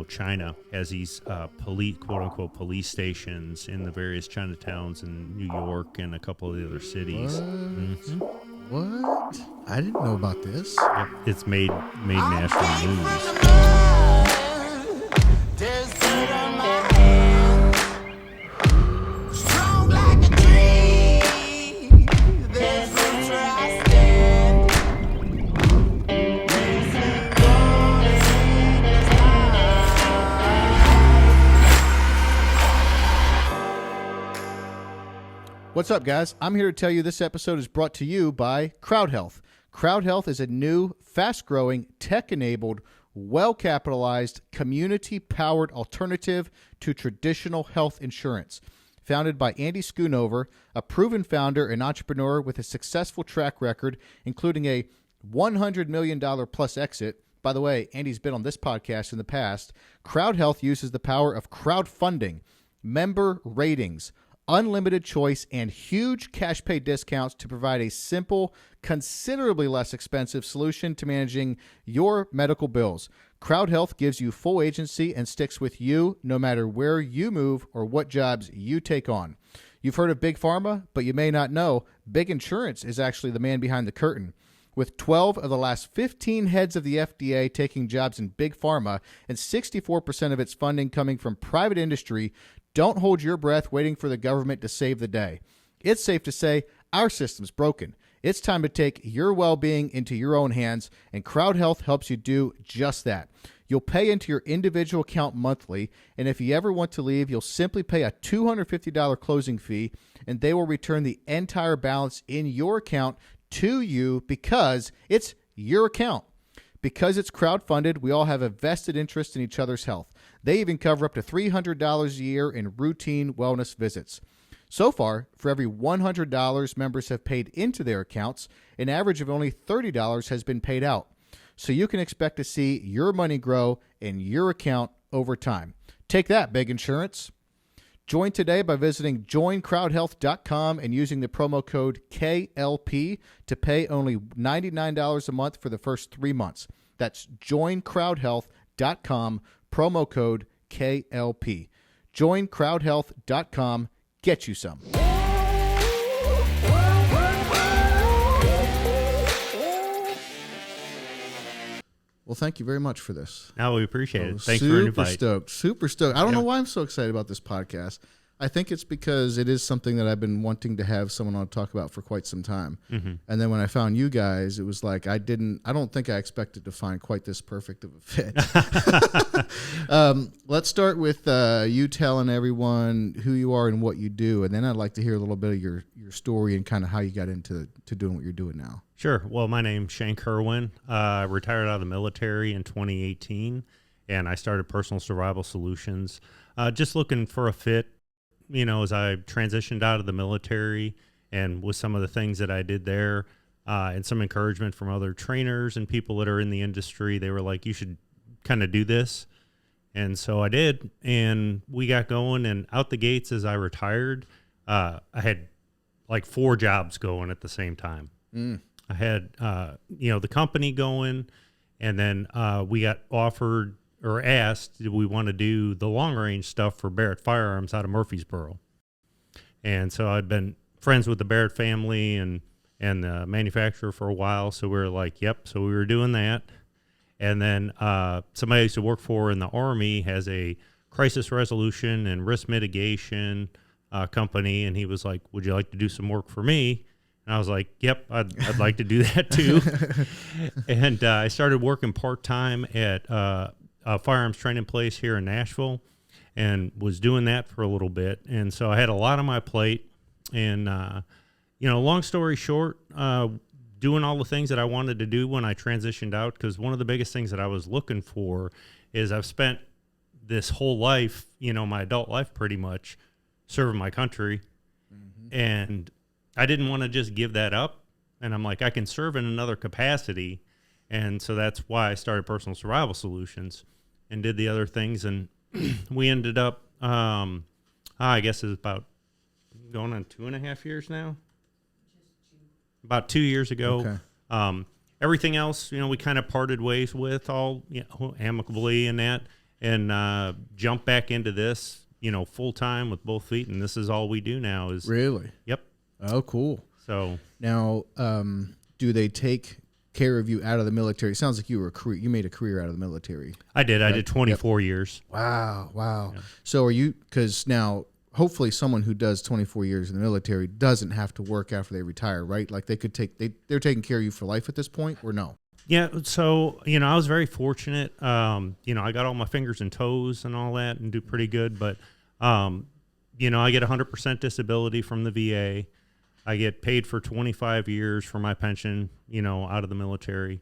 China has these police, quote unquote, police stations in the various Chinatowns in New York and a couple of the other cities. What? I didn't know about this. Yep, it's made national news. What's up, guys? I'm here to tell you this episode is brought to you by Crowd Health. Crowd Health is a new, fast-growing, tech-enabled, well-capitalized, community-powered alternative to traditional health insurance. Founded by Andy Schoonover, a proven founder and entrepreneur with a successful track record, including a $100 million plus exit. By the way, Andy's been on this podcast in the past. Crowd Health uses the power of crowdfunding, member ratings, unlimited choice, and huge cash pay discounts to provide a simple, considerably less expensive solution to managing your medical bills. Crowd Health gives you full agency and sticks with you no matter where you move or what jobs you take on. You've heard of Big Pharma, but you may not know Big Insurance is actually the man behind the curtain. With 12 of the last 15 heads of the FDA taking jobs in Big Pharma and 64% of its funding coming from private industry, don't hold your breath waiting for the government to save the day. It's safe to say our system's broken. It's time to take your well-being into your own hands, and Crowd Health helps you do just that. You'll pay into your individual account monthly, and if you ever want to leave, you'll simply pay a $250 closing fee, and they will return the entire balance in your account to you because it's your account. Because it's crowdfunded, we all have a vested interest in each other's health. They even cover up to $300 a year in routine wellness visits. So far, for every $100 members have paid into their accounts, an average of only $30 has been paid out. So you can expect to see your money grow in your account over time. Take that, Big Insurance. Join today by visiting joincrowdhealth.com and using the promo code KLP to pay only $99 a month for the first 3 months. That's joincrowdhealth.com, promo code KLP. Joincrowdhealth.com. Get you some. Well, thank you very much for this. No, we appreciate it. Thanks for inviting. Super stoked. I don't know why I'm so excited about this podcast. I think it's because it is something that I've been wanting to have someone on to talk about for quite some time. Mm-hmm. And then when I found you guys, it was like I don't think I expected to find quite this perfect of a fit. Let's start with you telling everyone who you are and what you do. And then I'd like to hear a little bit of your story and kind of how you got into doing what you're doing now. Sure. Well, my name's Kerwin. I retired out of the military in 2018, and I started Personal Survival Solutions, just looking for a fit, as I transitioned out of the military, and with some of the things that I did there, and some encouragement from other trainers and people that are in the industry. They were like, you should kind of do this. And so I did, and we got going, and out the gates as I retired, I had like 4 jobs going at the same time. I had, the company going, and then we got offered or asked, did we want to do the long-range stuff for Barrett Firearms out of Murfreesboro? And so I'd been friends with the Barrett family and the manufacturer for a while, so we were like, yep. So we were doing that. And then somebody I used to work for in the Army has a crisis resolution and risk mitigation company, and he was like, would you like to do some work for me? And I was like, yep, I'd like to do that too. And I started working part-time at a firearms training place here in Nashville and was doing that for a little bit. And so I had a lot on my plate. And, long story short, doing all the things that I wanted to do when I transitioned out, because one of the biggest things that I was looking for is I've spent this whole life, my adult life pretty much, serving my country. Mm-hmm. And I didn't want to just give that up. And I'm like, I can serve in another capacity. And so that's why I started Personal Survival Solutions and did the other things. And we ended up, I guess it's about going on 2.5 years now. About 2 years ago. Okay. Everything else, we kind of parted ways with all amicably and that. and jump back into this, full time with both feet. And this is all we do now is. Really? Yep. Oh, cool. So now, do they take care of you out of the military? It sounds like you made a career out of the military. I did. Right? I did 24 years. Wow. Yeah. So are you, because now hopefully someone who does 24 years in the military doesn't have to work after they retire, right? Like they're taking care of you for life at this point, or no? Yeah. So, I was very fortunate. I got all my fingers and toes and all that and do pretty good. But, I get 100% disability from the VA. I get paid for 25 years for my pension, out of the military.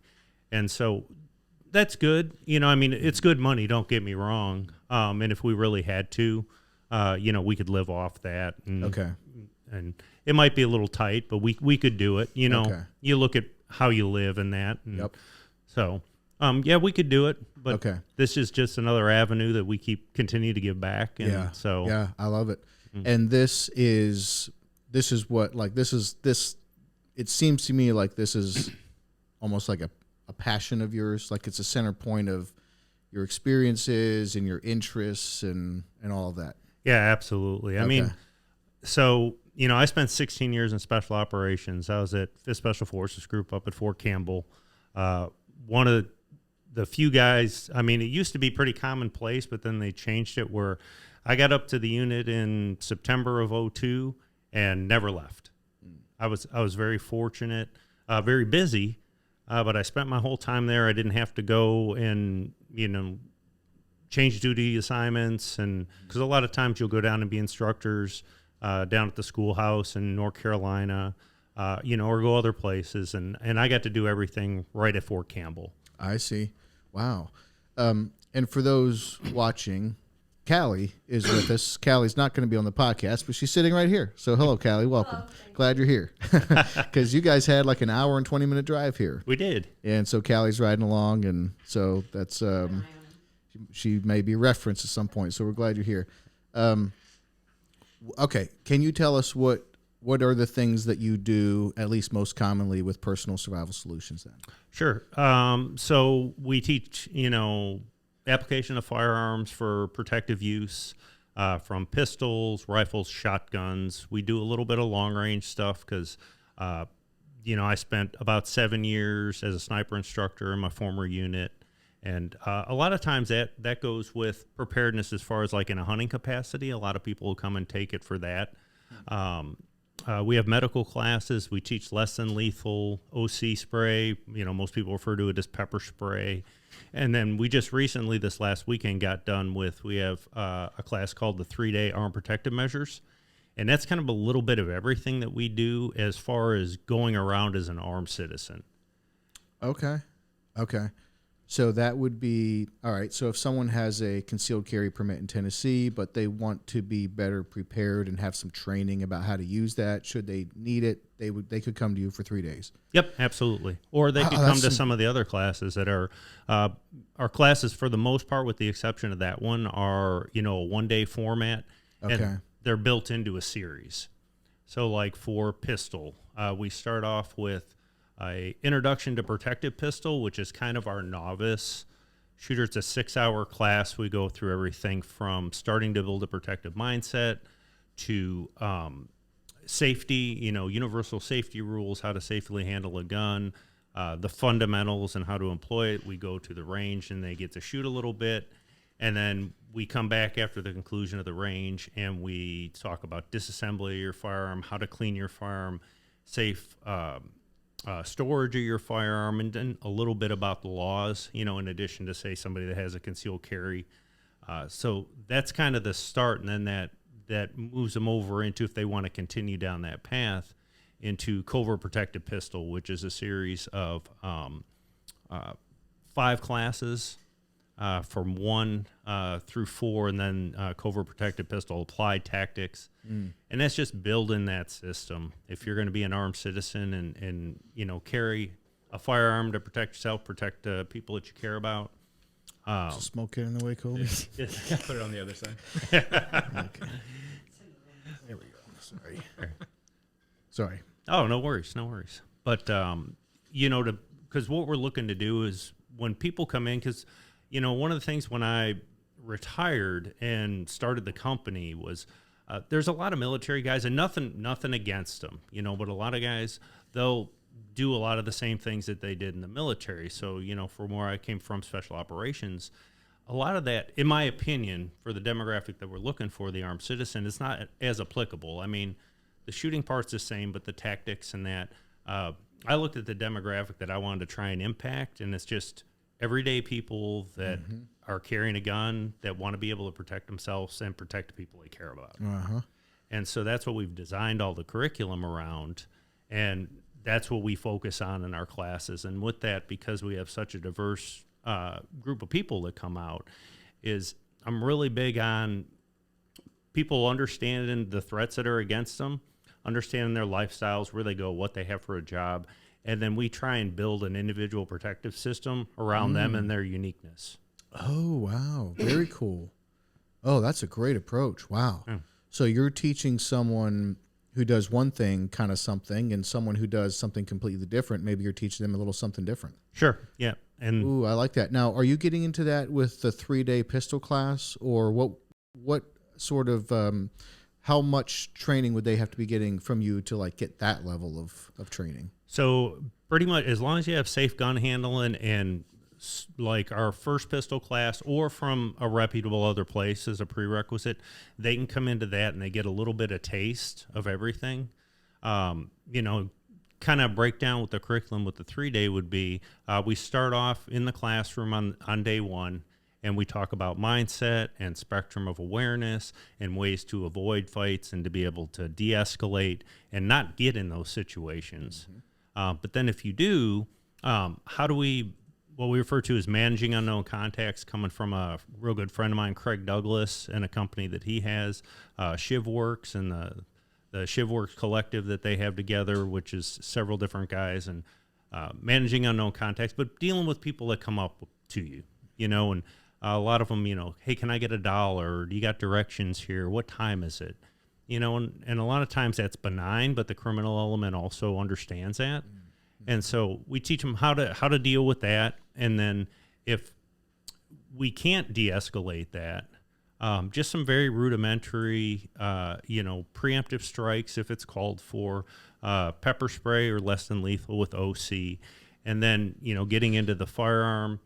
And so that's good. It's good money, don't get me wrong. And if we really had to, we could live off that. And, okay. And it might be a little tight, but we could do it. Okay. You look at how you live and that. And yep. So, we could do it. But okay. This is just another avenue that we continue to give back. And yeah. So, yeah, I love it. Mm-hmm. And this is what, like, it seems to me like this is almost like a passion of yours. Like it's a center point of your experiences and your interests and all of that. Yeah, absolutely. I mean, so, I spent 16 years in special operations. I was at 5th Special Forces Group up at Fort Campbell. One of the few guys, it used to be pretty commonplace, but then they changed it where I got up to the unit in September of 2002 and never left. I was very fortunate, very busy, but I spent my whole time there. I didn't have to go and, change duty assignments, and because a lot of times you'll go down and be instructors down at the schoolhouse in North Carolina, or go other places, and I got to do everything right at Fort Campbell. I see. Wow. And for those watching, Callie is with us. Callie's not going to be on the podcast, but she's sitting right here. So hello, Callie. Welcome. Hello, Glad you're here. Because you guys had like an hour and 20-minute drive here. We did. And so Callie's riding along, and so that's she may be referenced at some point. So we're glad you're here. Okay. Can you tell us what are the things that you do, at least most commonly, with Personal Survival Solutions then? Sure. So we teach, application of firearms for protective use, from pistols, rifles, shotguns. We do a little bit of long range stuff because, I spent about 7 years as a sniper instructor in my former unit. And a lot of times that goes with preparedness as far as like in a hunting capacity. A lot of people will come and take it for that. We have medical classes. We teach less than lethal OC spray. Most people refer to it as pepper spray. And then we just recently, this last weekend, got done with, we have a class called the 3-day Armed Protective Measures. And that's kind of a little bit of everything that we do as far as going around as an armed citizen. Okay. So that would be, all right, so if someone has a concealed carry permit in Tennessee, but they want to be better prepared and have some training about how to use that, should they need it, they could come to you for 3 days. Yep, absolutely. Or they could come to some of the other classes that are, our classes for the most part, with the exception of that one, are, a 1-day format. Okay. And they're built into a series. So like for pistol, we start off with a introduction to protective pistol, which is kind of our novice shooter. It's a 6-hour class. We go through everything from starting to build a protective mindset to safety, universal safety rules, how to safely handle a gun, the fundamentals and how to employ it. We go to the range and they get to shoot a little bit. And then we come back after the conclusion of the range and we talk about disassembly of your firearm, how to clean your firearm, safe storage of your firearm, and then a little bit about the laws, in addition to, say, somebody that has a concealed carry. So that's kind of the start, and then that moves them over into, if they want to continue down that path, into covert protective pistol, which is a series of 5 classes from 1 through 4, and then covert protective pistol, applied tactics. And that's just building that system. If you're going to be an armed citizen and carry a firearm to protect yourself, protect people that you care about. Smoke it in the way, Colby. Put it on the other side. Okay. There we go. Sorry. Oh, no worries. But, because what we're looking to do is when people come in, because, one of the things when I retired and started the company was there's a lot of military guys, and nothing against them, but a lot of guys, they'll do a lot of the same things that they did in the military. So, from where I came from, special operations, a lot of that, in my opinion, for the demographic that we're looking for, the armed citizen, is not as applicable. I mean, the shooting part's the same, but the tactics and that, I looked at the demographic that I wanted to try and impact, and it's just everyday people that are carrying a gun that want to be able to protect themselves and protect the people they care about. And so that's what we've designed all the curriculum around, and that's what we focus on in our classes. And with that, because we have such a diverse group of people that come out, is I'm really big on people understanding the threats that are against them, understanding their lifestyles, where they go, what they have for a job, and then we try and build an individual protective system around them and their uniqueness. Oh, wow. Very cool. Oh, that's a great approach. Wow. So you're teaching someone who does one thing kind of something, and someone who does something completely different, maybe you're teaching them a little something different. Sure. Yeah. And ooh, I like that. Now, are you getting into that with the 3-day pistol class, or what sort of how much training would they have to be getting from you to like get that level of training? So pretty much as long as you have safe gun handling and like our first pistol class or from a reputable other place as a prerequisite, they can come into that and they get a little bit of taste of everything. Kind of breakdown with the curriculum with the 3-day would be we start off in the classroom on day one, and we talk about mindset and spectrum of awareness and ways to avoid fights and to be able to de-escalate and not get in those situations. But then if you do, how do we, what we refer to as managing unknown contacts, coming from a real good friend of mine, Craig Douglas, and a company that he has, ShivWorks, and the ShivWorks collective that they have together, which is several different guys, and managing unknown contacts, but dealing with people that come up to you, and a lot of them, hey, can I get $1? Do you got directions here? What time is it? And a lot of times that's benign, but the criminal element also understands that. And so we teach them how to deal with that. And then if we can't de-escalate that, just some very rudimentary, preemptive strikes if it's called for, pepper spray or less than lethal with OC, and then, getting into the firearm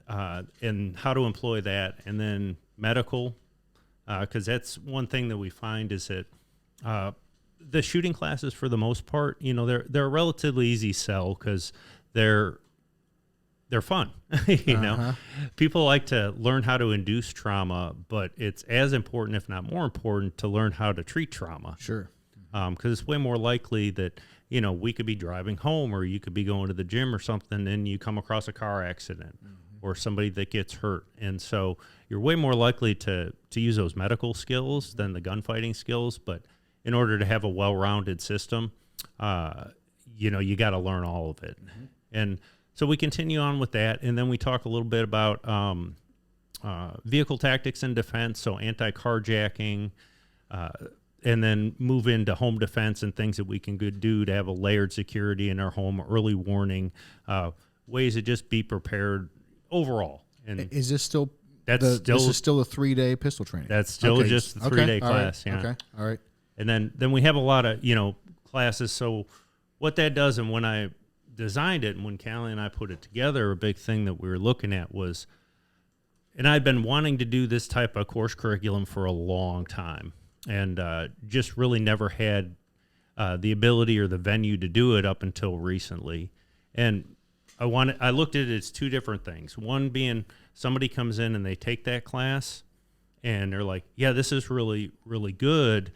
and how to employ that, and then medical, because that's one thing that we find is that the shooting classes, for the most part, they're a relatively easy sell because they're fun. People like to learn how to induce trauma, but it's as important, if not more important, to learn how to treat trauma. Sure. Because it's way more likely that, we could be driving home, or you could be going to the gym or something, and you come across a car accident or somebody that gets hurt. And so you're way more likely to use those medical skills than the gunfighting skills. But in order to have a well-rounded system, you got to learn all of it. And so we continue on with that, and then we talk a little bit about vehicle tactics and defense, so anti-carjacking, and then move into home defense and things that we can do to have a layered security in our home, early warning, ways to just be prepared overall. And is this still this is still a 3-day pistol training? That's still just the 3-day class. Right. Yeah. Okay. All right. And then we have a lot of, classes. So what that does, and when I designed it and when Callie and I put it together, a big thing that we were looking at was, and I'd been wanting to do this type of course curriculum for a long time, and just really never had the ability or the venue to do it up until recently. And I looked at it as two different things. One being somebody comes in and they take that class and they're like, yeah, this is really, really good.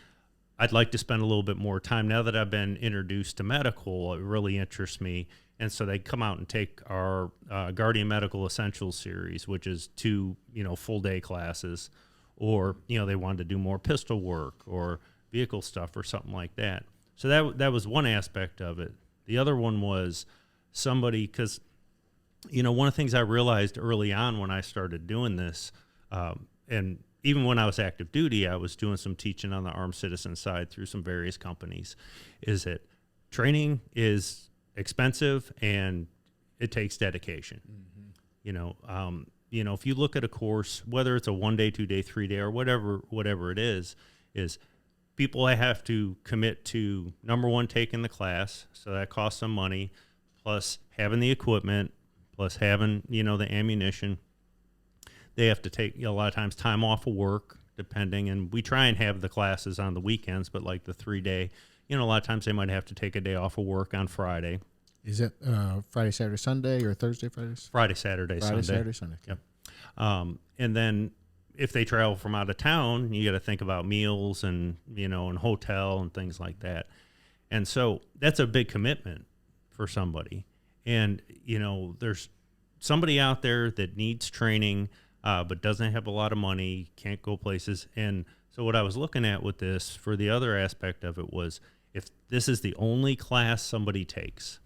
I'd like to spend a little bit more time. Now that I've been introduced to medical, it really interests me. And so they come out and take our Guardian Medical Essentials series, which is 2, full day classes, or, they wanted to do more pistol work or vehicle stuff or something like that. So that was one aspect of it. The other one was somebody, because, one of the things I realized early on when I started doing this, and even when I was active duty, I was doing some teaching on the armed citizen side through some various companies, is that training is expensive and it takes dedication. if you look at a course, whether it's a 1 day, 2 day, 3 day, or whatever it is people have to commit to, number one, taking the class. So that costs some money, plus having the equipment, plus having, the ammunition. They have to take a lot of times time off of work, depending. And we try and have the classes on the weekends, but like the 3 day, a lot of times they might have to take a day off of work on Friday. Is it Friday, Saturday, Sunday, or Thursday, Friday? Friday, Saturday, Sunday. Saturday, Sunday. Yep. And then if they travel from out of town, you got to think about meals and, and hotel and things like that. And so that's a big commitment for somebody. And, there's somebody out there that needs training, but doesn't have a lot of money, can't go places. And so what I was looking at with this, for the other aspect of it, was if this is the only class somebody takes,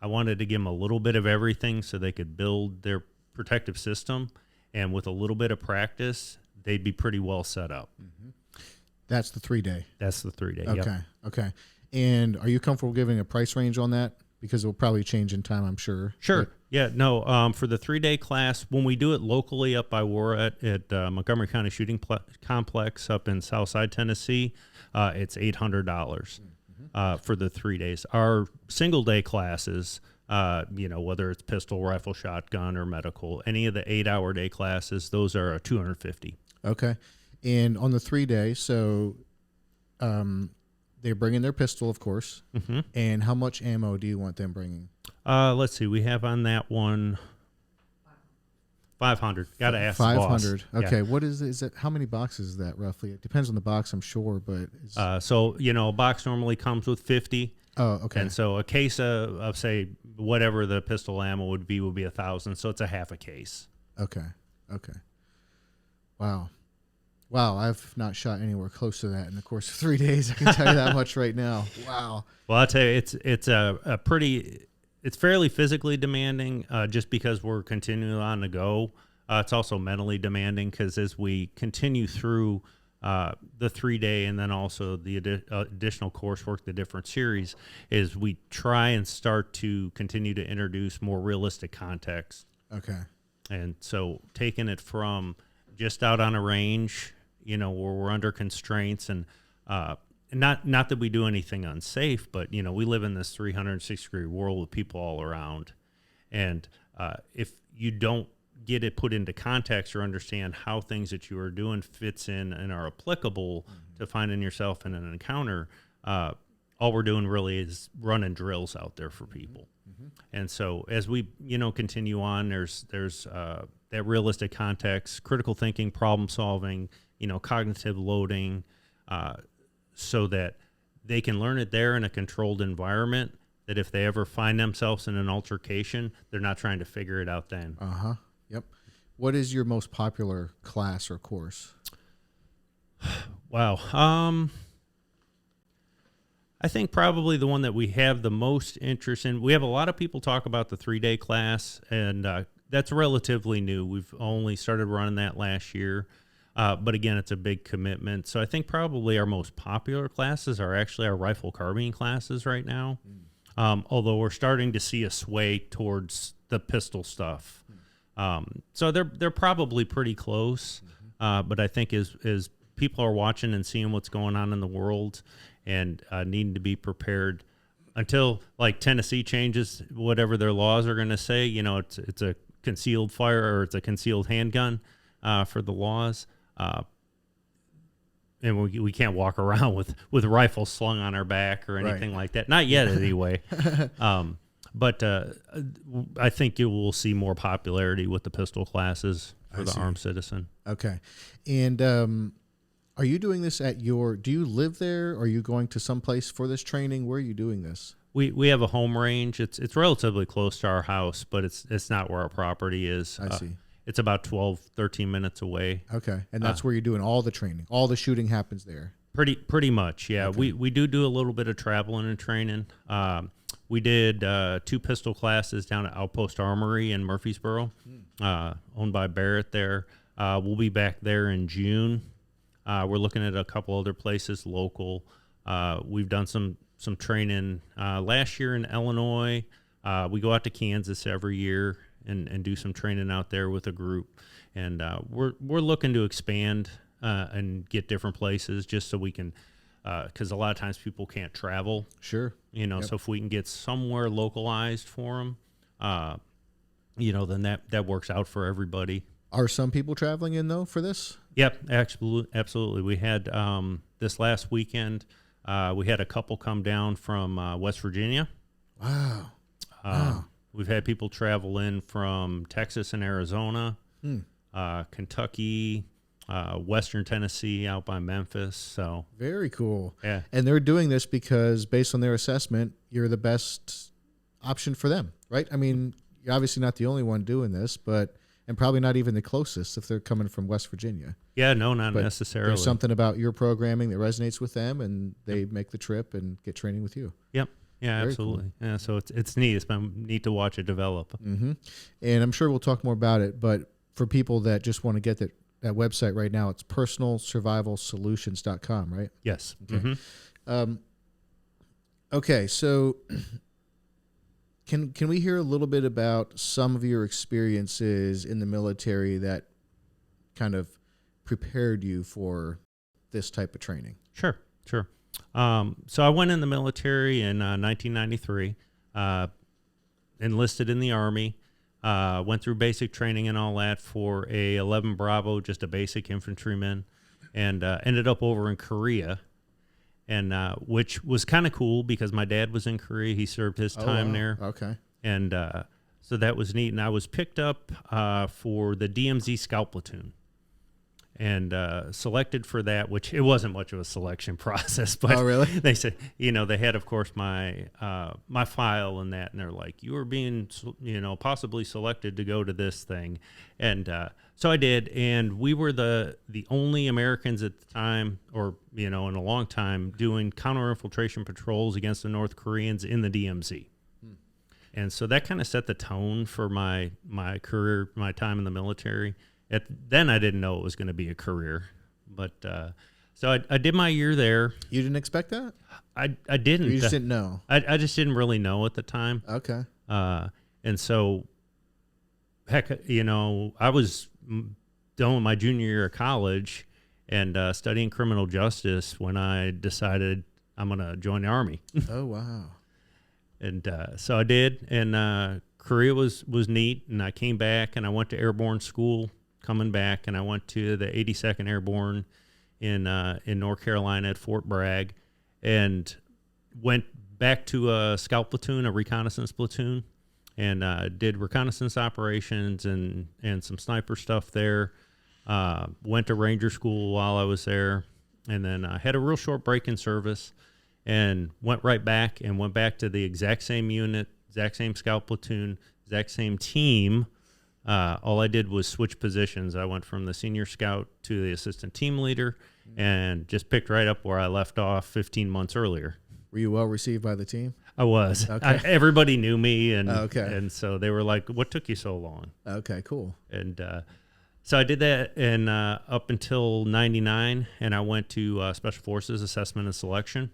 I wanted to give them a little bit of everything so they could build their protective system. And with a little bit of practice, they'd be pretty well set up. Mm-hmm. That's the 3 day. That's the 3 day. Okay. Yep. Okay. And are you comfortable giving a price range on that? Because it will probably change in time, I'm sure. Sure. But Yeah. No. For the 3 day class, when we do it locally up by Wara at Montgomery County Shooting Complex up in Southside Tennessee, it's $800 for the 3 days. Our single day classes, whether it's pistol, rifle, shotgun, or medical, any of the 8-hour day classes, those are $250. Okay. And on the 3 day, so they're bringing their pistol, of course. Mm-hmm. And how much ammo do you want them bringing? Let's see. We have on that one 500. Got to ask the boss. 500. Okay. Yeah. What is it? How many boxes is that roughly? It depends on the box, I'm sure, but So a box normally comes with 50. Oh, okay. And so a case of say whatever the pistol ammo would be 1,000. So it's a half a case. Okay. Wow. I've not shot anywhere close to that in the course of 3 days. I can tell you that much right now. Wow. Well, I'll tell you, it's fairly physically demanding, just because we're continuing on the go. It's also mentally demanding because as we continue through the 3 day and then also the additional coursework, the different series, is we try and start to continue to introduce more realistic context. Okay. And so taking it from just out on a range, where we're under constraints and not that we do anything unsafe, but, we live in this 360-degree world with people all around. And if you don't get it put into context or understand how things that you are doing fits in and are applicable to finding yourself in an encounter, all we're doing really is running drills out there for people. And so as we, continue on, there's that realistic context, critical thinking, problem solving, cognitive loading, so that they can learn it there in a controlled environment, that if they ever find themselves in an altercation, they're not trying to figure it out then. Uh-huh. Yep. What is your most popular class or course? Wow. I think probably the one that we have the most interest in, we have a lot of people talk about the 3 day class, and that's relatively new. We've only started running that last year. But again, it's a big commitment. So I think probably our most popular classes are actually our rifle carbine classes right now. Although we're starting to see a sway towards the pistol stuff. So they're probably pretty close. But I think as people are watching and seeing what's going on in the world and needing to be prepared until like Tennessee changes whatever their laws are going to say, it's a concealed fire or it's a concealed handgun for the laws. And we can't walk around with rifles slung on our back or anything like that. Not yet, anyway. But I think you will see more popularity with the pistol classes for the armed citizen. Okay. And are you doing this do you live there? Or are you going to someplace for this training? Where are you doing this? We have a home range. It's relatively close to our house, but it's not where our property is. I see. It's about 12, 13 minutes away. Okay. And that's where you're doing all the training. All the shooting happens there. Pretty much, yeah. Okay. We do a little bit of traveling and training. We did 2 pistol classes down at Outpost Armory in Murfreesboro, owned by Barrett there. We'll be back there in June. We're looking at a couple other places local. We've done some training last year in Illinois. We go out to Kansas every year, and do some training out there with a group. And we're looking to expand and get different places just so we can, because a lot of times people can't travel. Sure. So if we can get somewhere localized for them, then that works out for everybody. Are some people traveling in, though, for this? Yep, absolutely. We had this last weekend, we had a couple come down from West Virginia. Wow. We've had people travel in from Texas and Arizona, Kentucky, Western Tennessee, out by Memphis. So very cool. Yeah. And they're doing this because, based on their assessment, you're the best option for them, right? I mean, you're obviously not the only one doing this, and probably not even the closest if they're coming from West Virginia. Yeah, no, not necessarily. There's something about your programming that resonates with them, and they make the trip and get training with you. Yep. Yeah, Very absolutely. Cool. Yeah, so it's neat. It's been neat to watch it develop. Mm-hmm. And I'm sure we'll talk more about it, but for people that just want to get that website right now, it's personalsurvivalsolutions.com, right? Yes. Okay. Okay, so can we hear a little bit about some of your experiences in the military that kind of prepared you for this type of training? Sure. So I went in the military in 1993, enlisted in the Army, went through basic training and all that for a 11 Bravo, just a basic infantryman, and ended up over in Korea, and which was kind of cool because my dad was in Korea. He served his time there. Okay. And so that was neat. And I was picked up for the DMZ Scout Platoon. And selected for that, which it wasn't much of a selection process, but oh, really? They said, they had, of course, my my file and that, and they're like, you were being, possibly selected to go to this thing, and so I did, and we were the only Americans at the time, or in a long time, doing counter-infiltration patrols against the North Koreans in the DMZ. And so that kind of set the tone for my career, my time in the military. Then I didn't know it was going to be a career, but so I did my year there. You didn't expect that? I didn't. Or you just didn't know? I just didn't really know at the time. Okay. And so, heck, I was done with my junior year of college and studying criminal justice when I decided I'm going to join the Army. Oh, wow. And so I did, and Korea was neat, and I came back, and I went to airborne school coming back, and I went to the 82nd Airborne in North Carolina at Fort Bragg, and went back to a scout platoon, a reconnaissance platoon, and did reconnaissance operations and some sniper stuff there. Went to Ranger School while I was there, and then had a real short break in service, and went right back to the exact same unit, exact same scout platoon, exact same team. All I did was switch positions. I went from the senior scout to the assistant team leader, and just picked right up where I left off 15 months earlier. Were you well received by the team? I was. Okay. Everybody knew me, and okay. And so they were like, "What took you so long?" Okay, cool. And so I did that, and up until '99, and I went to Special Forces Assessment and Selection,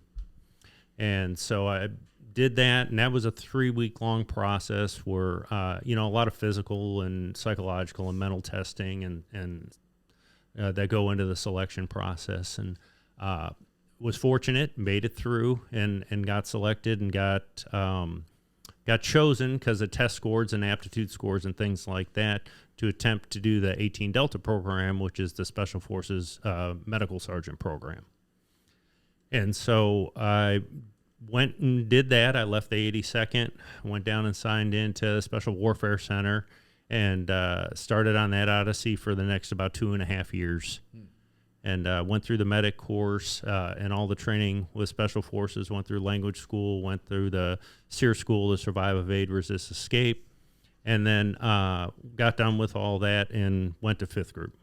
and so I did that, and that was a 3-week-long process where a lot of physical and psychological and mental testing and that go into the selection process, and was fortunate, made it through, and got selected, and got chosen because of test scores and aptitude scores and things like that to attempt to do the 18 Delta program, which is the Special Forces Medical Sergeant program. And so I went and did that. I left the 82nd, went down and signed into the Special Warfare Center, and started on that odyssey for the next about 2.5 years. And went through the medic course and all the training with Special Forces, went through language school, went through the SEER school to survive, evade, resist, escape, and then got done with all that and went to 5th Group.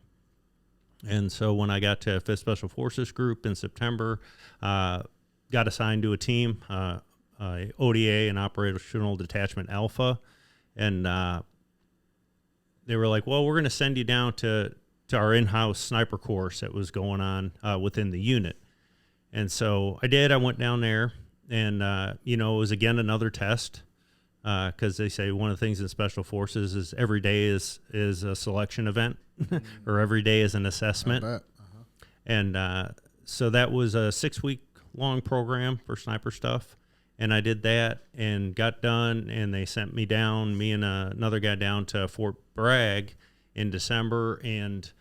And so when I got to 5th Special Forces Group in September, got assigned to a team, ODA, an Operational Detachment Alpha, and they were like, well, we're going to send you down to our in-house sniper course that was going on within the unit. And so I did. I went down there, and, it was, again, another test. because they say one of the things in special forces is every day is a selection event or every day is an assessment. And so that was a 6-week long program for sniper stuff. And I did that and got done, and they sent me down, me and another guy down to Fort Bragg in December. And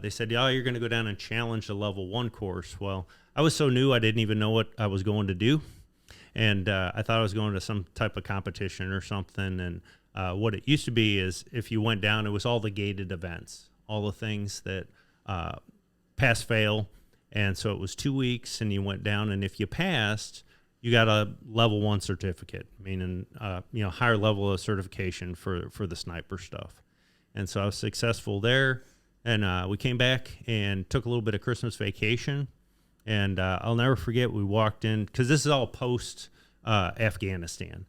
they said, yeah, you're going to go down and challenge the level 1 course. Well, I was so new, I didn't even know what I was going to do. And I thought I was going to some type of competition or something. And what it used to be is if you went down, it was all the gated events, all the things that pass, fail. And so it was 2 weeks, and you went down, and if you passed, you got a level 1 certificate, meaning higher level of certification for the sniper stuff. And so I was successful there, and we came back and took a little bit of Christmas vacation. And I'll never forget, we walked in, because this is all post Afghanistan.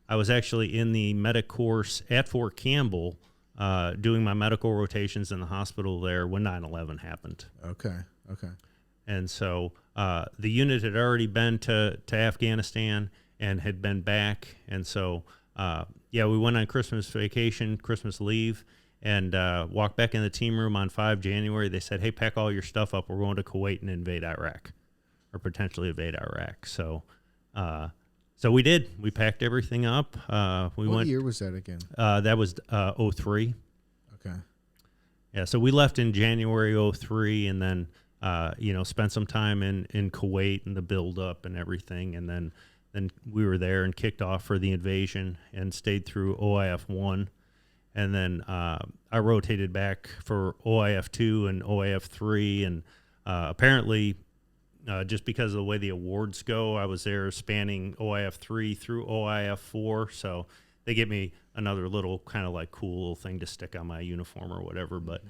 I was actually in the medic course at Fort Campbell doing my medical rotations in the hospital there when 9/11 happened. Okay. And so the unit had already been to Afghanistan and had been back. And so, we went on Christmas vacation, Christmas leave, and walked back in the team room on 5 January. They said, hey, pack all your stuff up. We're going to Kuwait and invade Iraq, or potentially invade Iraq. So we did. We packed everything up. What year was that again? That was 03. Okay. Yeah, so we left in January 03, and then spent some time in Kuwait and the build-up and everything, and then we were there and kicked off for the invasion and stayed through OIF 1. And then I rotated back for OIF 2 and OIF 3, and apparently, just because of the way the awards go, I was there spanning OIF 3 through OIF 4, so they give me another little kind of like cool little thing to stick on my uniform or whatever. But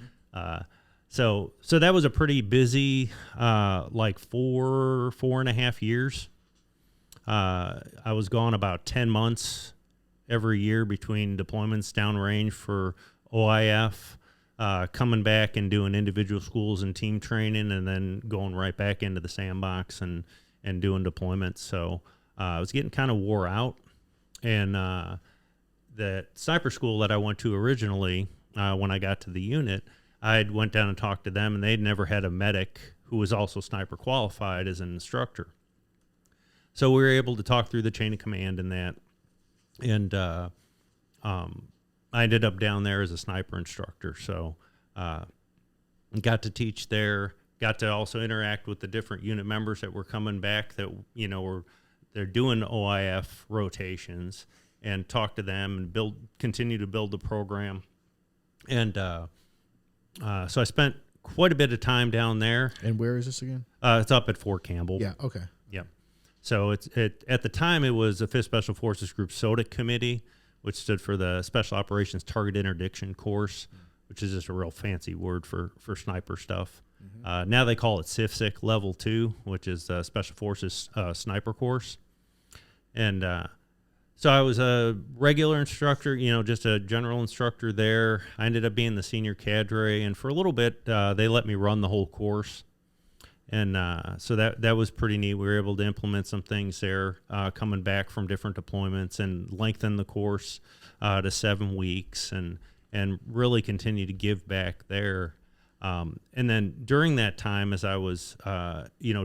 so that was a pretty busy 4.5 years. I was gone about 10 months every year between deployments downrange for OIF, coming back and doing individual schools and team training, and then going right back into the sandbox and doing deployments. So I was getting kind of wore out. And that sniper school that I went to originally, when I got to the unit, I went down and talked to them, and they'd never had a medic who was also sniper qualified as an instructor. So we were able to talk through the chain of command and that. And I ended up down there as a sniper instructor. So got to teach there, got to also interact with the different unit members that were coming back that, they're doing OIF rotations, and talk to them and continue to build the program. And so I spent quite a bit of time down there. And where is this again? It's up at Fort Campbell. Yeah, okay. Yep. So at the time, it was the 5th Special Forces Group SOTIC Committee, which stood for the Special Operations Target Interdiction Course, which is just a real fancy word for sniper stuff. Mm-hmm. Now they call it SIFSIC Level 2, which is the Special Forces Sniper Course. And so I was a regular instructor, just a general instructor there. I ended up being the senior cadre, and for a little bit, they let me run the whole course. And so that was pretty neat. We were able to implement some things there, coming back from different deployments, and lengthen the course to 7 weeks, and really continue to give back there. And then during that time, as I was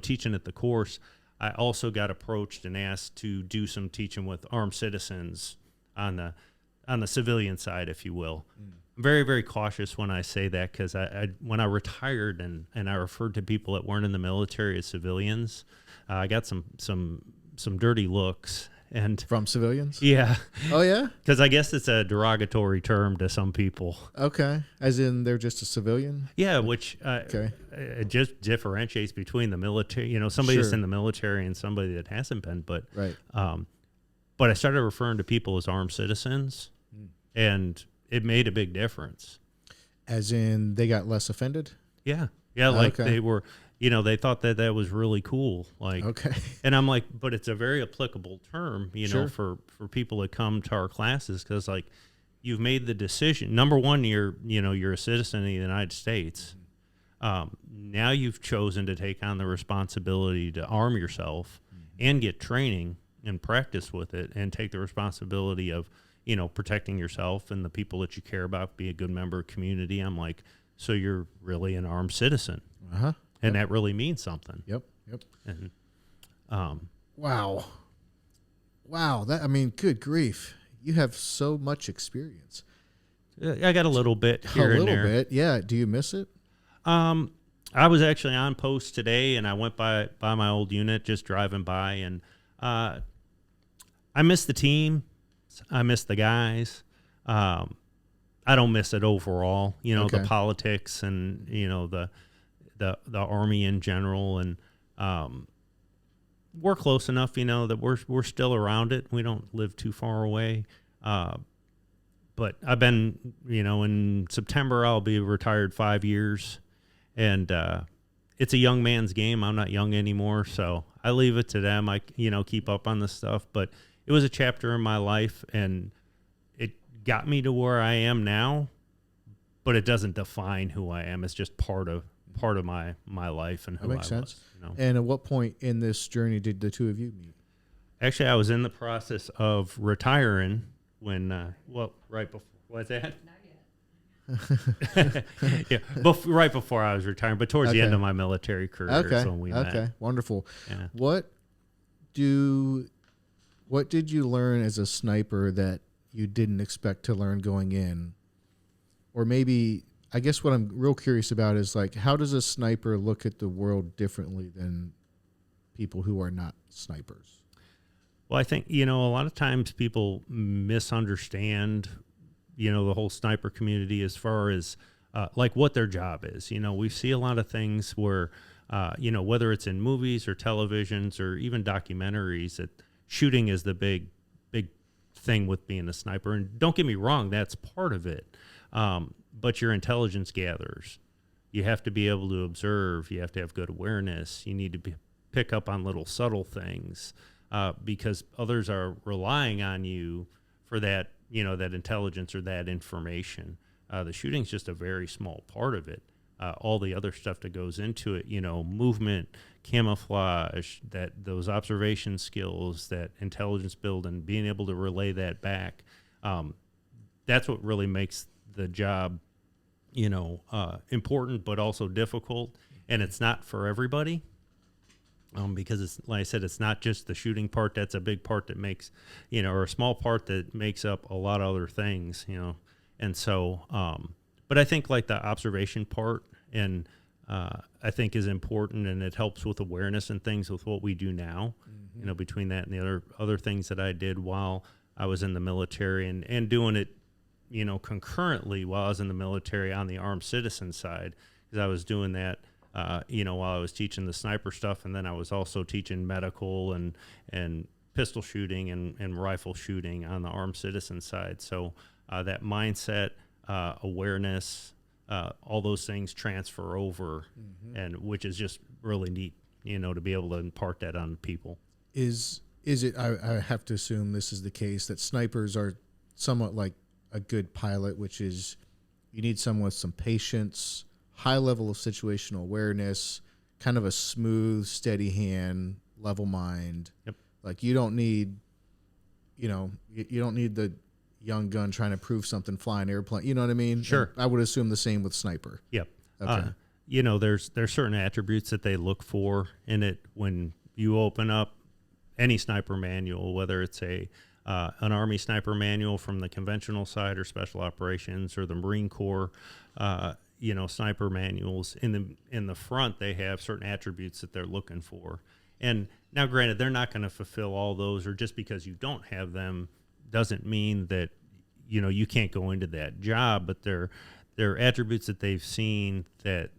teaching at the course, I also got approached and asked to do some teaching with armed citizens on the civilian side, if you will. I'm very, very cautious when I say that, because when I retired and I referred to people that weren't in the military as civilians, I got some dirty looks. And from civilians? Yeah. Oh, yeah? Because I guess it's a derogatory term to some people. Okay. As in they're just a civilian? Yeah, which it just differentiates between the military, somebody that's in the military and somebody that hasn't been. But right. But I started referring to people as armed citizens, and it made a big difference. As in they got less offended? Yeah. They were... they thought that was really cool. Okay. And I'm like, but it's a very applicable term, sure. for people that come to our classes, because you've made the decision. Number one, you're a citizen of the United States. Now you've chosen to take on the responsibility to arm yourself and get training and practice with it and take the responsibility of, protecting yourself and the people that you care about, be a good member of community. I'm like, so you're really an armed citizen. Uh-huh. And that really means something. Yep. And, wow. Good grief. You have so much experience. I got a little bit here and there. A little bit, yeah. Do you miss it? I was actually on post today, and I went by my old unit, just driving by, and I miss the team. I miss the guys. I don't miss it overall. Okay. The politics and the Army in general, and we're close enough, that we're still around it. We don't live too far away. But I've been, in September I'll be retired 5 years. And it's a young man's game. I'm not young anymore, so I leave it to them. I, keep up on this stuff. But it was a chapter in my life, and it got me to where I am now. But it doesn't define who I am. It's just part of my life and who I was. That makes sense. And at what point in this journey did the two of you meet? Actually, I was in the process of retiring when, right before, what's that? Yeah, right before I was retiring, but towards the end of my military career is when we met. Okay, wonderful. Yeah. What did you learn as a sniper that you didn't expect to learn going in? Or maybe, I guess what I'm real curious about is, like, how does a sniper look at the world differently than people who are not snipers? Well, I think, a lot of times people misunderstand the whole sniper community as far as like what their job is. We see a lot of things where, whether it's in movies or televisions or even documentaries, that shooting is the big thing with being a sniper. And don't get me wrong, that's part of it. But you're intelligence gatherers. You have to be able to observe. You have to have good awareness. You need to pick up on little subtle things because others are relying on you for that, that intelligence or that information. The shooting's just a very small part of it. All the other stuff that goes into it, movement, camouflage, those observation skills, that intelligence building, being able to relay that back. That's what really makes the job, important, but also difficult. And it's not for everybody. Because it's, like I said, it's not just the shooting part. That's a big part that makes, or a small part that makes up a lot of other things, And so, but I think like the observation part and I think is important, and it helps with awareness and things with what we do now, between that and the other things that I did while I was in the military and doing it, concurrently while I was in the military on the armed citizen side, because I was doing that. While I was teaching the sniper stuff, and then I was also teaching medical and pistol shooting and rifle shooting on the armed citizen side. So that mindset, awareness, all those things transfer over, and which is just really neat, to be able to impart that on people. Is it? I have to assume this is the case, that snipers are somewhat like a good pilot, which is you need someone with some patience, high level of situational awareness, kind of a smooth, steady hand, level mind. Yep. Like you don't need the young gun trying to prove something flying airplane. You know what I mean? Sure. And I would assume the same with sniper. Yep. Okay. There's certain attributes that they look for in it when you open up any sniper manual, whether it's an Army sniper manual from the conventional side or special operations or the Marine Corps, sniper manuals. In the front, they have certain attributes that they're looking for. And now, granted, they're not going to fulfill all those, or just because you don't have them doesn't mean that, you can't go into that job, but they're attributes that they've seen that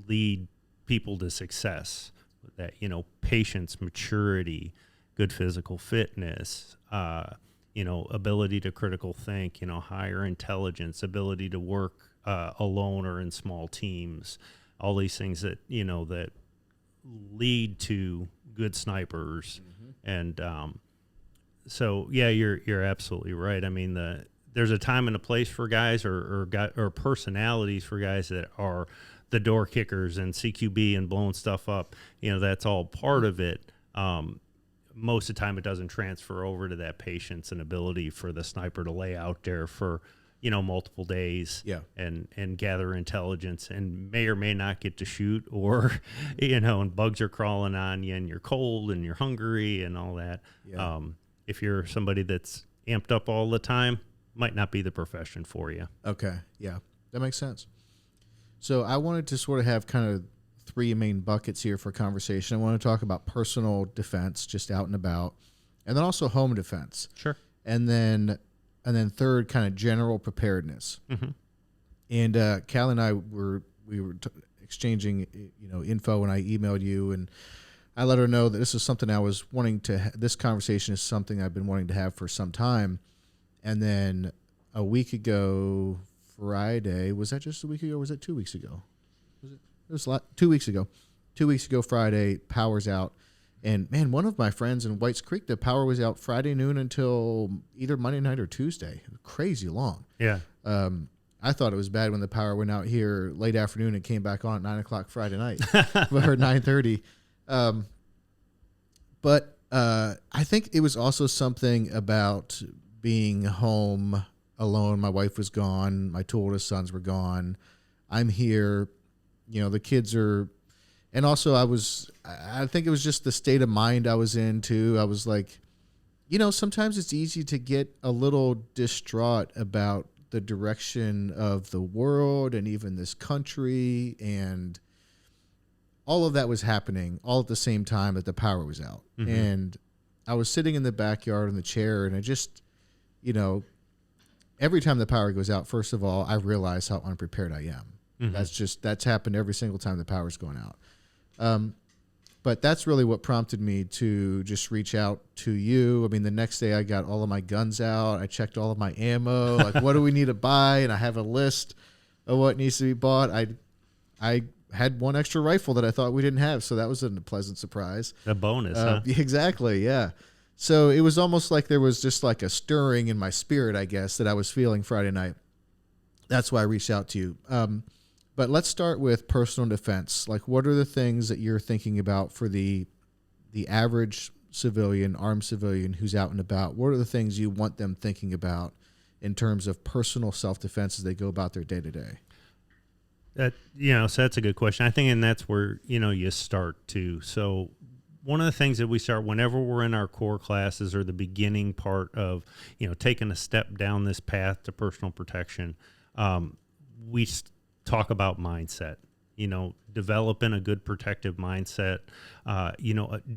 lead people to success. That, patience, maturity, good physical fitness, ability to critical think, higher intelligence, ability to work alone or in small teams, all these things that, that lead to good snipers. And so, yeah, you're absolutely right. I mean, there's a time and a place for guys or personalities for guys that are the door kickers and CQB and blowing stuff up. That's all part of it. most of the time it doesn't transfer over to that patience and ability for the sniper to lay out there for, multiple days and gather intelligence and may or may not get to shoot or, and bugs are crawling on you and you're cold and you're hungry and all that. Yeah. If you're somebody that's amped up all the time, might not be the profession for you. Okay. Yeah, that makes sense. So I wanted to sort of have kind of three main buckets here for conversation. I want to talk about personal defense, just out and about, and then also home defense. Sure. And then third, kind of general preparedness. Mm-hmm. And Cal and I were exchanging, info, and I emailed you, and I let her know that this is something I was wanting to. This conversation is something I've been wanting to have for some time. And then a week ago, Friday, was that just a week ago? Or was it 2 weeks ago? It was 2 weeks ago. 2 weeks ago, Friday, power's out. And, man, one of my friends in Whites Creek, the power was out Friday noon until either Monday night or Tuesday. Crazy long. Yeah. I thought it was bad when the power went out here late afternoon and came back on at 9 o'clock Friday night or 9:30. But I think it was also something about being home alone. My wife was gone. My two oldest sons were gone. I'm here. The kids are, and also I think it was just the state of mind I was in too. I was like, sometimes it's easy to get a little distraught about the direction of the world and even this country, and all of that was happening all at the same time that the power was out. Mm-hmm. And I was sitting in the backyard in the chair, and I just, every time the power goes out, first of all, I realize how unprepared I am. Mm-hmm. That's happened every single time the power's going out. But that's really what prompted me to just reach out to you. I mean, the next day I got all of my guns out. I checked all of my ammo. Like, what do we need to buy? And I have a list of what needs to be bought. I had one extra rifle that I thought we didn't have, so that was a pleasant surprise. A bonus, huh? Exactly, yeah. So it was almost like there was just like a stirring in my spirit, I guess, that I was feeling Friday night. That's why I reached out to you. But let's start with personal defense. Like, what are the things that you're thinking about for the average civilian, armed civilian who's out and about? What are the things you want them thinking about in terms of personal self-defense as they go about their day-to-day? So that's a good question. I think, and that's where, you start too. So one of the things that we start whenever we're in our core classes or the beginning part of, taking a step down this path to personal protection, we talk about mindset, developing a good protective mindset,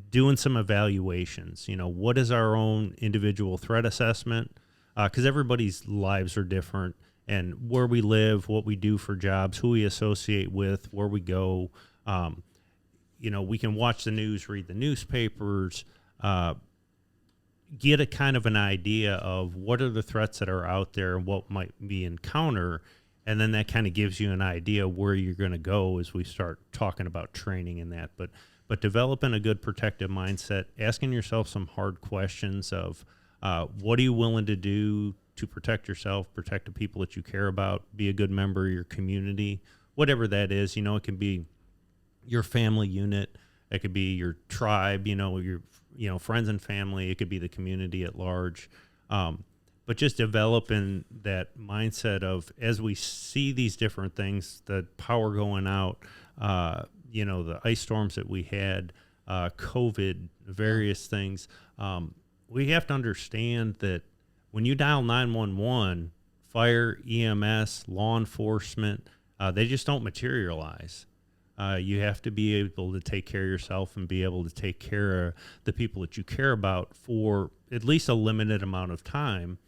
doing some evaluations, what is our own individual threat assessment? Because everybody's lives are different, and where we live, what we do for jobs, who we associate with, where we go, we can watch the news, read the newspapers, get a kind of an idea of what are the threats that are out there and what might be encounter. And then that kind of gives you an idea where you're going to go as we start talking about training and that. But developing a good protective mindset, asking yourself some hard questions of what are you willing to do to protect yourself, protect the people that you care about, be a good member of your community, whatever that is. It can be your family unit. It could be your tribe, your friends and family. It could be the community at large. But just developing that mindset of, as we see these different things, the power going out, the ice storms that we had, COVID, various things, we have to understand that when you dial 911, fire, EMS, law enforcement, they just don't materialize. You have to be able to take care of yourself and be able to take care of the people that you care about for at least a limited amount of time.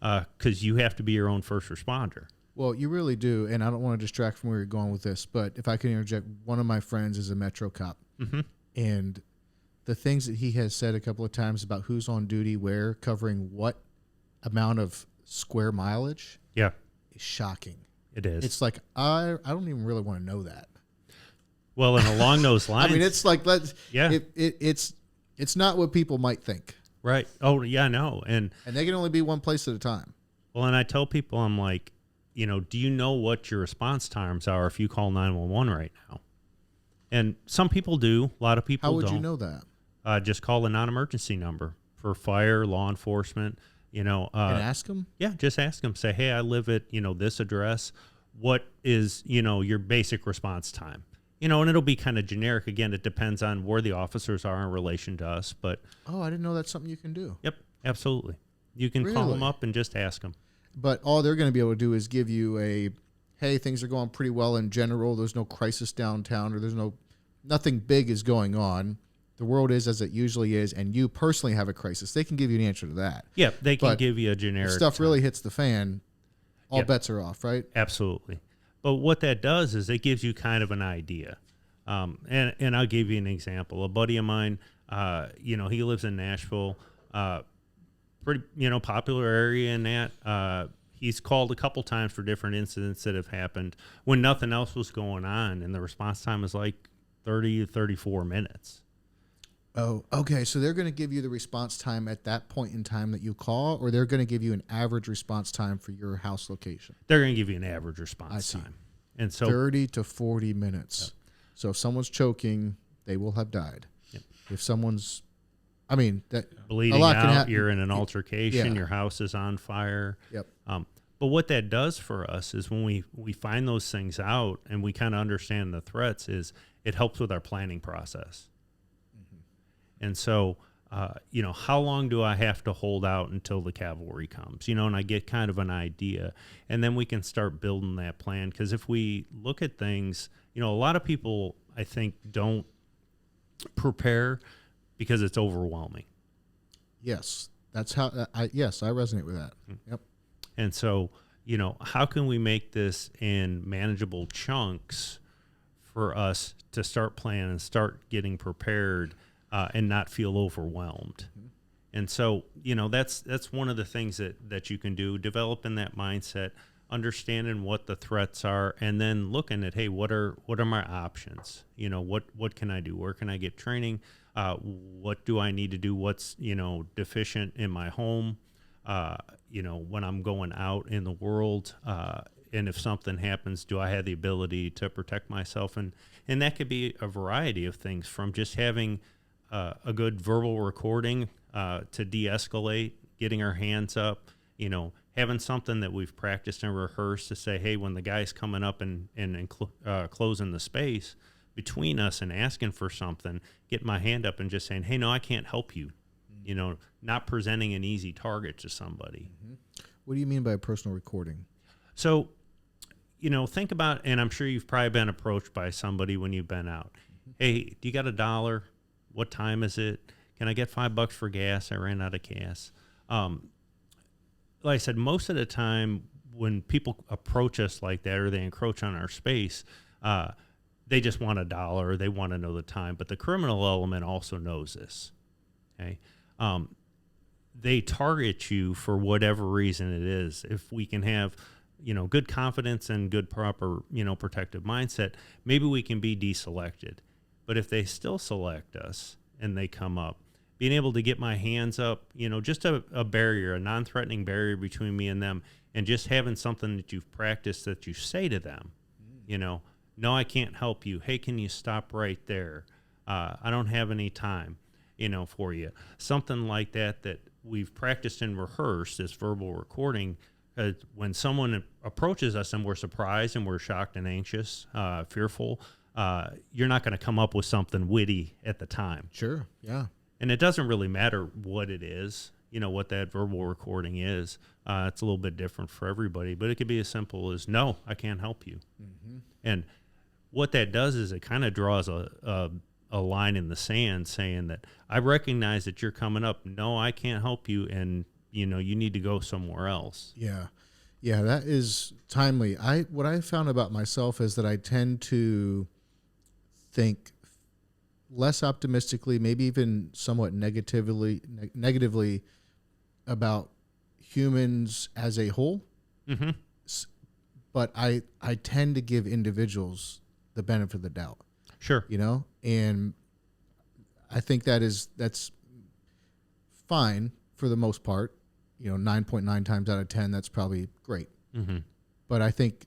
Because you have to be your own first responder. Well, you really do, and I don't want to distract from where you're going with this, but if I can interject, one of my friends is a Metro cop, mm-hmm. and the things that he has said a couple of times about who's on duty where, covering what amount of square mileage, is shocking. It is. It's like, I don't even really want to know that. Well, and along those lines... I mean, it's like, it's not what people might think. Right. Oh, yeah, I know. And they can only be one place at a time. Well, and I tell people, I'm like, do you know what your response times are if you call 911 right now? And some people do. A lot of people don't. How would you know that? just call the non-emergency number for fire, law enforcement. And ask them? Yeah, just ask them. Say, hey, I live at, this address. What is, your basic response time? And it'll be kind of generic. Again, it depends on where the officers are in relation to us. But oh, I didn't know that's something you can do. Yep, absolutely. You can call them up and just ask them. But all they're going to be able to do is give you hey, things are going pretty well in general. There's no crisis downtown, or nothing big is going on. The world is as it usually is, and you personally have a crisis. They can give you an answer to that. Yeah, they can give you a generic. If stuff really hits the fan, all bets are off, right? Absolutely. But what that does is it gives you kind of an idea. And I'll give you an example. A buddy of mine, he lives in Nashville, pretty, popular area in that. He's called a couple times for different incidents that have happened when nothing else was going on, and the response time is like 30 to 34 minutes. Oh, okay. So they're going to give you the response time at that point in time that you call, or they're going to give you an average response time for your house location? They're going to give you an average response time. And so 30 to 40 minutes. Yep. So if someone's choking, they will have died. Yep. If someone's, bleeding out, you're in an altercation, your house is on fire. Yep. But what that does for us is when we find those things out and we kind of understand the threats, is it helps with our planning process. And so, how long do I have to hold out until the cavalry comes? And I get kind of an idea. And then we can start building that plan. Because if we look at things, a lot of people, I think, don't prepare because it's overwhelming. Yes. That's how, I resonate with that. Yep. And so, how can we make this in manageable chunks for us to start planning and start getting prepared and not feel overwhelmed? And so, that's one of the things that you can do, developing that mindset, understanding what the threats are, and then looking at, hey, what are my options? What can I do? Where can I get training? What do I need to do? What's, deficient in my home? When I'm going out in the world, and if something happens, do I have the ability to protect myself? And that could be a variety of things, from just having a good verbal recording to de-escalate, getting our hands up, having something that we've practiced and rehearsed to say, hey, when the guy's coming up and closing the space between us and asking for something, get my hand up and just saying, hey, no, I can't help you. Not presenting an easy target to somebody. Mm-hmm. What do you mean by a personal recording? So, think about, and I'm sure you've probably been approached by somebody when you've been out. Mm-hmm. Hey, do you got $1? What time is it? Can I get $5 for gas? I ran out of gas. Like I said, most of the time when people approach us like that, or they encroach on our space, they just want $1. They want to know the time. But the criminal element also knows this. Okay. They target you for whatever reason it is. If we can have, good confidence and good proper, protective mindset, maybe we can be deselected. But if they still select us and they come up, being able to get my hands up, just a barrier, a non-threatening barrier between me and them, and just having something that you've practiced that you say to them, no, I can't help you. Hey, can you stop right there? I don't have any time. For you. Something like that we've practiced and rehearsed, this verbal recording. When someone approaches us and we're surprised and we're shocked and anxious, fearful, you're not going to come up with something witty at the time. Sure, yeah. And it doesn't really matter what it is, what that verbal recording is. It's a little bit different for everybody, but it could be as simple as, no, I can't help you. Mm-hmm. And what that does is it kind of draws a line in the sand saying that I recognize that you're coming up. No, I can't help you. And, you need to go somewhere else. Yeah. Yeah. That is timely. What I found about myself is that I tend to think less optimistically, maybe even somewhat negatively about humans as a whole. Mm-hmm. But I tend to give individuals the benefit of the doubt. Sure. And I think that's fine for the most part. 9.9 times out of 10, that's probably great. Mm-hmm. But I think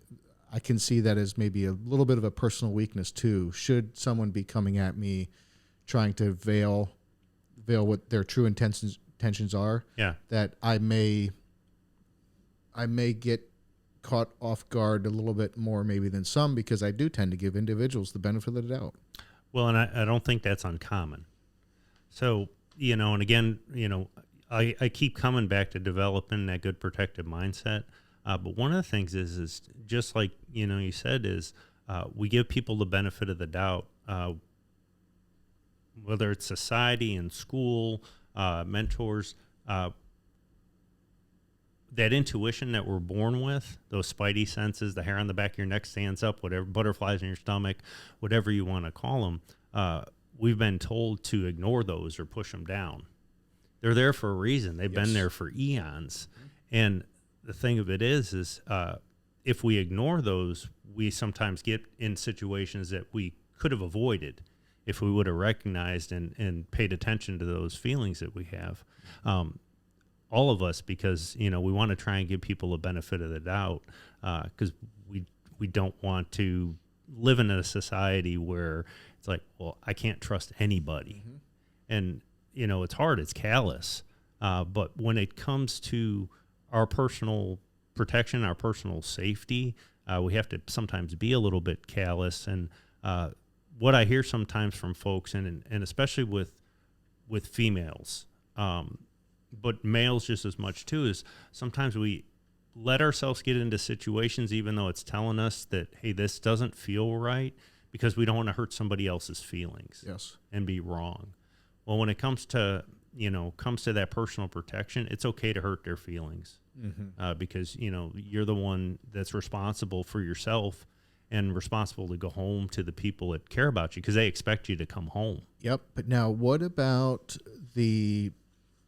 I can see that as maybe a little bit of a personal weakness too. Should someone be coming at me trying to veil veil what their true intentions are. Yeah. That I may get caught off guard a little bit more maybe than some, because I do tend to give individuals the benefit of the doubt. Well, and I don't think that's uncommon. So, and again, I keep coming back to developing that good protective mindset. But one of the things is just like, you said, is we give people the benefit of the doubt, whether it's society and school, mentors, that intuition that we're born with, those spidey senses, the hair on the back of your neck stands up, whatever, butterflies in your stomach, whatever you want to call them, we've been told to ignore those or push them down. They're there for a reason. They've been there for eons. And the thing of it is if we ignore those, we sometimes get in situations that we could have avoided if we would have recognized and paid attention to those feelings that we have. All of us, because, we want to try and give people a benefit of the doubt, because we don't want to live in a society where it's like, well, I can't trust anybody. Mm-hmm. And, it's hard, it's callous. But when it comes to our personal protection, our personal safety, we have to sometimes be a little bit callous. And what I hear sometimes from folks, and especially with females, but males just as much too, is sometimes we let ourselves get into situations even though it's telling us that, hey, this doesn't feel right, because we don't want to hurt somebody else's feelings. Yes. And be wrong. Well, when it comes to that personal protection, it's okay to hurt their feelings. Mm-hmm. Because, you're the one that's responsible for yourself and responsible to go home to the people that care about you, because they expect you to come home. Yep. But now what about the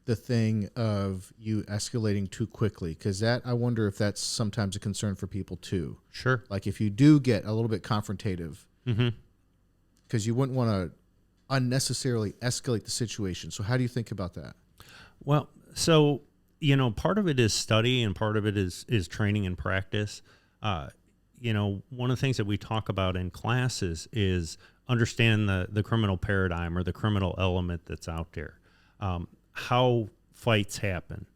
thing of you escalating too quickly? Because I wonder if that's sometimes a concern for people too. Sure. Like if you do get a little bit confrontative, mm-hmm. because you wouldn't want to unnecessarily escalate the situation. So how do you think about that? Well, so, part of it is study and part of it is training and practice. One of the things that we talk about in classes is understand the criminal paradigm or the criminal element that's out there. How fights happen,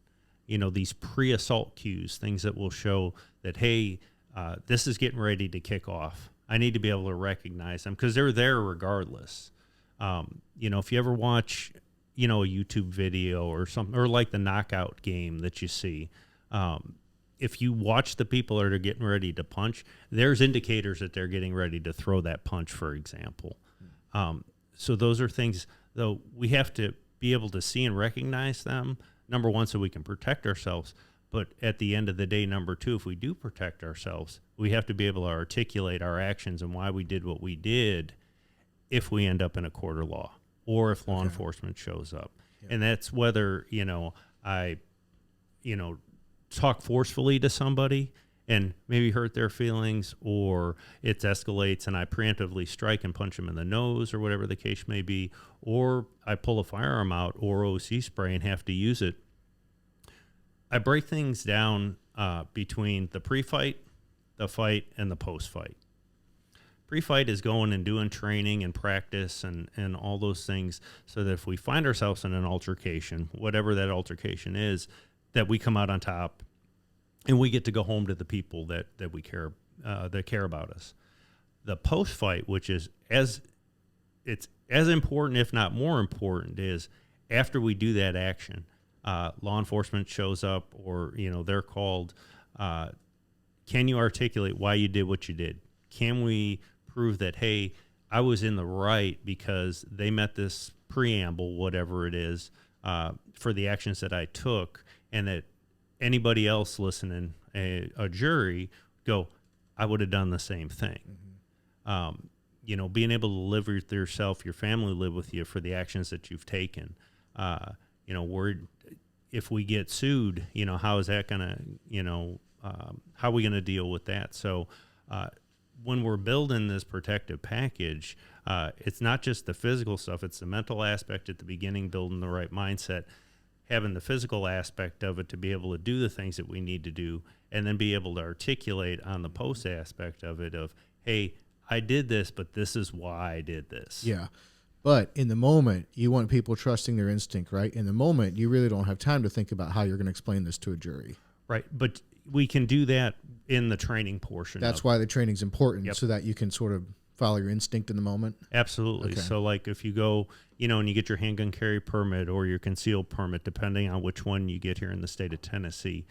these pre-assault cues, things that will show that, hey, this is getting ready to kick off. I need to be able to recognize them because they're there regardless. If you ever watch, a YouTube video or something, or like the knockout game that you see, if you watch the people that are getting ready to punch, there's indicators that they're getting ready to throw that punch, for example. So those are things, though, we have to be able to see and recognize them, number one, so we can protect ourselves. But at the end of the day, number two, if we do protect ourselves, we have to be able to articulate our actions and why we did what we did if we end up in a court of law or if law enforcement shows up. Yeah. And that's whether, I talk forcefully to somebody and maybe hurt their feelings, or it escalates and I preemptively strike and punch them in the nose or whatever the case may be, or I pull a firearm out or OC spray and have to use it. I break things down between the pre-fight, the fight, and the post-fight. Pre-fight is going and doing training and practice and all those things so that if we find ourselves in an altercation, whatever that altercation is, that we come out on top and we get to go home to the people that we care that care about us. The post-fight, which is it's as important, if not more important, is after we do that action, law enforcement shows up or they're called. Can you articulate why you did what you did? Can we prove that, hey, I was in the right because they met this preamble, whatever it is, for the actions that I took, and that anybody else listening, a jury, go, I would have done the same thing. Mm-hmm. Being able to live with yourself, your family live with you for the actions that you've taken. If we get sued, how is that going to, how are we going to deal with that? So when we're building this protective package, it's not just the physical stuff, it's the mental aspect at the beginning, building the right mindset, having the physical aspect of it to be able to do the things that we need to do, and then be able to articulate on the post aspect of it of, hey, I did this, but this is why I did this. Yeah. But in the moment, you want people trusting their instinct, right? In the moment, you really don't have time to think about how you're going to explain this to a jury. Right. But we can do that in the training portion. That's why the training's important, Yep. so that you can sort of follow your instinct in the moment. Absolutely. Okay. So like if you go, and you get your handgun carry permit or your concealed permit, depending on which one you get here in the state of Tennessee,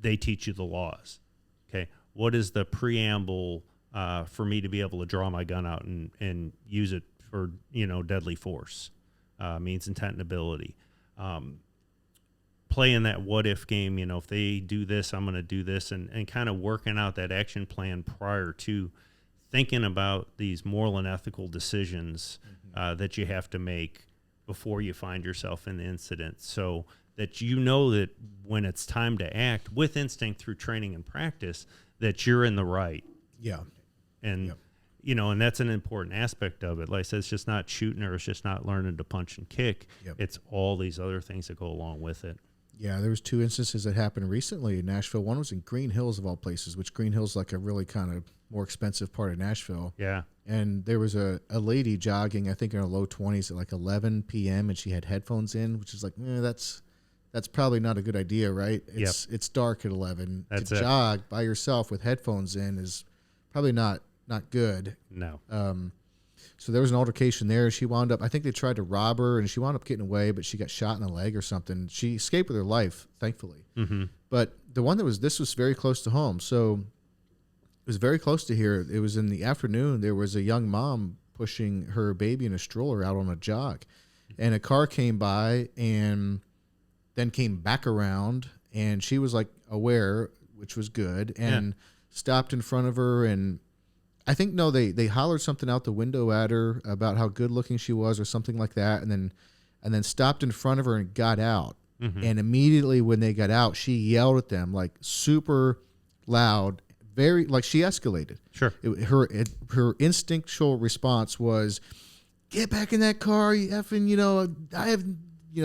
they teach you the laws. Okay. What is the preamble for me to be able to draw my gun out and use it for, deadly force, means, intent, and ability. Playing that what if game, if they do this, I'm going to do this, and kind of working out that action plan prior to thinking about these moral and ethical decisions that you have to make before you find yourself in the incident, so that that when it's time to act with instinct through training and practice, that you're in the right. Yeah. And, and that's an important aspect of it. Like I said, it's just not shooting, or it's just not learning to punch and kick. Yep. It's all these other things that go along with it. Yeah, there was 2 instances that happened recently in Nashville. One was in Green Hills, of all places, which Green Hills is like a really kind of more expensive part of Nashville. Yeah. And there was a lady jogging, I think in her low 20s at like 11 p.m., and she had headphones in, which is like, that's probably not a good idea, right? It's dark at 11. That's to it. jog by yourself with headphones in is probably not good. No. So there was an altercation there. She wound up, I think they tried to rob her, and she wound up getting away, but she got shot in the leg or something. She escaped with her life, thankfully. Mm-hmm. But the one this was very close to home. So it was very close to here. It was in the afternoon. There was a young mom pushing her baby in a stroller out on a jog. And a car came by and then came back around, and she was like aware, which was good, and stopped in front of her. And I think, they hollered something out the window at her about how good looking she was or something like that. And then stopped in front of her and got out. Mm-hmm. And immediately when they got out, she yelled at them like super loud, very like she escalated. Sure. Her instinctual response was, "Get back in that car, you effing, I have,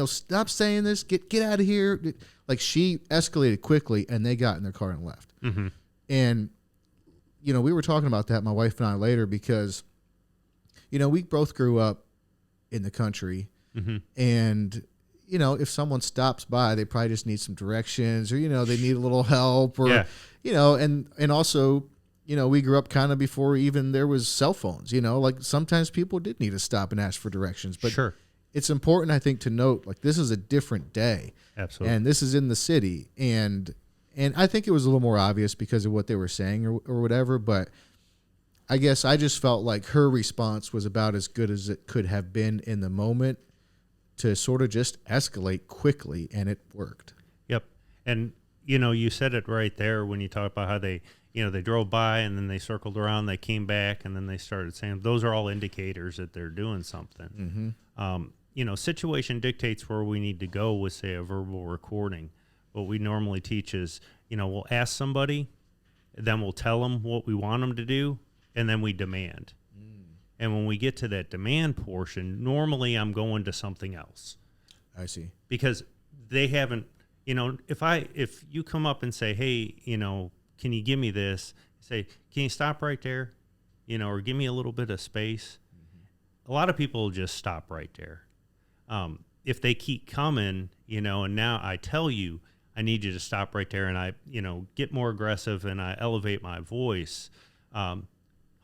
stop saying this, get out of here." Like she escalated quickly, and they got in their car and left. Mm-hmm. And we were talking about that, my wife and I, later, because we both grew up in the country, Mm-hmm. and if someone stops by, they probably just need some directions, or they need a little help, or and also we grew up kind of before even there was cell phones. Like sometimes people did need to stop and ask for directions. But sure. It's important, I think, to note, like, this is a different day. Absolutely. And this is in the city, and I think it was a little more obvious because of what they were saying or whatever, but I guess I just felt like her response was about as good as it could have been in the moment to sort of just escalate quickly, and it worked. Yep. And, you said it right there when you talk about how they drove by and then they circled around, they came back, and then they started saying, those are all indicators that they're doing something. Mm-hmm. Situation dictates where we need to go with, say, a verbal recording. What we normally teach is, we'll ask somebody, then we'll tell them what we want them to do, and then we demand. And when we get to that demand portion, normally I'm going to something else. I see. Because they haven't, if you come up and say, hey, can you give me this? Say, can you stop right there? Or give me a little bit of space. Mm-hmm. A lot of people just stop right there. If they keep coming, and now I tell you, I need you to stop right there, and I, get more aggressive and I elevate my voice.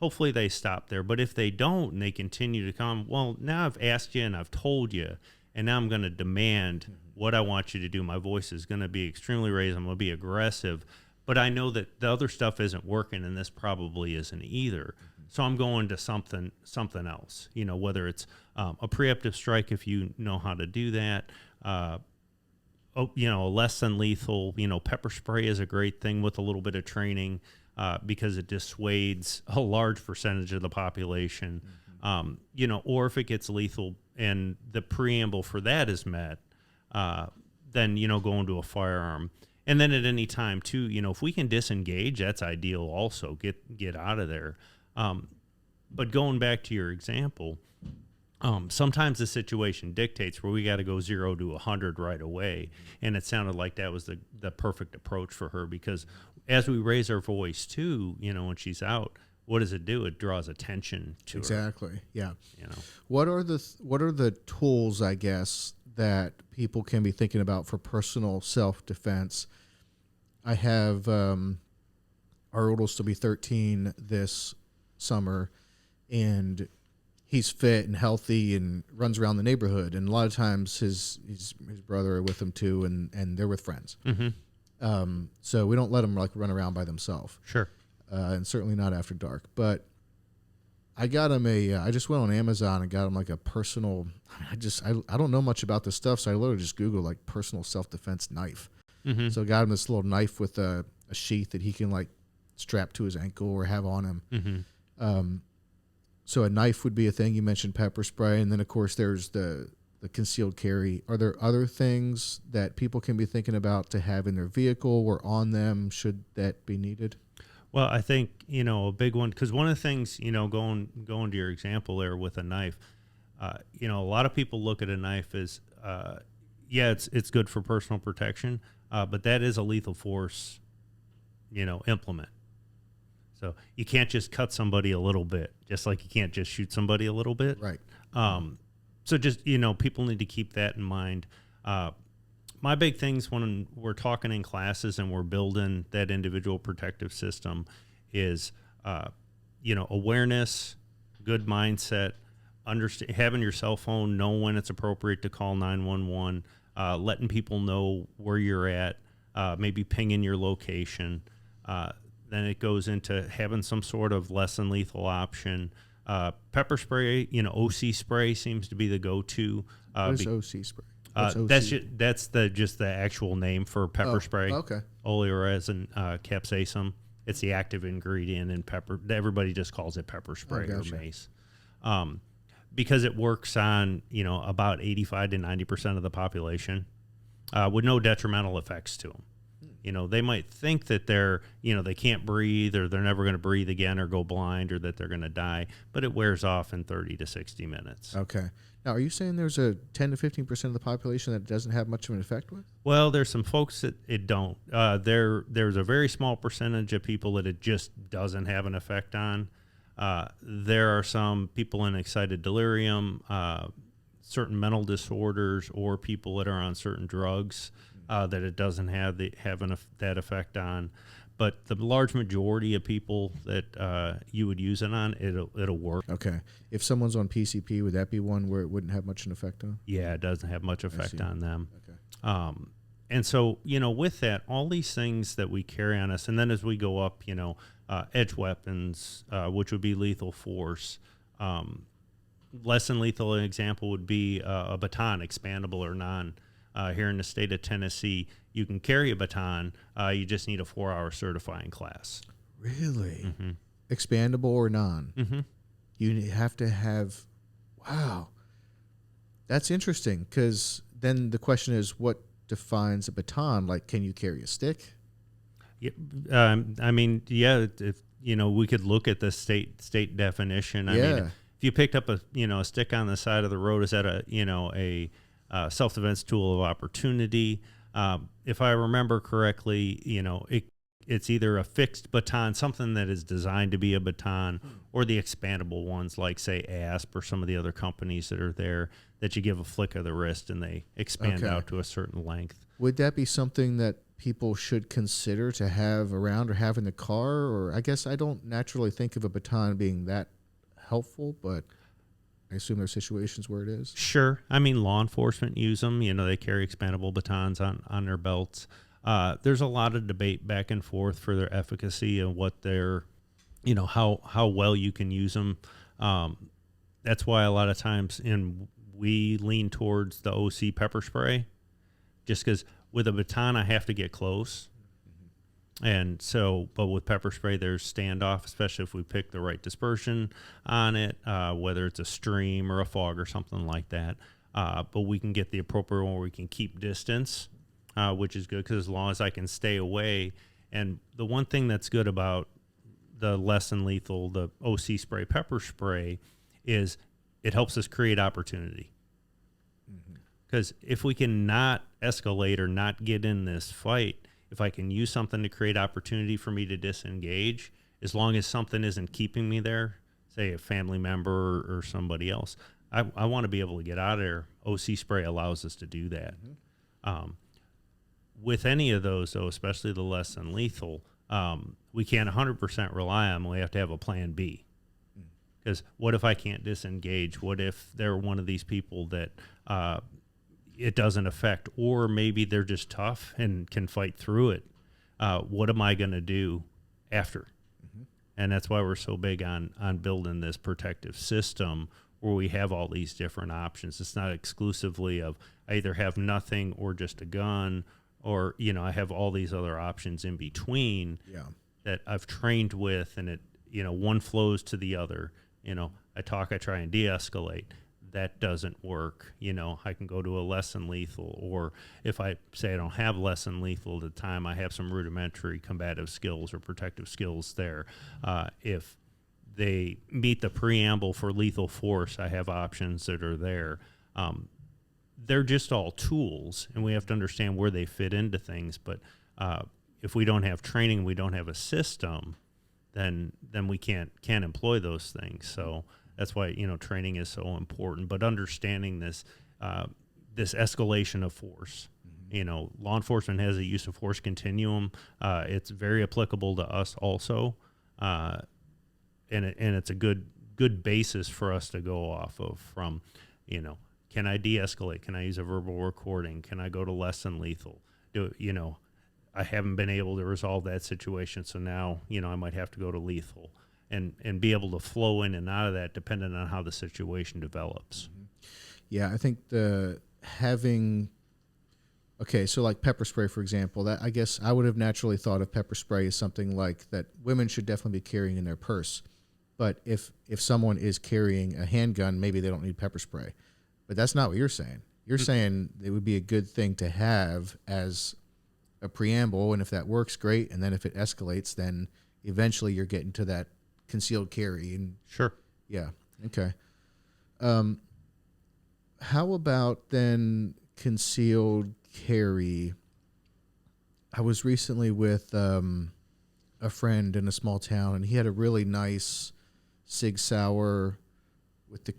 Hopefully they stop there. But if they don't and they continue to come, well, now I've asked you and I've told you, and now I'm going to demand what I want you to do. My voice is going to be extremely raised. I'm going to be aggressive. But I know that the other stuff isn't working, and this probably isn't either. So I'm going to something else, whether it's a preemptive strike if you know how to do that, a less than lethal, pepper spray is a great thing with a little bit of training. Because it dissuades a large percentage of the population, or if it gets lethal and the preamble for that is met, then, go into a firearm. And then at any time, too, if we can disengage, that's ideal also. Get out of there. But going back to your example, sometimes the situation dictates where we got to go 0 to 100 right away. And it sounded like that was the perfect approach for her, because as we raise our voice too, when she's out, what does it do? It draws attention to Exactly. her, Yeah. you know. What are the tools, I guess, that people can be thinking about for personal self-defense? I have our oldest will be 13 this summer, and he's fit and healthy and runs around the neighborhood. And a lot of times his brother are with him too, and they're with friends. Mm-hmm. So we don't let them like run around by themselves. Sure. And certainly not after dark. But I got him I just went on Amazon and got him like a personal, I don't know much about this stuff, so I literally just Googled like personal self-defense knife. Mm-hmm. So I got him this little knife with a sheath that he can like strap to his ankle or have on him. Mm-hmm. So a knife would be a thing. You mentioned pepper spray, and then of course there's the concealed carry. Are there other things that people can be thinking about to have in their vehicle or on them should that be needed? Well, I think, a big one, because one of the things, going to your example there with a knife, a lot of people look at a knife as, it's good for personal protection, but that is a lethal force, implement. So you can't just cut somebody a little bit, just like you can't just shoot somebody a little bit. Right. So just, people need to keep that in mind. My big things when we're talking in classes and we're building that individual protective system is, awareness, good mindset, having your cell phone, know when it's appropriate to call 911, letting people know where you're at, maybe pinging your location. Then it goes into having some sort of less than lethal option. Pepper spray, OC spray seems to be the go-to. What is OC spray? That's the actual name for pepper spray. Okay. Oleoresin capsaicin. It's the active ingredient in pepper. Everybody just calls it pepper spray or mace. Because it works on, about 85 to 90% of the population with no detrimental effects to them. They might think that they can't breathe or they're never going to breathe again or go blind or that they're going to die, but it wears off in 30 to 60 minutes. Okay. Now, are you saying there's a 10 to 15% of the population that it doesn't have much of an effect with? Well, there's some folks that it don't. There's a very small percentage of people that it just doesn't have an effect on. There are some people in excited delirium, certain mental disorders, or people that are on certain drugs that it doesn't have that effect on. But the large majority of people that you would use it on, it'll work. Okay. If someone's on PCP, would that be one where it wouldn't have much an effect on? Yeah, it doesn't have much effect on them. Okay. And so, with that, all these things that we carry on us, and then as we go up, edge weapons, which would be lethal force. Less than lethal, an example would be a baton, expandable or non. Here in the state of Tennessee, you can carry a baton. You just need a 4-hour certifying class. Really? Mm-hmm. Expandable or non? Mm-hmm. You have to have, wow. That's interesting, because then the question is, what defines a baton? Like, can you carry a stick? Yeah, if we could look at the state definition. I mean, if you picked up a stick on the side of the road, is that a self-defense tool of opportunity? If I remember correctly, it's either a fixed baton, something that is designed to be a baton, or the expandable ones like, say, ASP or some of the other companies that are there that you give a flick of the wrist and they expand out to a certain length. Would that be something that people should consider to have around or have in the car? Or I guess I don't naturally think of a baton being that helpful, but I assume there's situations where it is. Sure. I mean, law enforcement use them. They carry expandable batons on their belts. There's a lot of debate back and forth for their efficacy and what they're, how well you can use them. That's why a lot of times we lean towards the OC pepper spray, just because with a baton I have to get close. And so, but with pepper spray, there's standoff, especially if we pick the right dispersion on it, whether it's a stream or a fog or something like that. But we can get the appropriate one where we can keep distance, which is good because as long as I can stay away. And the one thing that's good about the less than lethal, the OC spray, pepper spray, is it helps us create opportunity. Because if we can not escalate or not get in this fight, if I can use something to create opportunity for me to disengage as long as something isn't keeping me there, say a family member or somebody else, I want to be able to get out of there. OC spray allows us to do that. With any of those, though, especially the less than lethal, we can't 100% rely on them. We have to have a plan B. Because what if I can't disengage? What if they're one of these people that it doesn't affect, or maybe they're just tough and can fight through it? What am I going to do after? And that's why we're so big on building this protective system where we have all these different options. It's not exclusively of I either have nothing or just a gun, or, I have all these other options in between that I've trained with, and it, one flows to the other. I try and de-escalate. That doesn't work. I can go to a less than lethal, or if I say I don't have less than lethal at the time, I have some rudimentary combative skills or protective skills there. If they meet the preamble for lethal force, I have options that are there. They're just all tools, and we have to understand where they fit into things. But if we don't have training, we don't have a system, then we can't employ those things. So that's why training is so important. But understanding this escalation of force. Law enforcement has a use of force continuum. It's very applicable to us also, and it's a good basis for us to go off of. From can I de-escalate? Can I use a verbal recording? Can I go to less than lethal? I haven't been able to resolve that situation, so now, I might have to go to lethal, and be able to flow in and out of that depending on how the situation develops. Yeah, I think so like pepper spray, for example, that I guess I would have naturally thought of pepper spray as something like that women should definitely be carrying in their purse. But if someone is carrying a handgun, maybe they don't need pepper spray. But that's not what you're saying. You're saying it would be a good thing to have as a preamble, and if that works, great. And then if it escalates, then eventually you're getting to that concealed carry. And sure. Yeah. Okay. How about then concealed carry? I was recently with a friend in a small town, and he had a really nice Sig Sauer with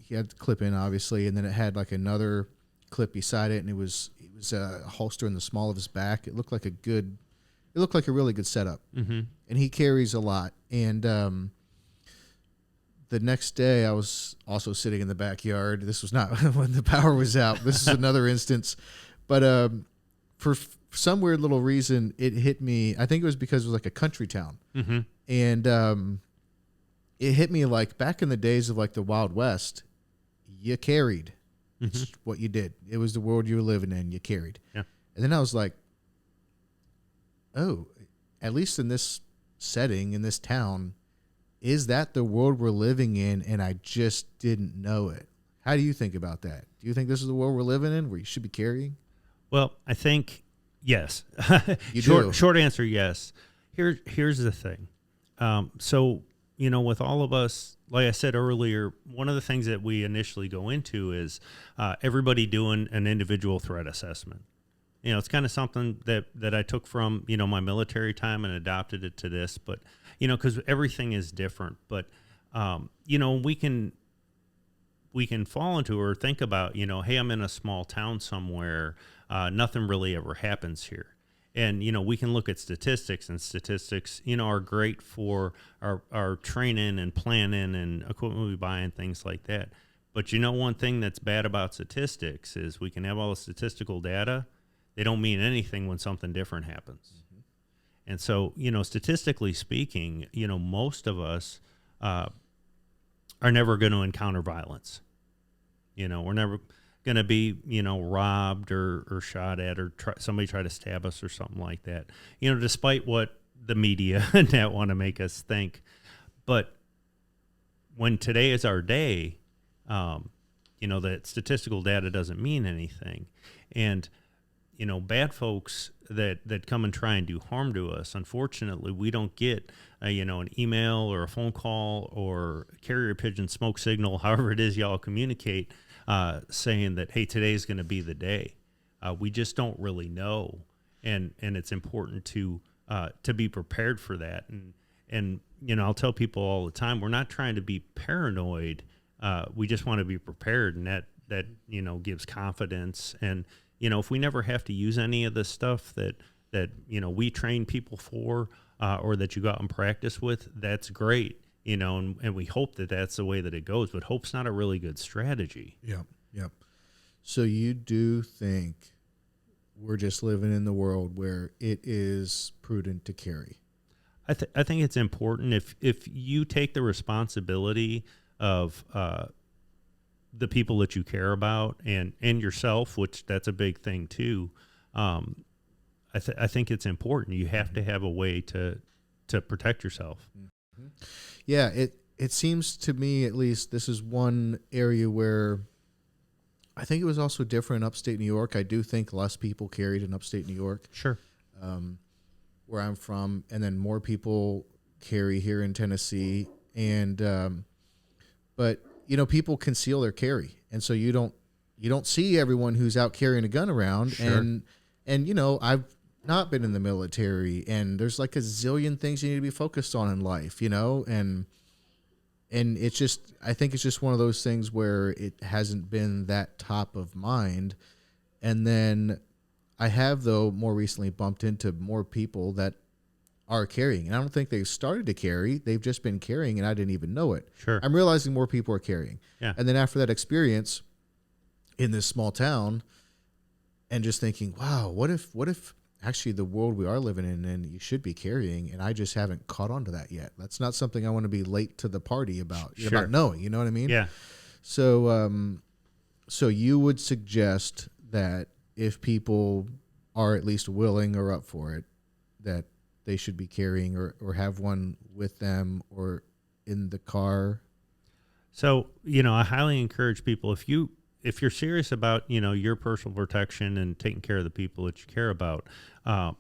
he had the clip in, obviously, and then it had like another clip beside it, and it was a holster in the small of his back. It looked like a really good setup. Mm-hmm. And he carries a lot. And the next day, I was also sitting in the backyard. This was not when the power was out. This is another instance. But for some weird little reason, it hit me. I think it was because it was like a country town. Mm-hmm. And it hit me like back in the days of like the Wild West, you carried. It's what you did. It was the world you were living in. You carried. Yeah. And then I was like, oh, at least in this setting, in this town, is that the world we're living in? And I just didn't know it. How do you think about that? Do you think this is the world we're living in where you should be carrying? Well, I think yes. do? Short answer, yes. Here's the thing. So, with all of us, like I said earlier, one of the things that we initially go into is everybody doing an individual threat assessment. It's kind of something that I took from, my military time and adopted it to this. But, because everything is different. But, we can fall into or think about, hey, I'm in a small town somewhere. Nothing really ever happens here. And, we can look at statistics, and statistics, are great for our training and planning and equipment we buy and things like that. But, one thing that's bad about statistics is we can have all the statistical data. They don't mean anything when something different happens. Mm-hmm. And so, statistically speaking, most of us are never going to encounter violence. We're never going to be, robbed or shot at, or somebody try to stab us or something like that, despite what the media and that want to make us think. But when today is our day, that statistical data doesn't mean anything. And, bad folks that come and try and do harm to us, unfortunately, we don't get, an email or a phone call or carrier pigeon smoke signal, however it is y'all communicate, saying that, hey, today's going to be the day. We just don't really know. And it's important to be prepared for that. And and I'll tell people all the time, we're not trying to be paranoid. We just want to be prepared, and that gives confidence. And if we never have to use any of the stuff that we train people for, or that you go out and practice with, that's great. And we hope that that's the way that it goes. But hope's not a really good strategy. Yep. So you do think we're just living in the world where it is prudent to carry? I think it's important if you take the responsibility of the people that you care about and yourself, which that's a big thing too. I think it's important. You have to have a way to protect yourself. Mm-hmm. Yeah, it seems to me, at least, this is one area where I think it was also different in upstate New York. I do think less people carried in upstate New York. Sure. Where I'm from, and then more people carry here in Tennessee. And but people conceal their carry, and so you don't see everyone who's out carrying a gun around. Sure. And I've not been in the military, and there's like a zillion things you need to be focused on in life, and it's just, I think it's just one of those things where it hasn't been that top of mind. And then I have, though, more recently bumped into more people that are carrying. And I don't think they've started to carry. They've just been carrying, and I didn't even know it. Sure. I'm realizing more people are carrying. Yeah. And then after that experience in this small town, and just thinking, wow, what if actually the world we are living in, and you should be carrying, and I just haven't caught on to that yet. That's not something I want to be late to the party about. Sure. About knowing, you know what I mean? Yeah. So, so you would suggest that if people are at least willing or up for it, that they should be carrying or have one with them or in the car? So, I highly encourage people, if you're serious about, your personal protection and taking care of the people that you care about, a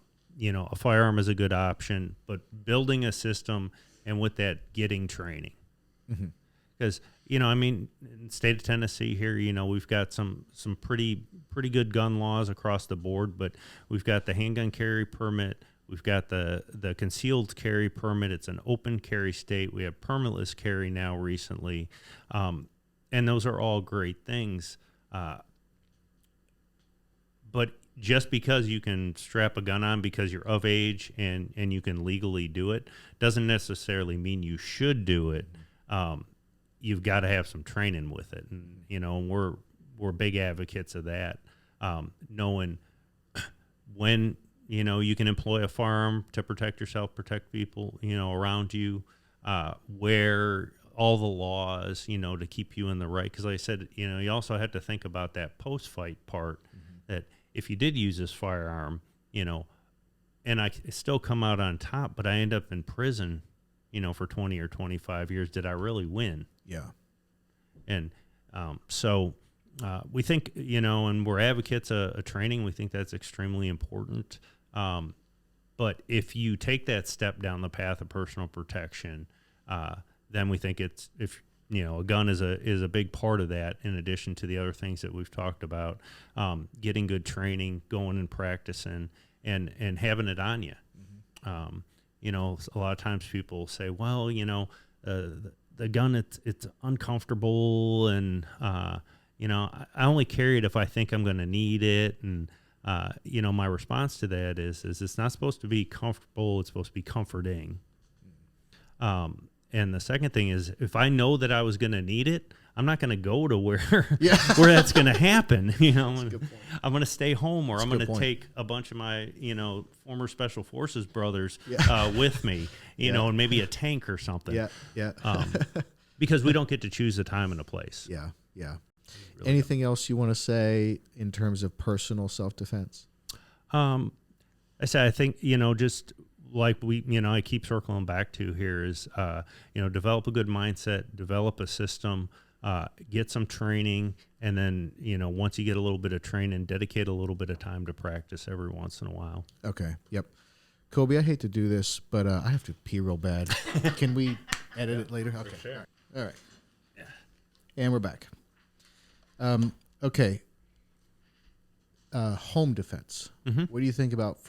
firearm is a good option, but building a system, and with that, getting training. Because, in the state of Tennessee here, we've got some pretty good gun laws across the board, but we've got the handgun carry permit. We've got the concealed carry permit. It's an open carry state. We have permitless carry now recently. And those are all great things. But just because you can strap a gun on because you're of age and you can legally do it doesn't necessarily mean you should do it. You've got to have some training with it. And, we're big advocates of that. Knowing when, you can employ a firearm to protect yourself, protect people, around you, where all the laws, to keep you in the right. Because like I said, you also have to think about that post-fight part, that if you did use this firearm, and I still come out on top, but I end up in prison, for 20 or 25 years, did I really win? Yeah. And so we think, and we're advocates of training. We think that's extremely important. But if you take that step down the path of personal protection, then we think a gun is a big part of that, in addition to the other things that we've talked about, getting good training, going and practicing, and having it on you. A lot of times people say, well, the gun, it's uncomfortable, and I only carry it if I think I'm going to need it. And my response to that is it's not supposed to be comfortable. It's supposed to be comforting. And the second thing is, if I know that I was going to need it, I'm not going to go to where where that's going to happen. I'm going to stay home, or I'm going to take a bunch of my former Special Forces brothers with me, and maybe a tank or something. Because we don't get to choose the time and the place. Yeah. Really Anything else you want to say in terms of personal self-defense? I think just like I keep circling back to here is, develop a good mindset, develop a system, get some training, and then, once you get a little bit of training, dedicate a little bit of time to practice every once in a while. Okay. Yep. Kobe, I hate to do this, but I have to pee real bad. Can we edit it later? Okay. Sure. All right. Yeah. And we're back. Okay. Home defense. Mm-hmm. What do you think about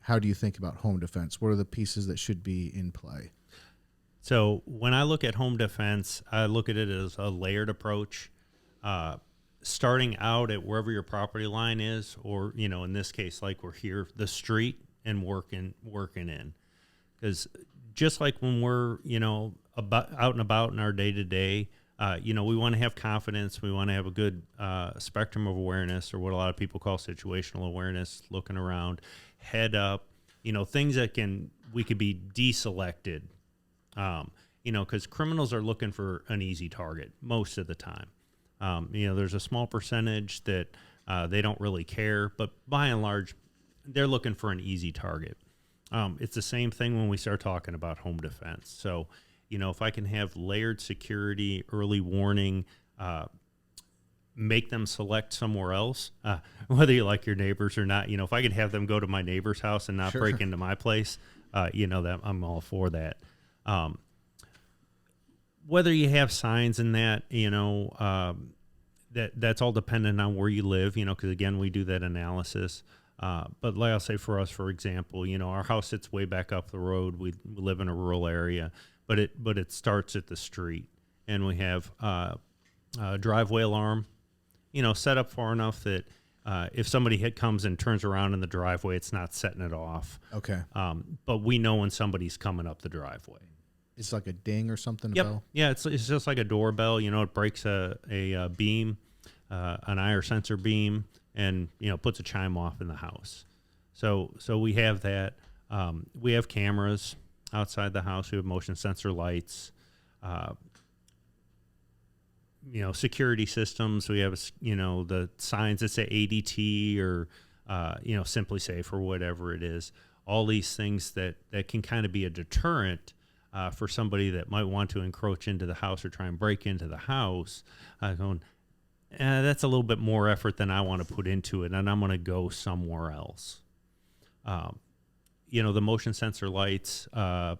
how do you think about home defense? What are the pieces that should be in play? So when I look at home defense, I look at it as a layered approach. Starting out at wherever your property line is, or, in this case, like we're here, the street, and working in. Because just like when we're, out and about in our day-to-day, we want to have confidence. We want to have a good spectrum of awareness, or what a lot of people call situational awareness, looking around, head up, things that we could be deselected, because criminals are looking for an easy target most of the time. There's a small percentage that they don't really care, but by and large, they're looking for an easy target. It's the same thing when we start talking about home defense. So, if I can have layered security, early warning, make them select somewhere else, whether you like your neighbors or not, if I could have them go to my neighbor's house and not break into my place, that I'm all for that. Whether you have signs in that, that's all dependent on where you live, because again, we do that analysis. But like I'll say for us, for example, our house sits way back up the road. We live in a rural area, but it starts at the street, and we have a driveway alarm, set up far enough that if somebody comes and turns around in the driveway, it's not setting it off. Okay. But we know when somebody's coming up the driveway. It's like a ding or something. Yep. Bell? Yeah, it's just like a doorbell. It breaks a beam, an IR sensor beam, and puts a chime off in the house. So we have that. We have cameras outside the house. We have motion sensor lights. Security systems. We have the signs that say ADT or Simply Safe or whatever it is. All these things that can kind of be a deterrent for somebody that might want to encroach into the house or try and break into the house, going, that's a little bit more effort than I want to put into it, and I'm going to go somewhere else. The motion sensor lights, at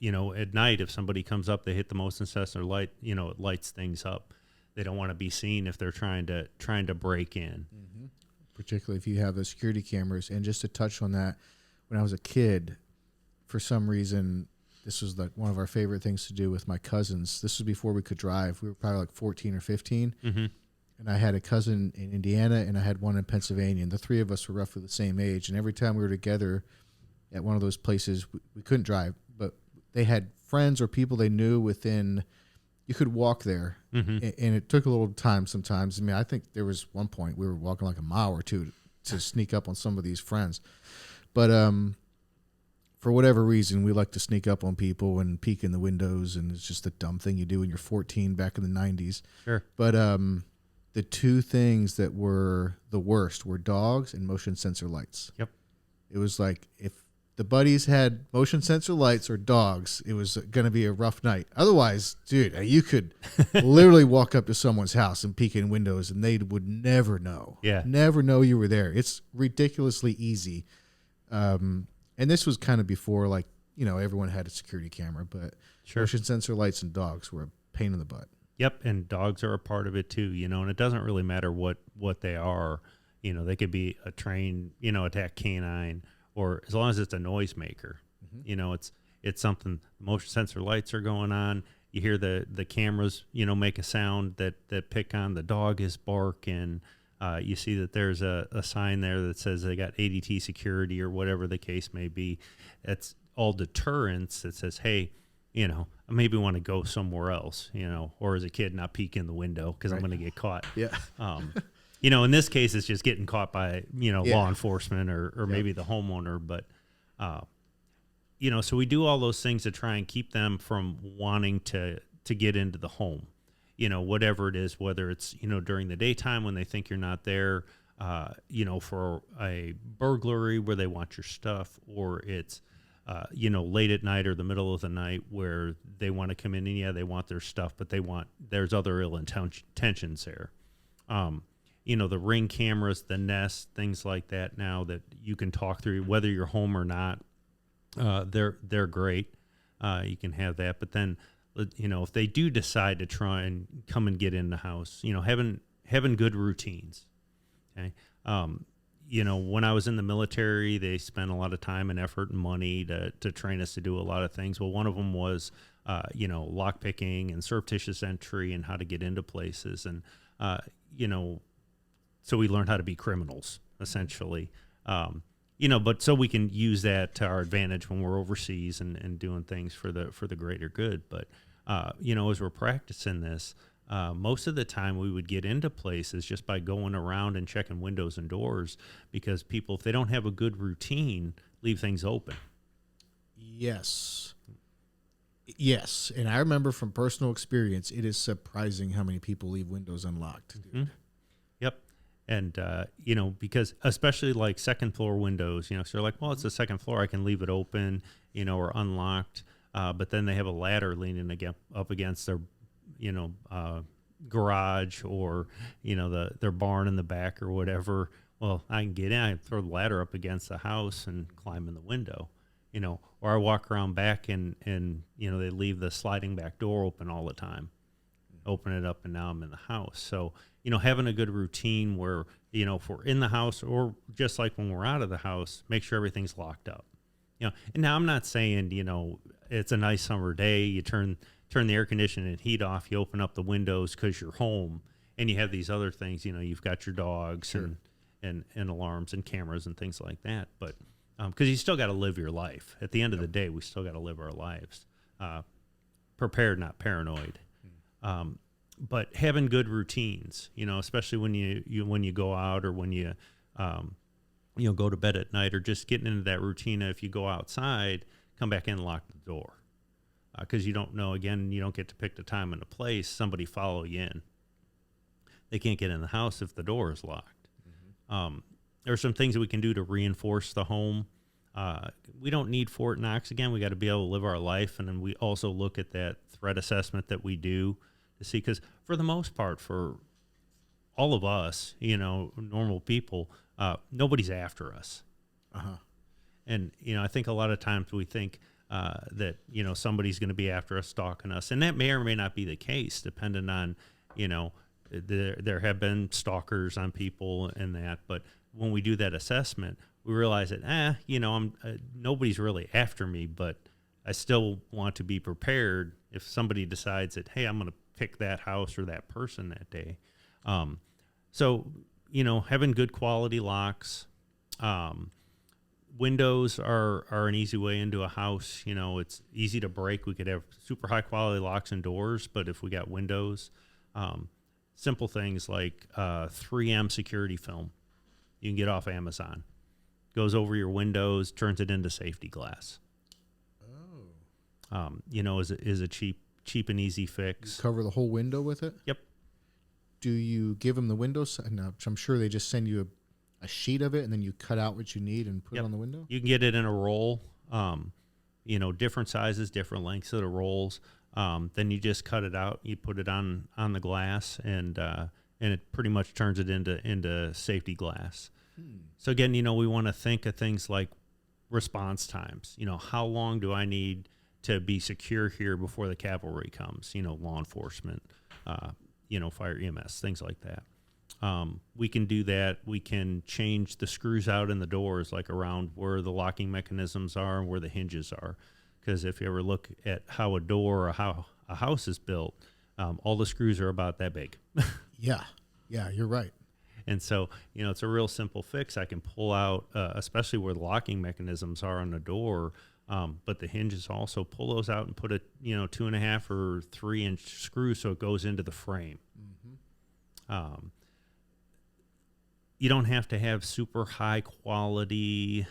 night, if somebody comes up, they hit the motion sensor light, it lights things up. They don't want to be seen if they're trying to break in. Mm-hmm. Particularly if you have the security cameras. And just to touch on that, when I was a kid, for some reason, this was like one of our favorite things to do with my cousins. This was before we could drive. We were probably like 14 or 15. Mm-hmm. And I had a cousin in Indiana and I had one in Pennsylvania. And the three of us were roughly the same age. And every time we were together at one of those places, we couldn't drive. But they had friends or people they knew within, you could walk there. Mm-hmm. And it took a little time sometimes. I mean, I think there was one point we were walking like a mile or two to sneak up on some of these friends. But for whatever reason, we like to sneak up on people and peek in the windows, and it's just a dumb thing you do when you're 14 back in the 90s. Sure. But the two things that were the worst were dogs and motion sensor lights. Yep. It was like if the buddies had motion sensor lights or dogs, it was going to be a rough night. Otherwise, dude, you could literally walk up to someone's house and peek in windows, and they would never know. Yeah. Never know you were there. It's ridiculously easy. And this was kind of before, like, everyone had a security camera, but Sure. motion sensor lights and dogs were a pain in the butt. Yep, and dogs are a part of it too, and it doesn't really matter what they are. They could be a trained, attack canine, or as long as it's a noisemaker. Mm-hmm. It's something. Motion sensor lights are going on. You hear the cameras, make a sound that pick on the dog is barking. You see that there's a sign there that says they got ADT security or whatever the case may be. That's all deterrence that says, hey, I maybe want to go somewhere else, or as a kid, not peek in the window because I'm going to get caught. Yeah. In this case, it's just getting caught by, Yeah. law enforcement or maybe the homeowner. But, so we do all those things to try and keep them from wanting to get into the home. Whatever it is, whether it's, during the daytime when they think you're not there, for a burglary where they want your stuff, or it's, late at night or the middle of the night where they want to come in and, they want their stuff, but there's other ill intentions there. The Ring cameras, the Nest, things like that now that you can talk through, whether you're home or not, they're great. You can have that, but then, if they do decide to try and come and get in the house, having good routines. Okay. when I was in the military, they spent a lot of time and effort and money to train us to do a lot of things. Well, one of them was, lock picking and surreptitious entry and how to get into places. And, so we learned how to be criminals, essentially. But so we can use that to our advantage when we're overseas and doing things for the greater good. But, as we're practicing this, most of the time we would get into places just by going around and checking windows and doors, because people, if they don't have a good routine, leave things open. Yes. And I remember from personal experience, it is surprising how many people leave windows unlocked. Mm-hmm. Yep. And, because especially like second floor windows, so they're like, well, it's the second floor, I can leave it open, or unlocked. But then they have a ladder leaning up against their, garage or, their barn in the back or whatever. Well, I can get in, I throw the ladder up against the house and climb in the window, or I walk around back and they leave the sliding back door open all the time, open it up, and now I'm in the house. So, having a good routine where, if we're in the house or just like when we're out of the house, make sure everything's locked up. And now I'm not saying, it's a nice summer day, you turn the air conditioning and heat off, you open up the windows because you're home, and you have these other things, you've got your dogs Sure. and alarms and cameras and things like that. But because you still got to live your life. At the end of the day, we still got to live our lives. Prepared, not paranoid. But having good routines, especially when you go out or when you go to bed at night, or just getting into that routine. If you go outside, come back in and lock the door, because you don't know. Again, you don't get to pick the time and the place. Somebody follow you in. They can't get in the house if the door is locked. Mm-hmm. There are some things that we can do to reinforce the home. We don't need Fort Knox. Again, we got to be able to live our life, and then we also look at that threat assessment that we do to see, because for the most part, for all of us, normal people, nobody's after us. Uh-huh. And, I think a lot of times we think that, somebody's going to be after us, stalking us. And that may or may not be the case, depending on, there have been stalkers on people and that. But when we do that assessment, we realize that, nobody's really after me, but I still want to be prepared if somebody decides that, hey, I'm going to pick that house or that person that day. So, having good quality locks, windows are an easy way into a house. It's easy to break. We could have super high quality locks and doors, but if we got windows, simple things like 3M security film, you can get off Amazon. Goes over your windows, turns it into safety glass. Oh. Is a cheap and easy fix. You cover the whole window with it? Yep. Do you give them the windows? No, I'm sure they just send you a sheet of it, and then you cut out what you need and put it on the window? You can get it in a roll, different sizes, different lengths of the rolls. Then you just cut it out. You put it on the glass, and it pretty much turns it into safety glass. So again, we want to think of things like response times. How long do I need to be secure here before the cavalry comes? Law enforcement, fire, EMS, things like that. We can do that. We can change the screws out in the doors, like around where the locking mechanisms are and where the hinges are. Because if you ever look at how a door or how a house is built, all the screws are about that big. Yeah, you're right. And so, it's a real simple fix. I can pull out, especially where the locking mechanisms are on the door, but the hinges also, pull those out and put a, 2.5 or 3 inch screw so it goes into the frame. Mm-hmm. You don't have to have super high quality,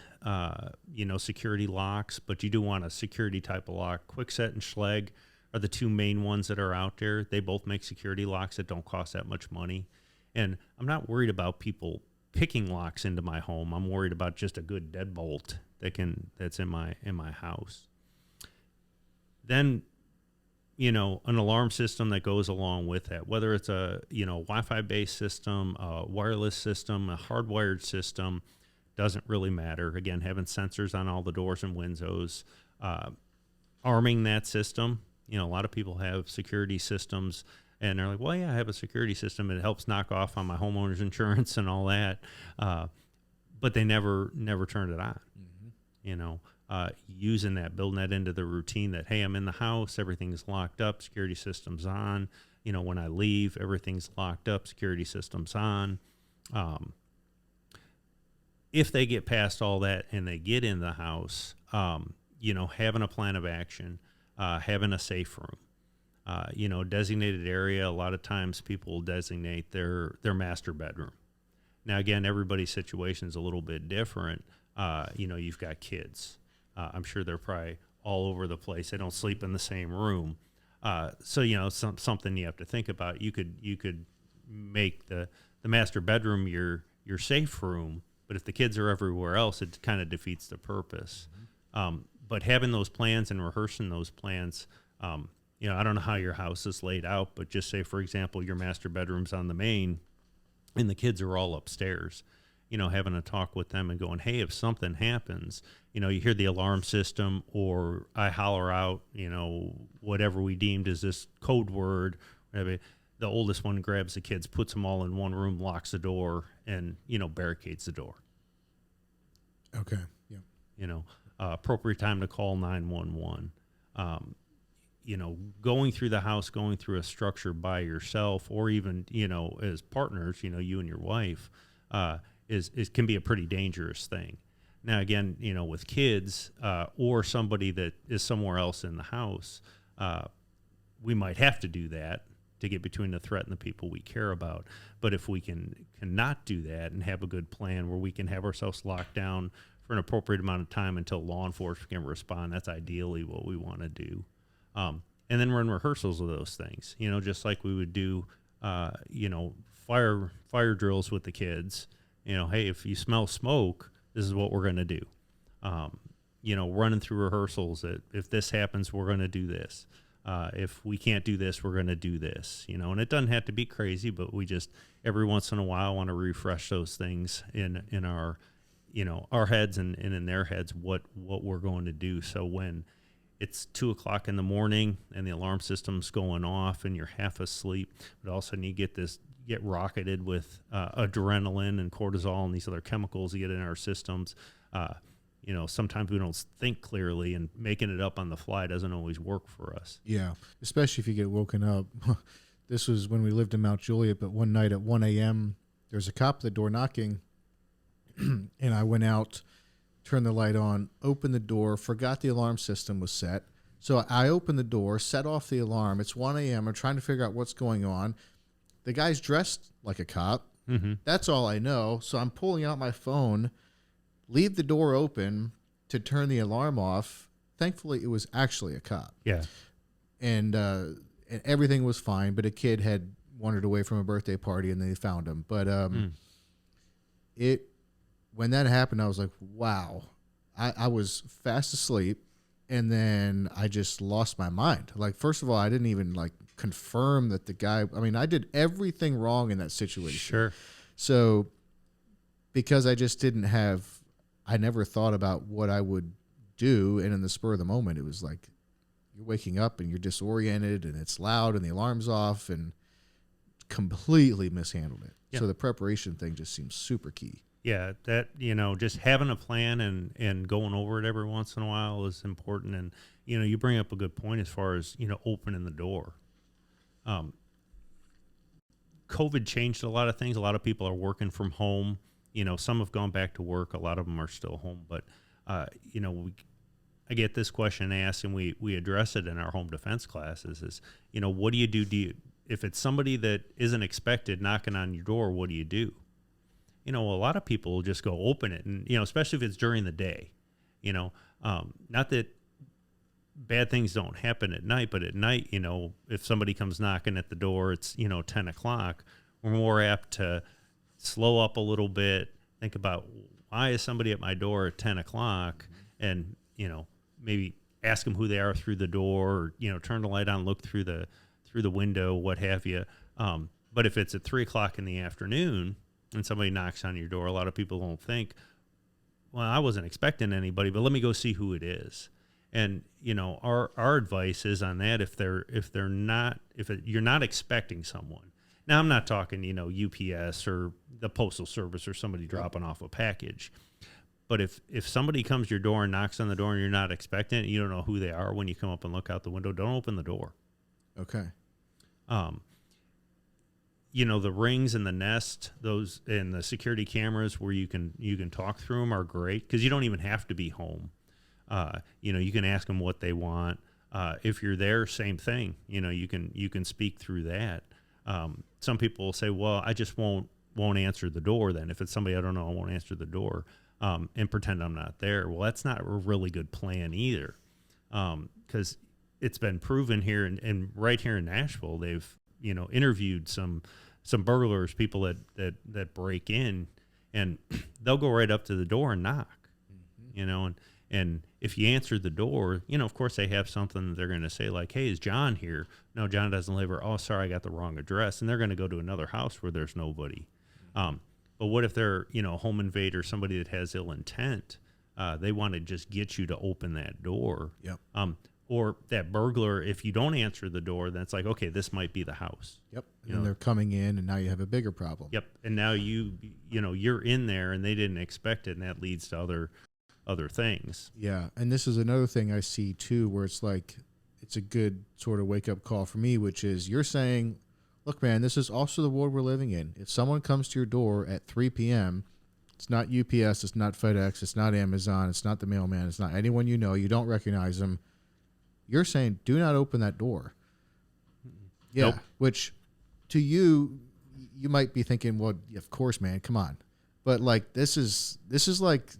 security locks, but you do want a security type of lock. Kwikset and Schlage are the two main ones that are out there. They both make security locks that don't cost that much money. And I'm not worried about people picking locks into my home. I'm worried about just a good deadbolt that's in my house. Then, an alarm system that goes along with that, whether it's a, Wi-Fi based system, a wireless system, a hardwired system, doesn't really matter. Again, having sensors on all the doors and windows, arming that system. A lot of people have security systems and they're like, well, yeah, I have a security system. It helps knock off on my homeowner's insurance and all that. but they never turned it on. Using that, building that into the routine that, hey, I'm in the house, everything's locked up, security system's on. When I leave, everything's locked up, security system's on. If they get past all that and they get in the house, having a plan of action, having a safe room, designated area. A lot of times people will designate their master bedroom. Now, again, everybody's situation is a little bit different. You've got kids. I'm sure they're probably all over the place. They don't sleep in the same room. So something you have to think about. You could make the master bedroom your safe room, but if the kids are everywhere else, it kind of defeats the purpose. But having those plans and rehearsing those plans, I don't know how your house is laid out, but just say, for example, your master bedroom's on the main and the kids are all upstairs, having a talk with them and going, hey, if something happens, you hear the alarm system or I holler out, whatever we deemed as this code word, whatever, the oldest one grabs the kids, puts them all in one room, locks the door, and, barricades the door. Okay. Yeah. Appropriate time to call 911. Going through the house, going through a structure by yourself, or even, as partners, you and your wife, can be a pretty dangerous thing. Now, again, with kids, or somebody that is somewhere else in the house, we might have to do that to get between the threat and the people we care about. But if we cannot do that and have a good plan where we can have ourselves locked down for an appropriate amount of time until law enforcement can respond, that's ideally what we want to do. And then run rehearsals of those things, just like we would do, fire drills with the kids. Hey, if you smell smoke, this is what we're going to do. Running through rehearsals that if this happens, we're going to do this. If we can't do this, we're going to do this, and it doesn't have to be crazy, but we just every once in a while want to refresh those things in our, our heads and in their heads, what we're going to do. So when it's 2:00 in the morning and the alarm system's going off and you're half asleep, but all of a sudden you get rocketed with adrenaline and cortisol and these other chemicals that get in our systems. Sometimes we don't think clearly, and making it up on the fly doesn't always work for us. Yeah, especially if you get woken up. This was when we lived in Mount Juliet, but one night at 1 a.m., there's a cop at the door knocking, and I went out, turned the light on, opened the door, forgot the alarm system was set. So I opened the door, set off the alarm. It's 1 a.m. I'm trying to figure out what's going on. The guy's dressed like a cop. Mm-hmm. That's all I know. So I'm pulling out my phone, leave the door open to turn the alarm off. Thankfully, it was actually a cop. Yeah. And everything was fine, but a kid had wandered away from a birthday party and they found him. But when that happened, I was like, wow. I was fast asleep, and then I just lost my mind. Like, first of all, I didn't even confirm that the guy, I did everything wrong in that situation. Sure. So because I just I never thought about what I would do. And in the spur of the moment, it was like, you're waking up and you're disoriented and it's loud and the alarm's off, and completely mishandled it. Yeah. So the preparation thing just seems super key. Yeah, that, just having a plan and going over it every once in a while is important. And, you bring up a good point as far as, opening the door. COVID changed a lot of things. A lot of people are working from home. Some have gone back to work. A lot of them are still home. But, I get this question asked, and we address it in our home defense classes is, what do you do? If it's somebody that isn't expected knocking on your door, what do you do? A lot of people will just go open it, and, especially if it's during the day, not that bad things don't happen at night, but at night, if somebody comes knocking at the door, it's, 10 o'clock, we're more apt to slow up a little bit, think about why is somebody at my door at 10 o'clock, and, maybe ask them who they are through the door, or, turn the light on, look through the window, what have you. But if it's at 3 o'clock in the afternoon and somebody knocks on your door, a lot of people don't think, well, I wasn't expecting anybody, but let me go see who it is. And, our advice is on that, you're not expecting someone, Now, I'm not talking, UPS or the Postal Service or somebody dropping off a package. But if somebody comes to your door and knocks on the door and you're not expecting it, you don't know who they are when you come up and look out the window, don't open the door. Okay. The rings and the Nest, those and the security cameras where you can talk through them are great because you don't even have to be home. You can ask them what they want. If you're there, same thing. You can speak through that. Some people will say, well, I just won't answer the door then. If it's somebody I don't know, I won't answer the door and pretend I'm not there. Well, that's not a really good plan either because it's been proven here and right here in Nashville, they've, interviewed some burglars, people that break in, and they'll go right up to the door and knock, and if you answer the door, of course they have something that they're going to say like, hey, is John here? No, John doesn't live here. Oh, sorry, I got the wrong address. And they're going to go to another house where there's nobody. But what if they're, a home invader, somebody that has ill intent? They want to just get you to open that door. Yep. Or that burglar, if you don't answer the door, then it's like, okay, this might be the house. Yep. And they're coming in, and now you have a bigger problem. Yep. And now you're in there, and they didn't expect it, and that leads to other things. Yeah. And this is another thing I see too, where it's like, it's a good sort of wake up call for me, which is you're saying, look, man, this is also the world we're living in. If someone comes to your door at 3 p.m., it's not UPS, it's not FedEx, it's not Amazon, it's not the mailman, it's not anyone you know, you don't recognize them. You're saying, do not open that door. Yeah, nope. Which to you might be thinking, well, of course, man, come on. But like, this is like,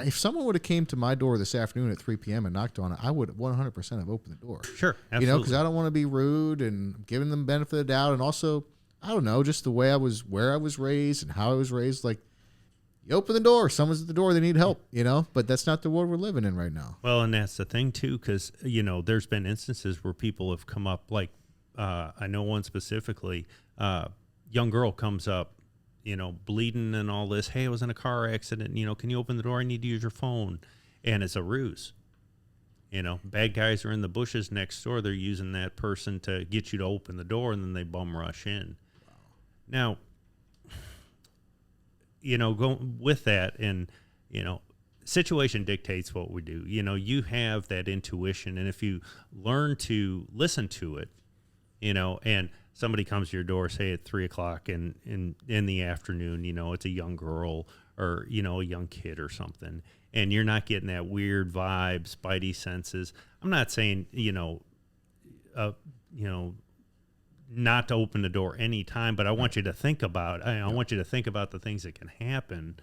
if someone would have came to my door this afternoon at 3 p.m. and knocked on it, I would 100% have opened the door. Sure, absolutely. Because I don't want to be rude and giving them benefit of the doubt. And also, I don't know, just the way where I was raised and how I was raised, like, you open the door, someone's at the door, they need help, but that's not the world we're living in right now. Well, and that's the thing too, because, there's been instances where people have come up, like, I know one specifically, young girl comes up, bleeding and all this. Hey, I was in a car accident. Can you open the door? I need to use your phone. And it's a ruse. Bad guys are in the bushes next door. They're using that person to get you to open the door, and then they bum rush in. Wow. Now, go with that, and, situation dictates what we do. You have that intuition, and if you learn to listen to it, and somebody comes to your door, say at 3:00 in the afternoon, it's a young girl or, a young kid or something, and you're not getting that weird vibe, spidey senses. I'm not saying, not to open the door anytime, but I want you to think about, I want you to think about the things that can happen,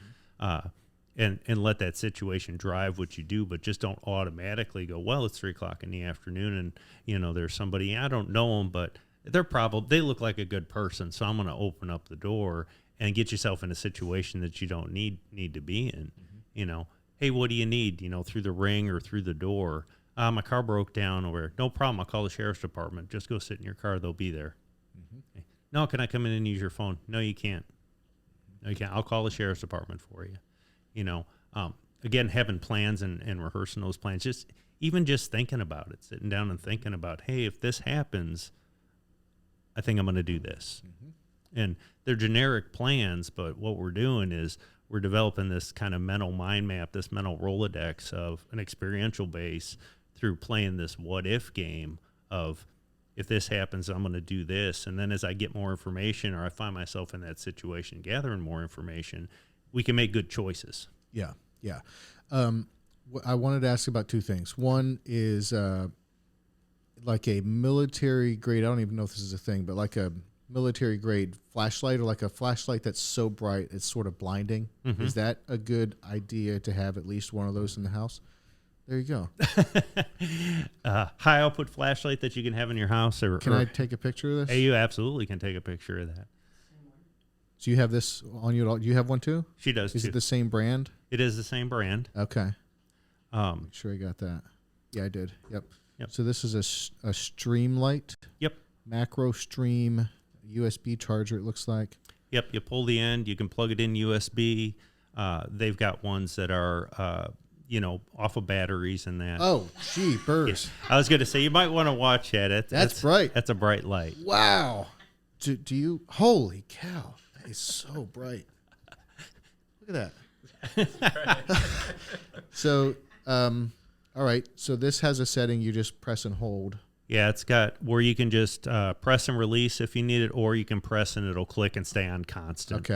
and let that situation drive what you do, but just don't automatically go, well, it's 3:00 in the afternoon and, there's somebody, I don't know them, but they look like a good person. So I'm going to open up the door and get yourself in a situation that you don't need to be in, hey, what do you need? Through the ring or through the door. My car broke down over here. No problem. I'll call the sheriff's department. Just go sit in your car. They'll be there. Mm-hmm. Okay. No, can I come in and use your phone? No, you can't. No, you can't. I'll call the sheriff's department for you. Again, having plans and rehearsing those plans, just thinking about it, sitting down and thinking about, hey, if this happens, I think I'm going to do this. Mm-hmm. And they're generic plans, but what we're doing is we're developing this kind of mental mind map, this mental Rolodex of an experiential base through playing this what-if game of, if this happens, I'm going to do this. And then as I get more information or I find myself in that situation, gathering more information, we can make good choices. Yeah, yeah. I wanted to ask about two things. One is like a military grade, I don't even know if this is a thing, but like a military grade flashlight, or like a flashlight that's so bright it's sort of blinding. Mm-hmm. Is that a good idea to have at least one of those in the house? There you go. High output flashlight that you can have in your house. Can I take a picture of this? Hey, you absolutely can take a picture of that. So you have this on you? Do you have one too? She does. Is it the same brand? It is the same brand. Okay. Make sure I got that. Yeah, I did. Yep. So this is a stream light. Yep. Macro stream USB charger, it looks like. Yep. You pull the end. You can plug it in USB. They've got ones that are, off of batteries and that. Oh, jeepers. Yeah. I was going to say, you might want to watch that. That's bright. That's a bright light. Wow. Do you? Holy cow! That is so bright. Look at that. So, all right. So this has a setting you just press and hold. Yeah, it's got where you can just press and release if you need it, or you can press and it'll click and stay on constant.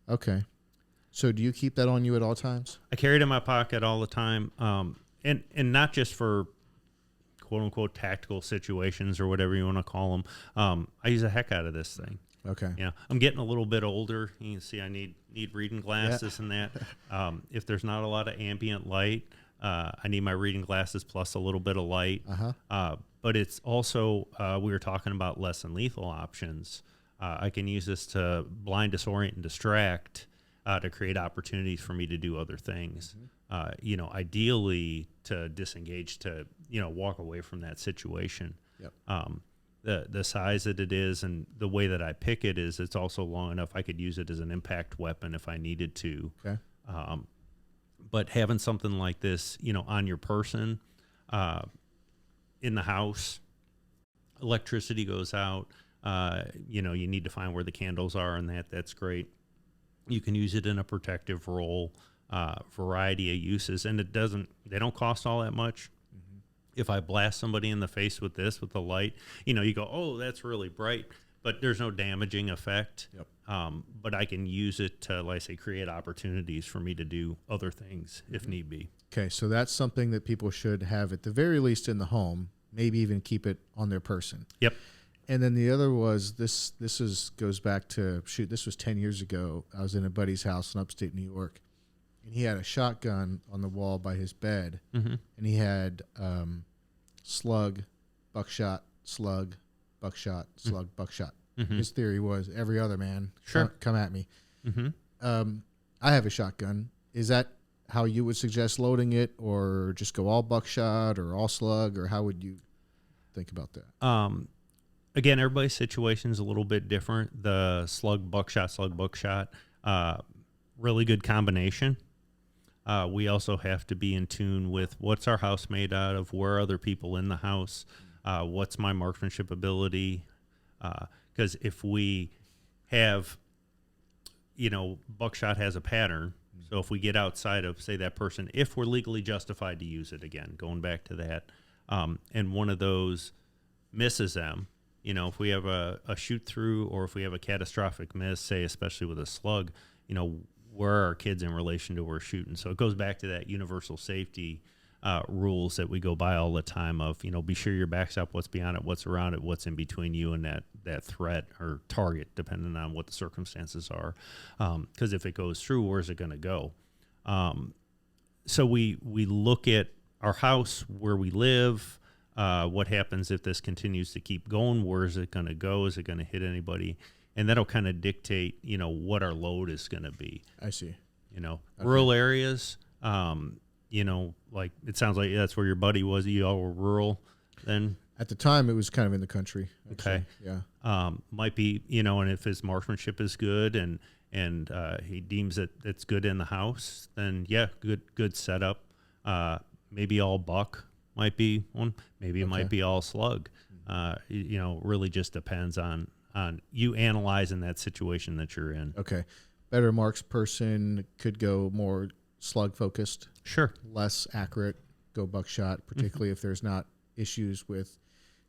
Okay. So do you keep that on you at all times? I carry it in my pocket all the time, and not just for quote unquote tactical situations or whatever you want to call them. I use the heck out of this thing. Okay. Yeah, I'm getting a little bit older. You can see I need reading glasses and that. If there's not a lot of ambient light, I need my reading glasses plus a little bit of light. But it's also, we were talking about less than lethal options. I can use this to blind, disorient, and distract to create opportunities for me to do other things. Ideally to disengage, to, walk away from that situation. Yep. The size that it is and the way that I pick it is it's also long enough I could use it as an impact weapon if I needed to. Okay. But having something like this, on your person, in the house, electricity goes out, you need to find where the candles are and that's great. You can use it in a protective role, variety of uses, and they don't cost all that much. If I blast somebody in the face with this, with the light, you go, oh, that's really bright, but there's no damaging effect. Yep. But I can use it to, like I say, create opportunities for me to do other things if need be. Okay, so that's something that people should have at the very least in the home, maybe even keep it on their person. Yep. And then the other was this goes back to, this was 10 years ago. I was in a buddy's house in upstate New York, and he had a shotgun on the wall by his bed, and he had slug, buckshot, slug, buckshot, slug, buckshot. His theory was every other man, come at me. I have a shotgun. Is that how you would suggest loading it, or just go all buckshot or all slug, or how would you think about that? Again, everybody's situation is a little bit different. The slug, buckshot, really good combination. We also have to be in tune with what's our house made out of, where are other people in the house, what's my marksmanship ability, because if we have, buckshot has a pattern. So if we get outside of, say, that person, if we're legally justified to use it, again, going back to that, and one of those misses them, if we have a shoot through or if we have a catastrophic miss, say, especially with a slug, where are our kids in relation to where we're shooting? So it goes back to that universal safety rules that we go by all the time of, be sure your back's up, what's beyond it, what's around it, what's in between you and that threat or target, depending on what the circumstances are. Because if it goes through, where's it going to go? So we look at our house, where we live, what happens if this continues to keep going, where is it going to go? Is it going to hit anybody? And that'll kind of dictate, what our load is going to be. I see. Okay. Rural areas, like it sounds like that's where your buddy was. You all were rural then? At the time, it was kind of in the country. Actually. Okay. Yeah. Might be, and if his marksmanship is good and he deems that it's good in the house, then yeah, good setup. Maybe all buck might be one. Maybe it might be all slug. Really just depends on you analyzing that situation that you're in. Okay. Better marks person could go more slug focused. Sure. Less accurate, go buckshot, particularly if there's not issues with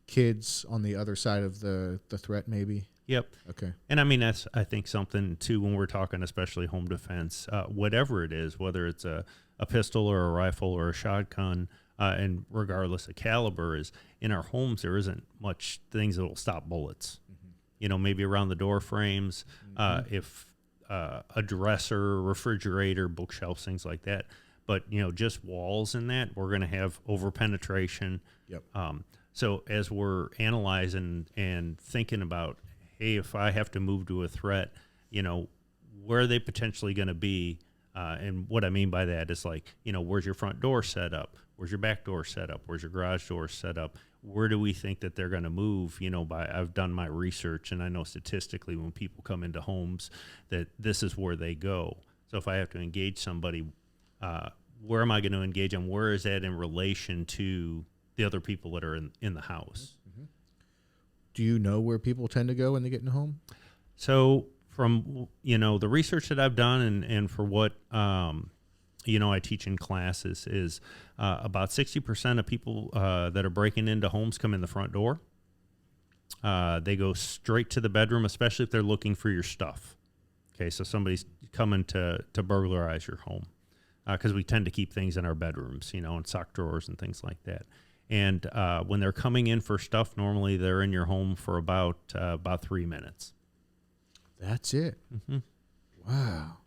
kids on the other side of the threat maybe. Yep. Okay. And I mean, that's, I think, something too, when we're talking especially home defense, whatever it is, whether it's a pistol or a rifle or a shotgun, and regardless of caliber, is in our homes, there isn't much things that will stop bullets. Maybe around the door frames, if a dresser, refrigerator, bookshelves, things like that. But, just walls and that, we're going to have over penetration. Yep. So as we're analyzing and thinking about, hey, if I have to move to a threat, where are they potentially going to be? And what I mean by that is like, where's your front door set up? Where's your back door set up? Where's your garage door set up? Where do we think that they're going to move? I've done my research, and I know statistically when people come into homes that this is where they go. So if I have to engage somebody, where am I going to engage them? Where is that in relation to the other people that are in the house? do you know where people tend to go when they get in a home? So from, the research that I've done and for what, I teach in classes is about 60% of people that are breaking into homes come in the front door. They go straight to the bedroom, especially if they're looking for your stuff. Okay, so somebody's coming to burglarize your home because we tend to keep things in our bedrooms, in sock drawers and things like that. And when they're coming in for stuff, normally they're in your home for about 3 minutes. That's it. Mm-hmm. Wow.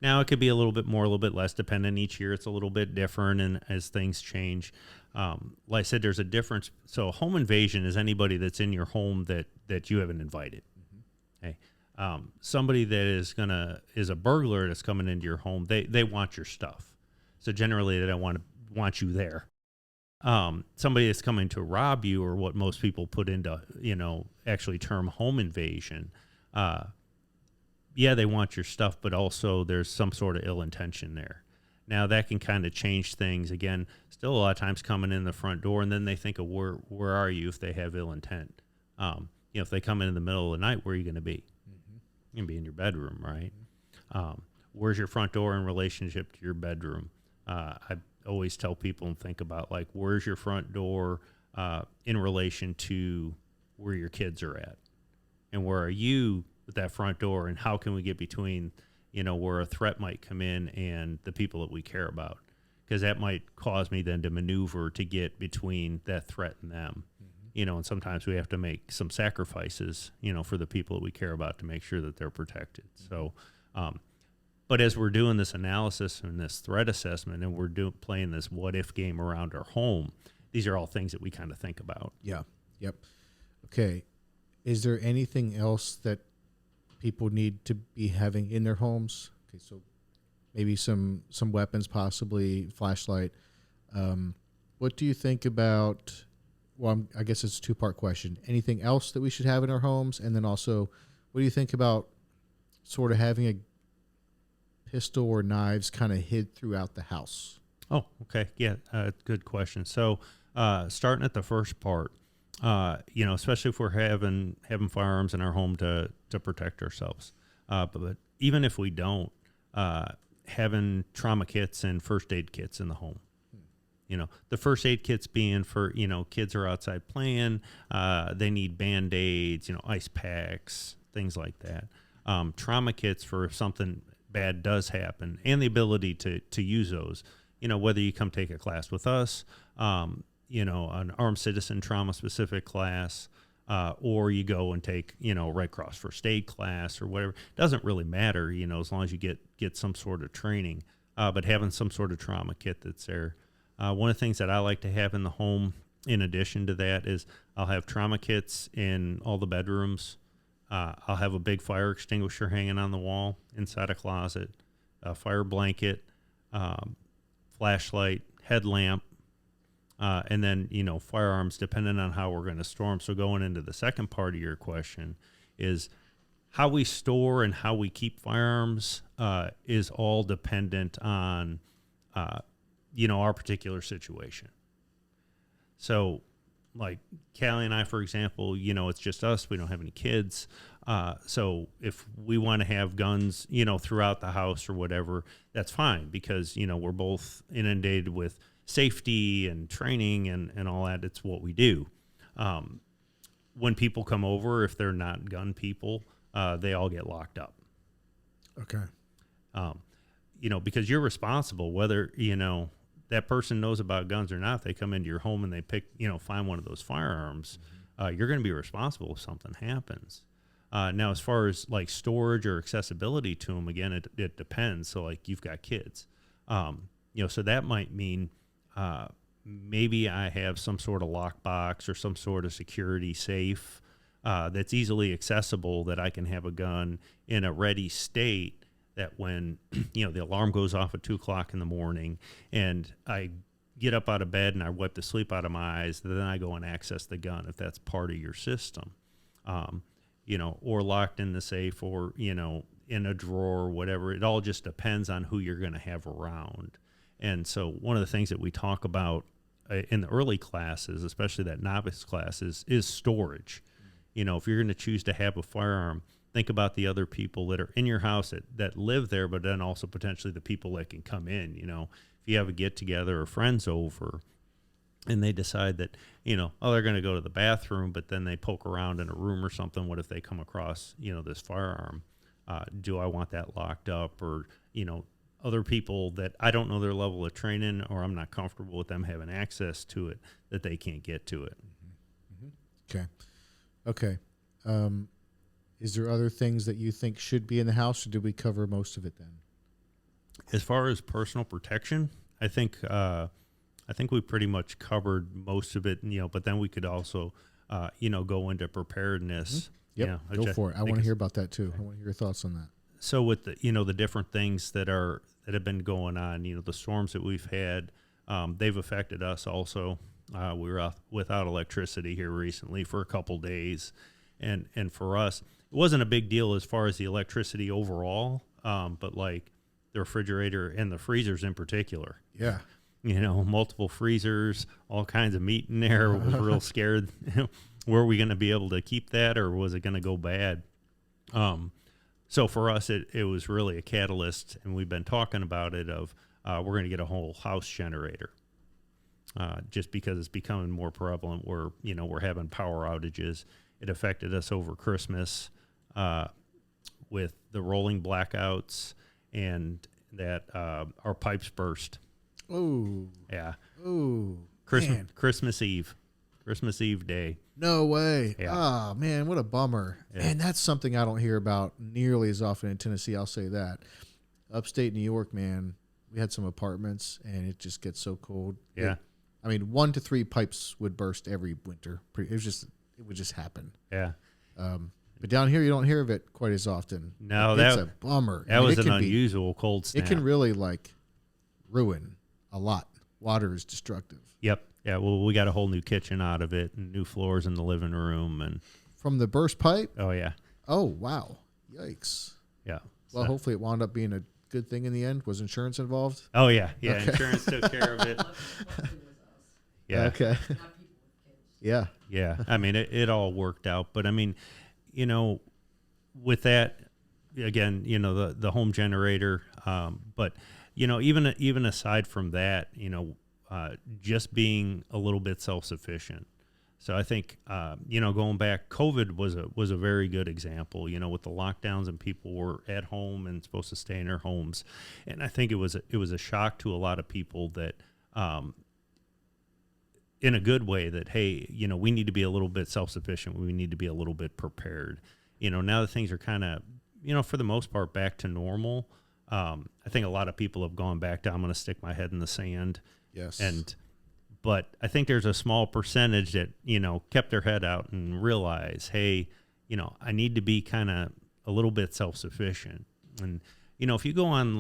Now, it could be a little bit more, a little bit less, depending. Each year it's a little bit different, and as things change. Like I said, there's a difference. So a home invasion is anybody that's in your home that you haven't invited. Mm-hmm. Okay. Somebody that is a burglar that's coming into your home, they want your stuff. So generally they don't want you there. Somebody that's coming to rob you, or what most people put into, actually term home invasion, they want your stuff, but also there's some sort of ill intention there. Now that can kind of change things. Again, still a lot of times coming in the front door, and then they think of where are you if they have ill intent. If they come in the middle of the night, where are you going to be? Mm-hmm. You're going to be in your bedroom, right? Mm-hmm. Where's your front door in relationship to your bedroom? I always tell people and think about, like, where's your front door in relation to where your kids are at, and where are you with that front door, and how can we get between, where a threat might come in and the people that we care about, because that might cause me then to maneuver to get between that threat and them. Mm-hmm. And sometimes we have to make some sacrifices, for the people that we care about to make sure that they're protected. Mm-hmm. So, but as we're doing this analysis and this threat assessment, and we're playing this what if game around our home, these are all things that we kind of think about. Yeah. Yep. Okay. Is there anything else that people need to be having in their homes? Okay, so maybe some weapons, possibly flashlight. What do you think about? Well, I guess it's a two-part question. Anything else that we should have in our homes, and then also, what do you think about sort of having a pistol or knives kind of hid throughout the house? Oh, okay, yeah, good question. So, starting at the first part. Especially if we're having firearms in our home to protect ourselves. But even if we don't, having trauma kits and first aid kits in the home. The first aid kits being for, kids are outside playing, they need Band-Aids, ice packs, things like that. Trauma kits for if something bad does happen, and the ability to use those, whether you come take a class with us, an armed citizen trauma specific class, or you go and take, Red Cross first aid class or whatever. It doesn't really matter, as long as you get some sort of training, but having some sort of trauma kit that's there. One of the things that I like to have in the home, in addition to that, is I'll have trauma kits in all the bedrooms. I'll have a big fire extinguisher hanging on the wall inside a closet, a fire blanket, flashlight, headlamp, and then, firearms, depending on how we're going to store them. So going into the second part of your question is how we store and how we keep firearms is all dependent on, our particular situation. So like Callie and I, for example, it's just us. We don't have any kids. So if we want to have guns, throughout the house or whatever, that's fine, because, we're both inundated with safety and training and all that. It's what we do. When people come over, if they're not gun people, they all get locked up. Okay. Because you're responsible, whether, that person knows about guns or not. If they come into your home and they find one of those firearms, you're going to be responsible if something happens. Now, as far as like storage or accessibility to them, again, it depends. So like you've got kids, so that might mean, maybe I have some sort of lockbox or some sort of security safe that's easily accessible, that I can have a gun in a ready state, that when, the alarm goes off at 2:00 in the morning and I get up out of bed and I wipe the sleep out of my eyes, then I go and access the gun, if that's part of your system, or locked in the safe, or, in a drawer or whatever. It all just depends on who you're going to have around. And so one of the things that we talk about in the early classes, especially that novice classes, is storage. if you're going to choose to have a firearm, think about the other people that are in your house that live there, but then also potentially the people that can come in. If you have a get together or friends over and they decide that, they're going to go to the bathroom, but then they poke around in a room or something. What if they come across, this firearm? Do I want that locked up? Or, other people that I don't know their level of training, or I'm not comfortable with them having access to it, that they can't get to it. Okay. Is there other things that you think should be in the house, or did we cover most of it then? As far as personal protection, I think we pretty much covered most of it, but then we could also, go into preparedness. Yep. Go for it. I want to hear about that too. I want to hear your thoughts on that. So with the different things that have been going on, the storms that we've had, they've affected us also. We were without electricity here recently for a couple days. And for us, it wasn't a big deal as far as the electricity overall, but like the refrigerator and the freezers in particular. Yeah. Multiple freezers, all kinds of meat in there. We were real scared. Were we going to be able to keep that, or was it going to go bad? So for us, it was really a catalyst, and we've been talking about it of we're going to get a whole house generator. Just because it's becoming more prevalent where, we're having power outages. It affected us over Christmas with the rolling blackouts and that our pipes burst. Ooh. Yeah. Ooh. Christmas Eve day. No way. Yeah. Ah, man, what a bummer. Yeah. And that's something I don't hear about nearly as often in Tennessee, I'll say that. Upstate New York, man, we had some apartments, and it just gets so cold. Yeah. 1 to 3 pipes would burst every winter. It would just happen. Yeah. But down here, you don't hear of it quite as often. No, it's a bummer. That was an unusual cold snap. It can really ruin a lot. Water is destructive. Yep. Yeah. Well, we got a whole new kitchen out of it, and new floors in the living room, and from the burst pipe. Oh yeah. Oh wow! Yikes. Yeah. Well, hopefully it wound up being a good thing in the end. Was insurance involved? Oh yeah. Yeah. Okay. Insurance took care of it. Yeah. Okay. Yeah. Yeah. I mean, it all worked out, but I mean, with that, again, the home generator, but even aside from that, just being a little bit self-sufficient. So I think, going back, COVID was a very good example, with the lockdowns and people were at home and supposed to stay in their homes. And I think it was a shock to a lot of people that, in a good way, that, hey, we need to be a little bit self-sufficient. We need to be a little bit prepared. Now that things are kind of, for the most part back to normal, I think a lot of people have gone back to, I'm going to stick my head in the sand. Yes. But I think there's a small percentage that, kept their head out and realized, hey, I need to be kind of a little bit self-sufficient. And, if you go on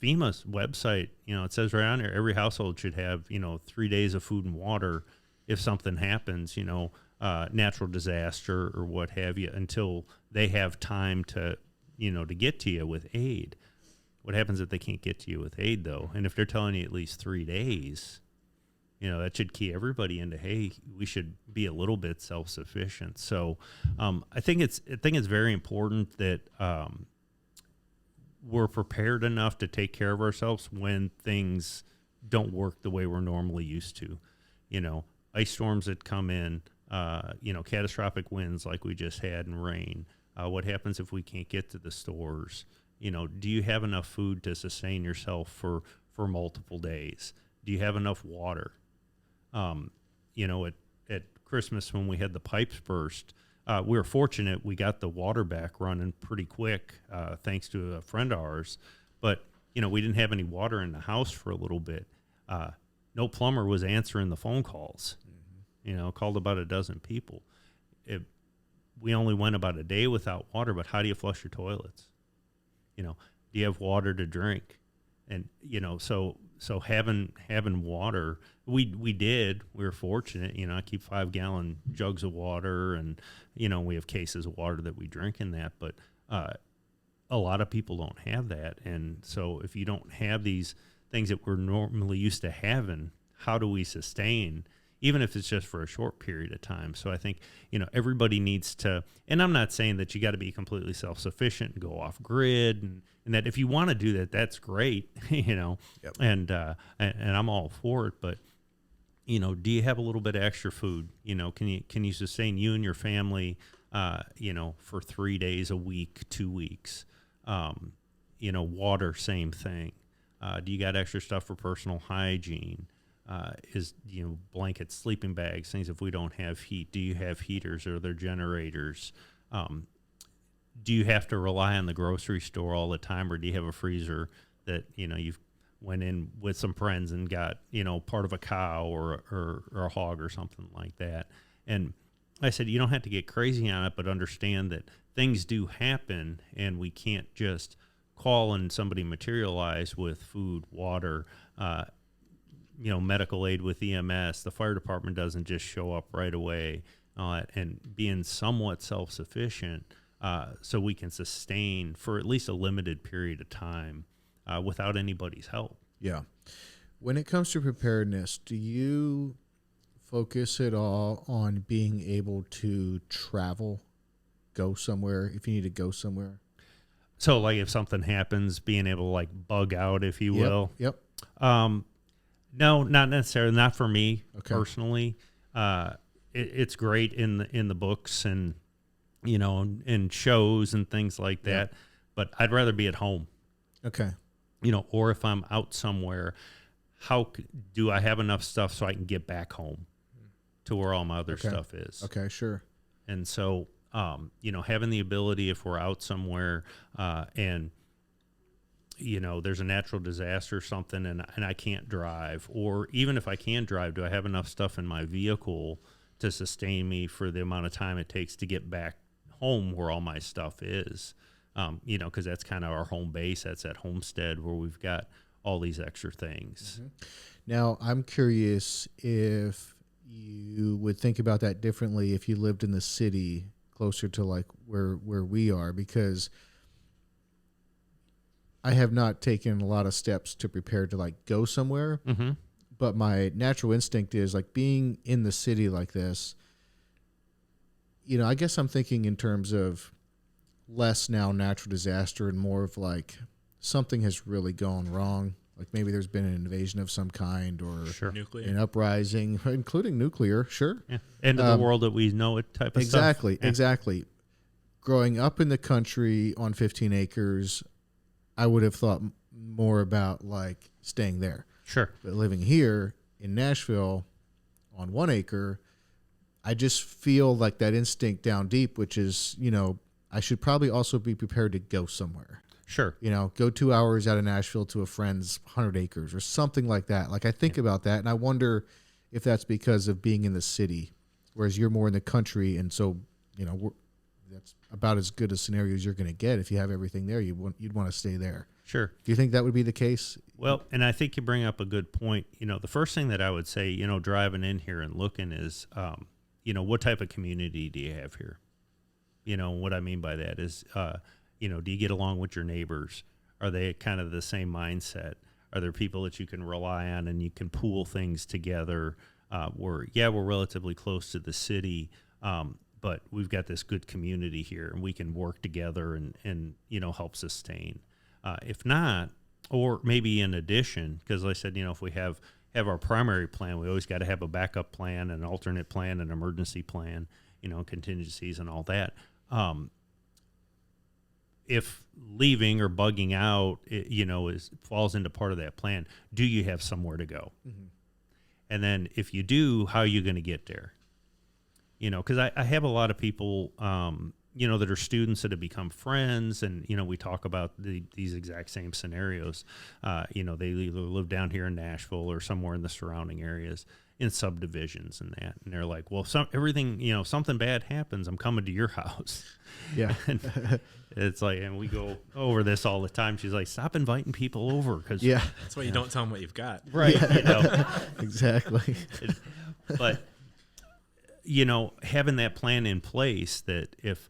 FEMA's website, it says right on there, every household should have, 3 days of food and water if something happens, natural disaster or what have you, until they have time to, to get to you with aid. What happens if they can't get to you with aid, though? And if they're telling you at least 3 days, that should key everybody into, hey, we should be a little bit self-sufficient. So I think it's very important that we're prepared enough to take care of ourselves when things don't work the way we're normally used to. Ice storms that come in, catastrophic winds like we just had, and rain. What happens if we can't get to the stores? Do you have enough food to sustain yourself for multiple days? Do you have enough water? At Christmas when we had the pipes burst, we were fortunate we got the water back running pretty quick, thanks to a friend of ours. But, we didn't have any water in the house for a little bit. No plumber was answering the phone calls. Called about a dozen people. We only went about a day without water, but how do you flush your toilets? Do you have water to drink? And, so having water, we did. We were fortunate. I keep 5-gallon jugs of water, and, we have cases of water that we drink in that. But a lot of people don't have that. And so if you don't have these things that we're normally used to having, how do we sustain, even if it's just for a short period of time. So I think, everybody needs to, and I'm not saying that you got to be completely self-sufficient and go off grid, and that if you want to do that, that's great, Yep. and I'm all for it. But, do you have a little bit of extra food? Can you sustain you and your family, for 3 days a week, 2 weeks? Water, same thing. Do you got extra stuff for personal hygiene? Blankets, sleeping bags, things if we don't have heat? Do you have heaters or are there generators? Do you have to rely on the grocery store all the time, or do you have a freezer that, you've went in with some friends and got, part of a cow or a hog or something like that? And I said, you don't have to get crazy on it, but understand that things do happen and we can't just call and somebody materialize with food, water, medical aid with EMS. The fire department doesn't just show up right away, and being somewhat self-sufficient so we can sustain for at least a limited period of time without anybody's help. Yeah. When it comes to preparedness, do you focus at all on being able to travel, go somewhere if you need to go somewhere? So, like, if something happens, being able to, like, bug out, if you will. Yep. No, not necessarily. Not for me personally. It's great in the books and and shows and things like that. Yep. But I'd rather be at home. Okay. Or if I'm out somewhere, do I have enough stuff so I can get back home to where all my other stuff is? Okay, sure. And so, having the ability, if we're out somewhere and there's a natural disaster or something and I can't drive, or even if I can drive, do I have enough stuff in my vehicle to sustain me for the amount of time it takes to get back home where all my stuff is? Because that's kind of our home base. That's at homestead where we've got all these extra things. Mm-hmm. Now, I'm curious if you would think about that differently if you lived in the city closer to like where we are, because I have not taken a lot of steps to prepare to like go somewhere, mm-hmm. but my natural instinct is like being in the city like this. I guess I'm thinking in terms of less now natural disaster and more of like something has really gone wrong. Like maybe there's been an invasion of some kind or Nuclear. an uprising, including nuclear. Sure. Yeah. End of the world that we know it type of stuff. Exactly. Growing up in the country on 15 acres, I would have thought more about like staying there. Sure. But living here in Nashville on 1 acre, I just feel like that instinct down deep, which is, I should probably also be prepared to go somewhere. Sure. Go 2 hours out of Nashville to a friend's 100 acres or something like that. Like I think about that and I wonder if that's because of being in the city, whereas you're more in the country. And so, that's about as good a scenario as you're going to get. If you have everything there, you'd want to stay there. Sure. Do you think that would be the case? Well, and I think you bring up a good point. The first thing that I would say, driving in here and looking is, what type of community do you have here? What I mean by that is, do you get along with your neighbors? Are they kind of the same mindset? Are there people that you can rely on and you can pool things together? We're relatively close to the city, but we've got this good community here and we can work together and help sustain. If not, or maybe in addition, because like I said, if we have our primary plan, we always got to have a backup plan, an alternate plan, an emergency plan, contingencies and all that. If leaving or bugging out, falls into part of that plan, do you have somewhere to go? Mm-hmm. And then if you do, how are you going to get there? Because I have a lot of people, that are students that have become friends, and we talk about these exact same scenarios. They either live down here in Nashville or somewhere in the surrounding areas in subdivisions and that, and they're like, well, something bad happens, I'm coming to your house. Yeah. And it's like, and we go over this all the time. She's like, stop inviting people over, because that's why you don't tell them what you've got, right? Exactly. But having that plan in place, that if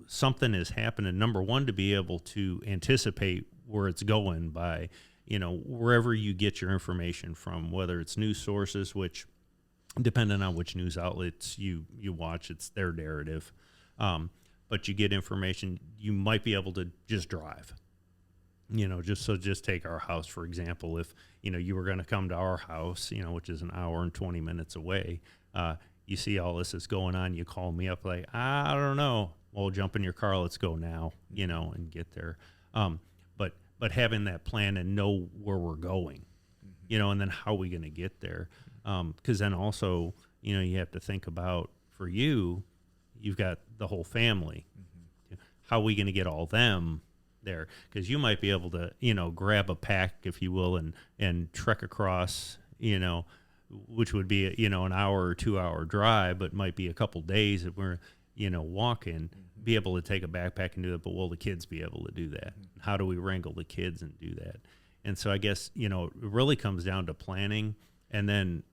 something is happening, number one, to be able to anticipate where it's going by wherever you get your information from, whether it's news sources, which depending on which news outlets you watch, it's their narrative. But you get information, you might be able to just drive. Just take our house, for example. If, you were going to come to our house, which is an hour and 20 minutes away, you see all this is going on, you call me up like, I don't know. Well, jump in your car, let's go now, and get there. But having that plan and know where we're going, and then how are we going to get there? Because then also, you have to think about, for you've got the whole family. How are we going to get all them there? Because you might be able to, grab a pack, if you will, and trek across, which would be, an hour or 2 hour drive, but might be a couple days if we're, walking, be able to take a backpack and do that. But will the kids be able to do that? How do we wrangle the kids and do that? And so I guess, it really comes down to planning. And then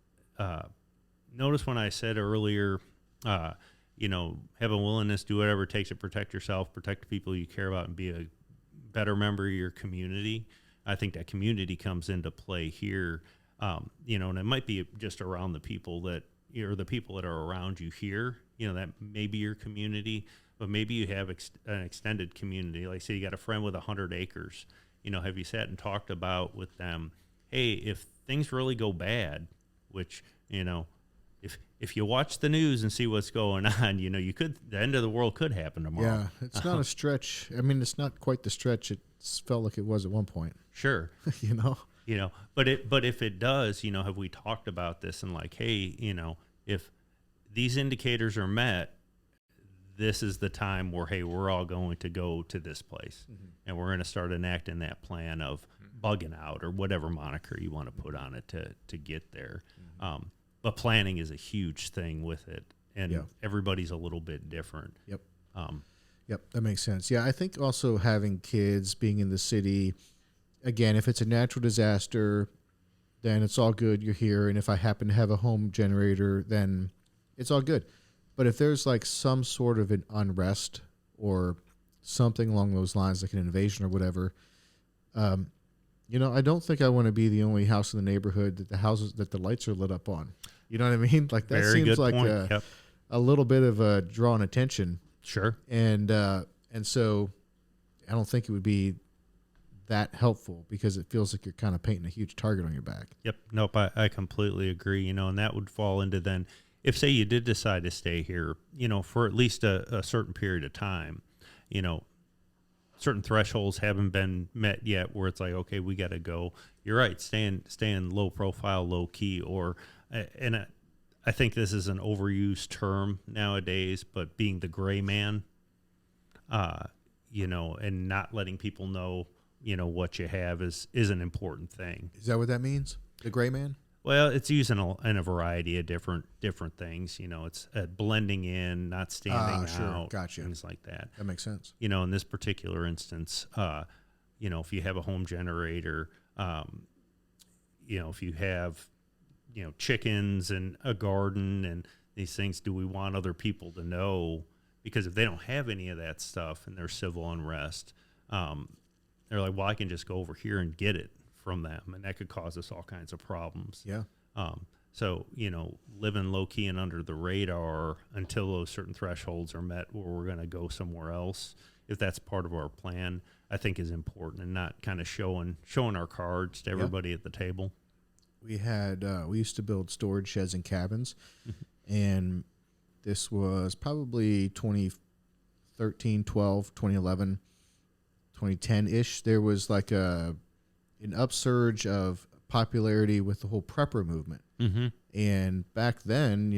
notice when I said earlier, have a willingness, do whatever it takes to protect yourself, protect the people you care about, and be a better member of your community. I think that community comes into play here, and it might be just around the people that, or the people that are around you here, that may be your community, but maybe you have an extended community. Like, say you got a friend with 100 acres, have you sat and talked about with them, hey, if things really go bad, which, if you watch the news and see what's going on, the end of the world could happen tomorrow. Yeah, it's not a stretch. I mean, it's not quite the stretch it felt like it was at one point. Sure. But if it does, have we talked about this and like, hey, if these indicators are met, this is the time where, hey, we're all going to go to this place, and we're going to start enacting that plan of bugging out or whatever moniker you want to put on it to get there. But planning is a huge thing with it, and everybody's a little bit different. Yep. Yep, that makes sense. Yeah, I think also having kids, being in the city, again, if it's a natural disaster, then it's all good. You're here, and if I happen to have a home generator, then it's all good. But if there's like some sort of an unrest or something along those lines, like an invasion or whatever, I don't think I want to be the only house in the neighborhood that the lights are lit up on. You know what I mean? Like that Very seems good like point. a little bit of a drawing attention. Sure. And so I don't think it would be that helpful because it feels like you're kind of painting a huge target on your back. Yep. Nope. I completely agree. And that would fall into then, if say you did decide to stay here, for at least a certain period of time, certain thresholds haven't been met yet where it's like, okay, we got to go. You're right. Staying low profile, low key, and I think this is an overused term nowadays, but being the gray man, and not letting people know, what you have is an important thing. Is that what that means? The gray man? Well, it's used in a variety of different things. It's blending in, not standing out, gotcha. Things like that. That makes sense. In this particular instance, if you have a home generator, if you have, chickens and a garden and these things, do we want other people to know? Because if they don't have any of that stuff and there's civil unrest, they're like, well, I can just go over here and get it from them, and that could cause us all kinds of problems. Yeah. So, living low key and under the radar until those certain thresholds are met where we're going to go somewhere else, if that's part of our plan, I think is important, and not kind of showing our cards to everybody at the table. We used to build storage sheds and cabins, and this was probably 2013, 12, 2011, 2010-ish. There was like an upsurge of popularity with the whole prepper movement. Mm-hmm. And back then,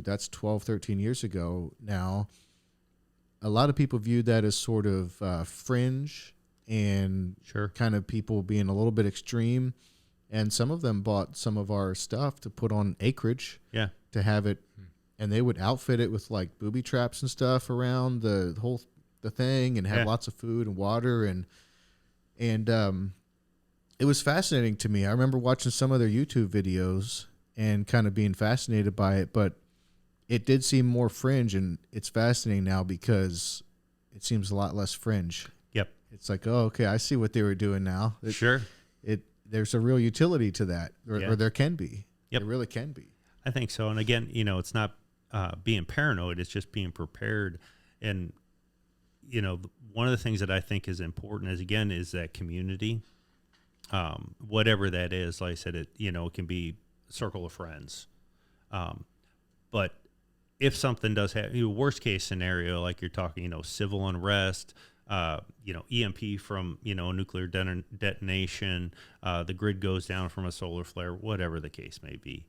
that's 12, 13 years ago now, a lot of people viewed that as sort of fringe and kind of people being a little bit extreme. And some of them bought some of our stuff to put on acreage to have it. And they would outfit it with like booby traps and stuff around the thing and have lots of food and water. And it was fascinating to me. I remember watching some of their YouTube videos and kind of being fascinated by it, but it did seem more fringe, and it's fascinating now because it seems a lot less fringe. Yep. It's like, oh, okay, I see what they were doing now. Sure. There's a real utility to that, or there can be. Yep. There really can be. I think so. And again, it's not being paranoid; it's just being prepared. And one of the things that I think is important is that community, whatever that is. Like I said, it can be a circle of friends, but if something does happen, worst case scenario, like you're talking, civil unrest, EMP from, a nuclear detonation, the grid goes down from a solar flare, whatever the case may be,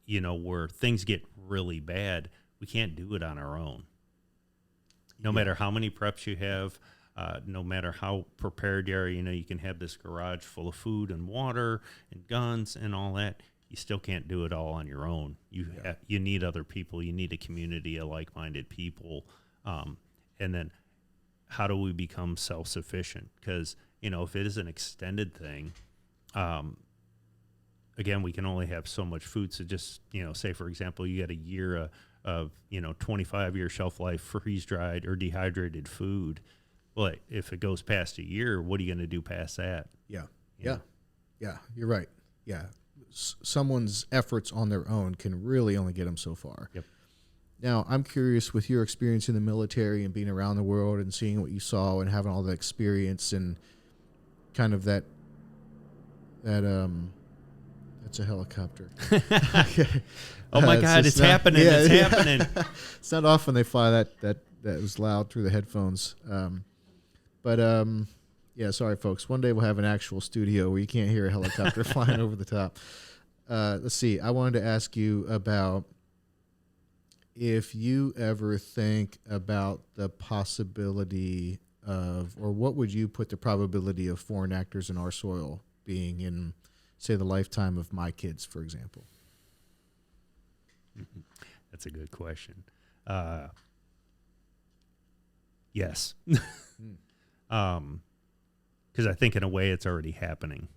where things get really bad, we can't do it on our own. No matter how many preps you have, no matter how prepared you are, you can have this garage full of food and water and guns and all that. You still can't do it all on your own. You need other people. You need a community of like-minded people. And then how do we become self-sufficient? Because, if it is an extended thing, again, we can only have so much food. So just, say, for example, you got a year of 25-year shelf life freeze-dried or dehydrated food. Well, if it goes past a year, what are you going to do past that? Yeah. You're right. Yeah. Someone's efforts on their own can really only get them so far. Yep. Now, I'm curious, with your experience in the military and being around the world and seeing what you saw and having all that experience and kind of that's a helicopter. Okay. Oh my God, it's happening. Yeah, it's happening. It's not often they fly that was loud through the headphones. Yeah, sorry, folks. One day we'll have an actual studio where you can't hear a helicopter flying over the top. Let's see. I wanted to ask you about if you ever think about the possibility of, or what would you put the probability of foreign actors in our soil being in, say, the lifetime of my kids, for example? That's a good question. Yes. Because I think in a way it's already happening.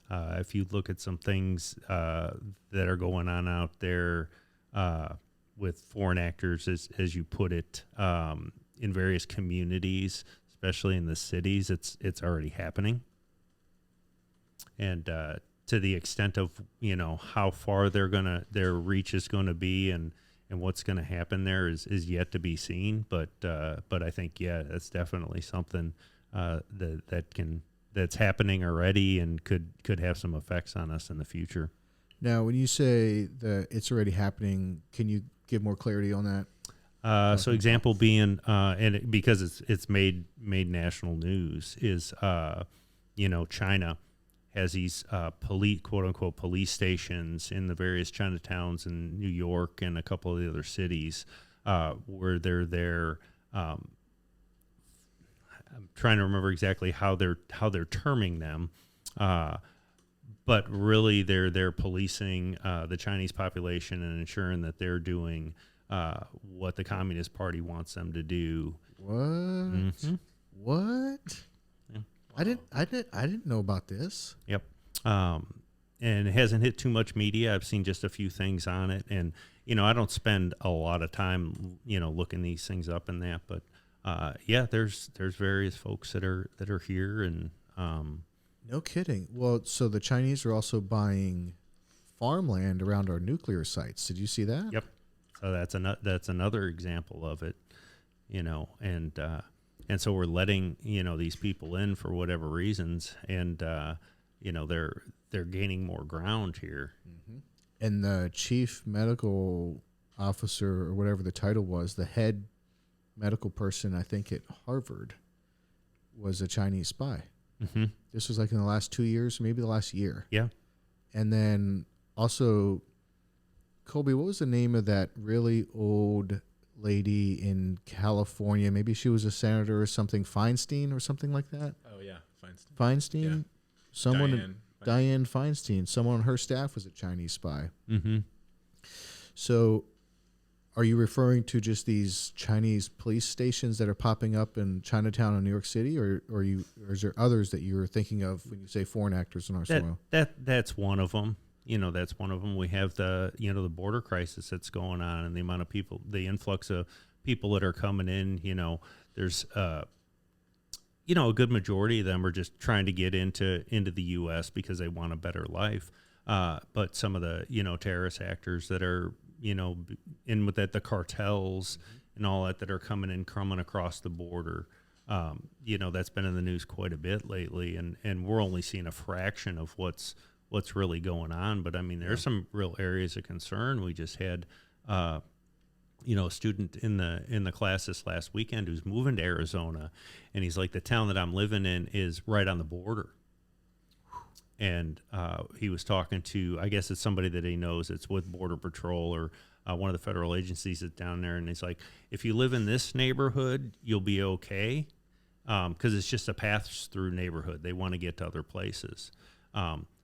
If you look at some things that are going on out there with foreign actors, as you put it, in various communities, especially in the cities, it's already happening. And to the extent of how far their reach is going to be and what's going to happen there is yet to be seen. But I think that's definitely something that's happening already and could have some effects on us in the future. Now, when you say that it's already happening, can you give more clarity on that? So example being, because it's made national news, is China has these quote unquote police stations in the various Chinatowns in New York and a couple of the other cities where they're there. I'm trying to remember exactly how they're terming them, but really they're policing the Chinese population and ensuring that they're doing what the Communist Party wants them to do. What? Mm-hmm. What? Yeah. I didn't know about this. Yep. And it hasn't hit too much media. I've seen just a few things on it, and I don't spend a lot of time looking these things up and that, but there's various folks that are here and no kidding. Well, so the Chinese are also buying farmland around our nuclear sites. Did you see that? Yep. So that's another example of it, and so we're letting these people in for whatever reasons, and they're gaining more ground here. Mm-hmm. And the chief medical officer, or whatever the title was, the head medical person, I think at Harvard, was a Chinese spy. Mm-hmm. This was like in the last 2 years, maybe the last year. Yeah. And then also, Colby, what was the name of that really old lady in California? Maybe she was a senator or something, Feinstein or something like that? Oh, yeah, Feinstein. Feinstein? Yeah. Someone, Dianne Feinstein. Someone on her staff was a Chinese spy. Mm-hmm. So are you referring to just these Chinese police stations that are popping up in Chinatown and New York City, or is there others that you're thinking of when you say foreign actors in our soil? That's one of them. That's one of them. We have the border crisis that's going on, and the amount of people, the influx of people that are coming in. There's a good majority of them are just trying to get into the U.S. because they want a better life. but some of the, terrorist actors that are, in with that, the cartels and all that are coming across the border. That's been in the news quite a bit lately, and we're only seeing a fraction of what's really going on. But I mean, there's some real areas of concern. We just had, a student in the class this last weekend who's moving to Arizona, and he's like, the town that I'm living in is right on the border. And he was talking to, I guess it's somebody that he knows, it's with Border Patrol or one of the federal agencies that's down there. And he's like, if you live in this neighborhood, you'll be okay, because it's just a pass-through neighborhood. They want to get to other places.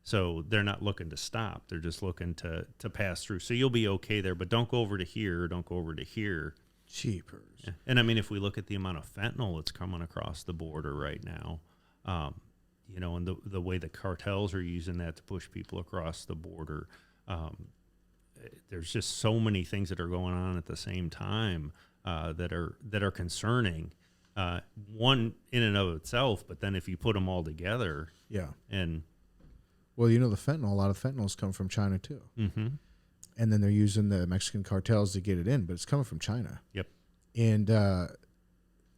So they're not looking to stop. They're just looking to pass through. So you'll be okay there, but don't go over to here, don't go over to here. Cheapers. Yeah. And I mean, if we look at the amount of fentanyl that's coming across the border right now, and the way the cartels are using that to push people across the border, there's just so many things that are going on at the same time that are concerning. One in and of itself, but then if you put them all together, and well, the fentanyl, a lot of fentanyls come from China too, and then they're using the Mexican cartels to get it in, but it's coming from China. Yep. And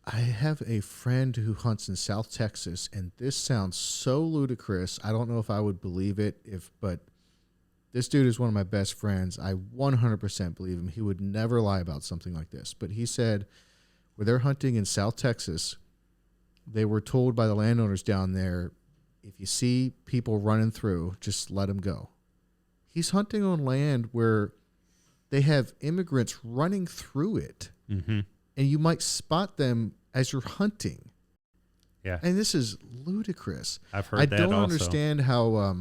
I have a friend who hunts in South Texas, and this sounds so ludicrous. I don't know if I would believe it, but this dude is one of my best friends. I 100% believe him. He would never lie about something like this. But he said, where they're hunting in South Texas, they were told by the landowners down there, if you see people running through, just let them go. He's hunting on land where they have immigrants running through it. Mm-hmm. And you might spot them as you're hunting. Yeah. And this is ludicrous. I've heard that also. I don't understand how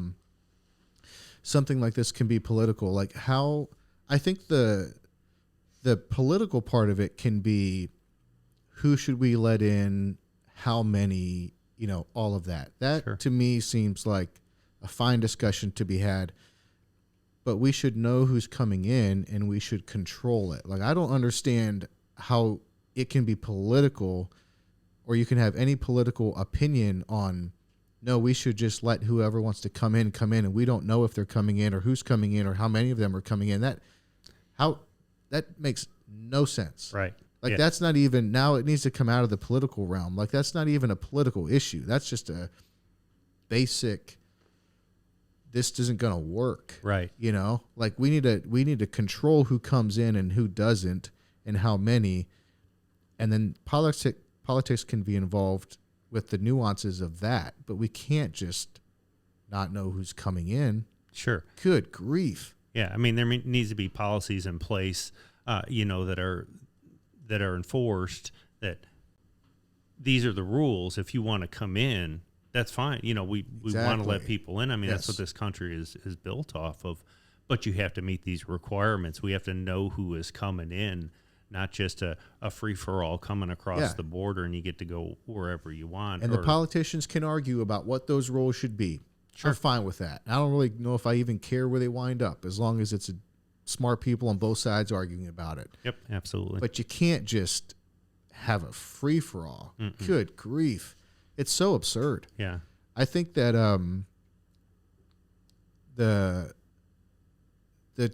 something like this can be political. Like how I think the political part of it can be who should we let in, how many, all of that. That Sure. to me seems like a fine discussion to be had. But we should know who's coming in and we should control it. Like I don't understand how it can be political, or you can have any political opinion on, no, we should just let whoever wants to come in, and we don't know if they're coming in or who's coming in or how many of them are coming in. That makes no sense. Right. Like that's not even, now it needs to come out of the political realm. Like that's not even a political issue. That's just a basic, this isn't going to work. Right. Like we need to control who comes in and who doesn't and how many. And then politics can be involved with the nuances of that, but we can't just not know who's coming in. Sure. Good grief. Yeah. I mean, there needs to be policies in place, that are enforced, that these are the rules. If you want to come in, that's fine. We want to let people in. I mean, That's what this country is built off of. But you have to meet these requirements. We have to know who is coming in, not just a free-for-all coming across the border and you get to go wherever you want. And the politicians can argue about what those roles should be. Sure. I'm fine with that. I don't really know if I even care where they wind up, as long as it's smart people on both sides arguing about it. Yep, absolutely. But you can't just have a free-for-all. Good grief. It's so absurd. Yeah. I think that the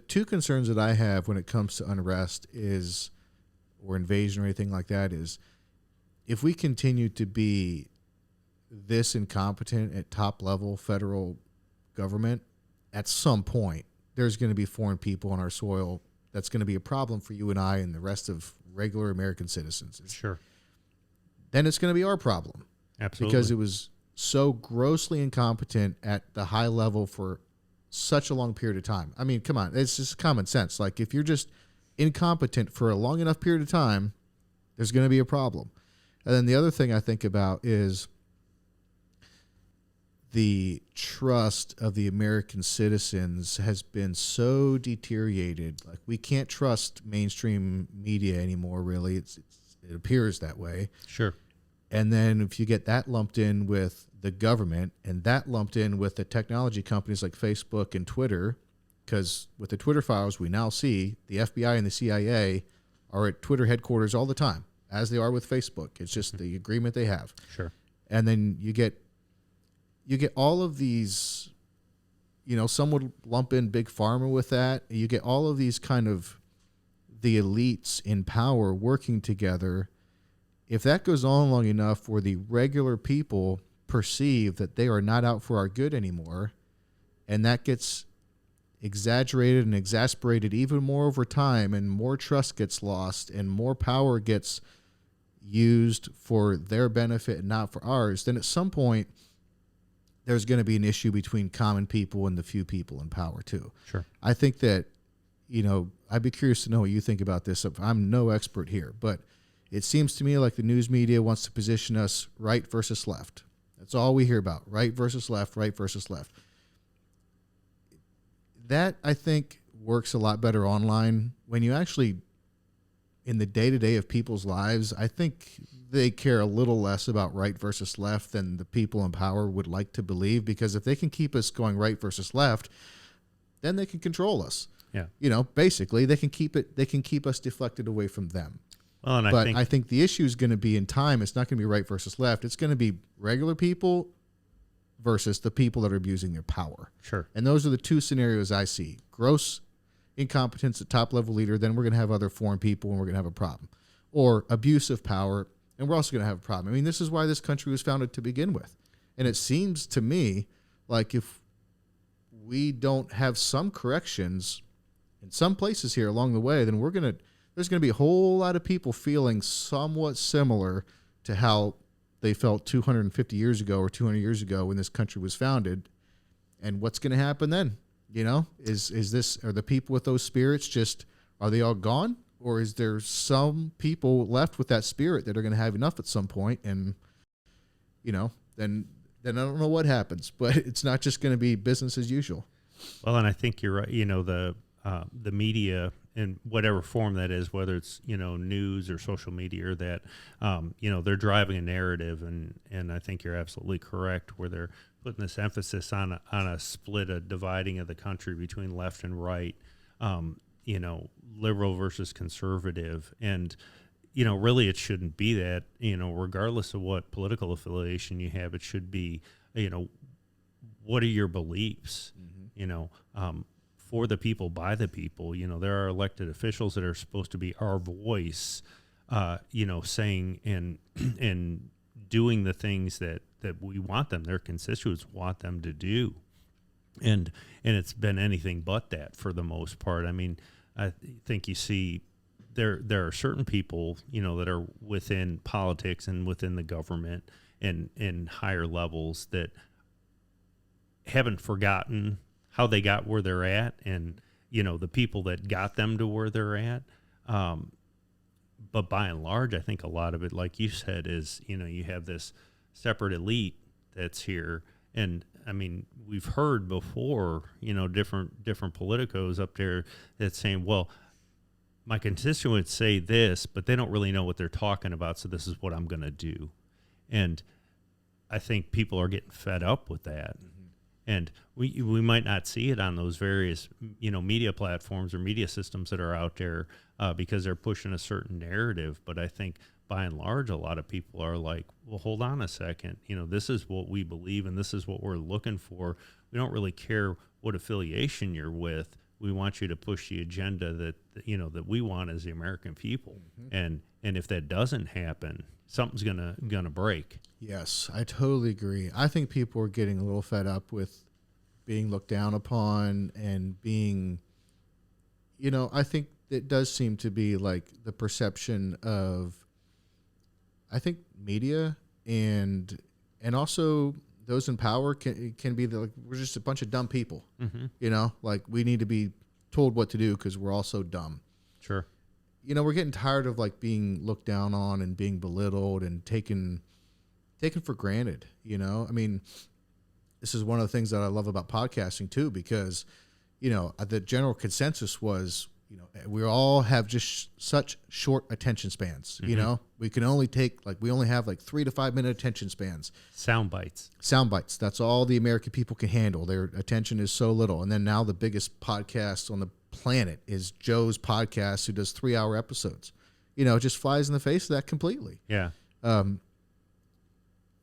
two concerns that I have when it comes to unrest or invasion or anything like that is, if we continue to be this incompetent at top level federal government, at some point there's going to be foreign people on our soil. That's going to be a problem for you and I and the rest of regular American citizens. Sure. Then it's going to be our problem. Absolutely. Because it was so grossly incompetent at the high level for such a long period of time. I mean, come on, it's just common sense. Like if you're just incompetent for a long enough period of time, there's going to be a problem. And then the other thing I think about is the trust of the American citizens has been so deteriorated. Like we can't trust mainstream media anymore, really. It appears that way. Sure. And then if you get that lumped in with the government and that lumped in with the technology companies like Facebook and Twitter, because with the Twitter files, we now see the FBI and the CIA are at Twitter headquarters all the time, as they are with Facebook. It's just the agreement they have. Sure. And then you get all of these, some would lump in big pharma with that. You get all of these kind of the elites in power working together. If that goes on long enough where the regular people perceive that they are not out for our good anymore, and that gets exaggerated and exasperated even more over time, and more trust gets lost and more power gets used for their benefit and not for ours, then at some point there's going to be an issue between common people and the few people in power too. Sure. I think that, I'd be curious to know what you think about this. I'm no expert here, but it seems to me like the news media wants to position us right versus left. That's all we hear about, right versus left, right versus left. That, I think, works a lot better online. When you actually, in the day-to-day of people's lives, I think they care a little less about right versus left than the people in power would like to believe, because if they can keep us going right versus left, then they can control us. Yeah. Basically they can keep us deflected away from them. Well, and I think the issue is going to be in time. It's not going to be right versus left. It's going to be regular people versus the people that are abusing their power. Sure. And those are the two scenarios I see. Gross incompetence at top level leader, then we're going to have other foreign people and we're going to have a problem. Or abuse of power, and we're also going to have a problem. I mean, this is why this country was founded to begin with. And it seems to me like if we don't have some corrections in some places here along the way, then there's going to be a whole lot of people feeling somewhat similar to how they felt 250 years ago or 200 years ago when this country was founded. And what's going to happen then? Are the people with those spirits are they all gone? Or is there some people left with that spirit that are going to have enough at some point? And, then I don't know what happens, but it's not just going to be business as usual. Well, and I think you're right. The media in whatever form that is, whether it's, news or social media, or that, they're driving a narrative. And I think you're absolutely correct where they're putting this emphasis on a split, a dividing of the country between left and right, liberal versus conservative. And, really it shouldn't be that, regardless of what political affiliation you have, it should be, what are your beliefs, for the people, by the people. There are elected officials that are supposed to be our voice, saying and doing the things that we want them, their constituents want them to do. And it's been anything but that for the most part. I mean, I think you see there are certain people, that are within politics and within the government and in higher levels that haven't forgotten how they got where they're at, and the people that got them to where they're at. But by and large, I think a lot of it, like you said, is you have this separate elite that's here, and I mean we've heard before different politicos up there that's saying, well, my constituents say this, but they don't really know what they're talking about, so this is what I'm going to do. And I think people are getting fed up with that. And we might not see it on those various, media platforms or media systems that are out there because they're pushing a certain narrative. But I think by and large, a lot of people are like, well, hold on a second. This is what we believe and this is what we're looking for. We don't really care what affiliation you're with. We want you to push the agenda that we want as the American people. Mm-hmm. And if that doesn't happen, something's gonna break. Yes, I totally agree. I think people are getting a little fed up with being looked down upon and being, I think it does seem to be like the perception of, I think media and also those in power can be like, we're just a bunch of dumb people, like we need to be told what to do because we're all so dumb. Sure. We're getting tired of like being looked down on and being belittled and taken for granted. I mean, this is one of the things that I love about podcasting too, because, the general consensus was, we all have just such short attention spans. Mm-hmm. We only have like 3 to 5 minute attention spans. Sound bites. That's all the American people can handle. Their attention is so little. And then now the biggest podcast on the planet is Joe's podcast, who does 3-hour episodes. It just flies in the face of that completely. Yeah.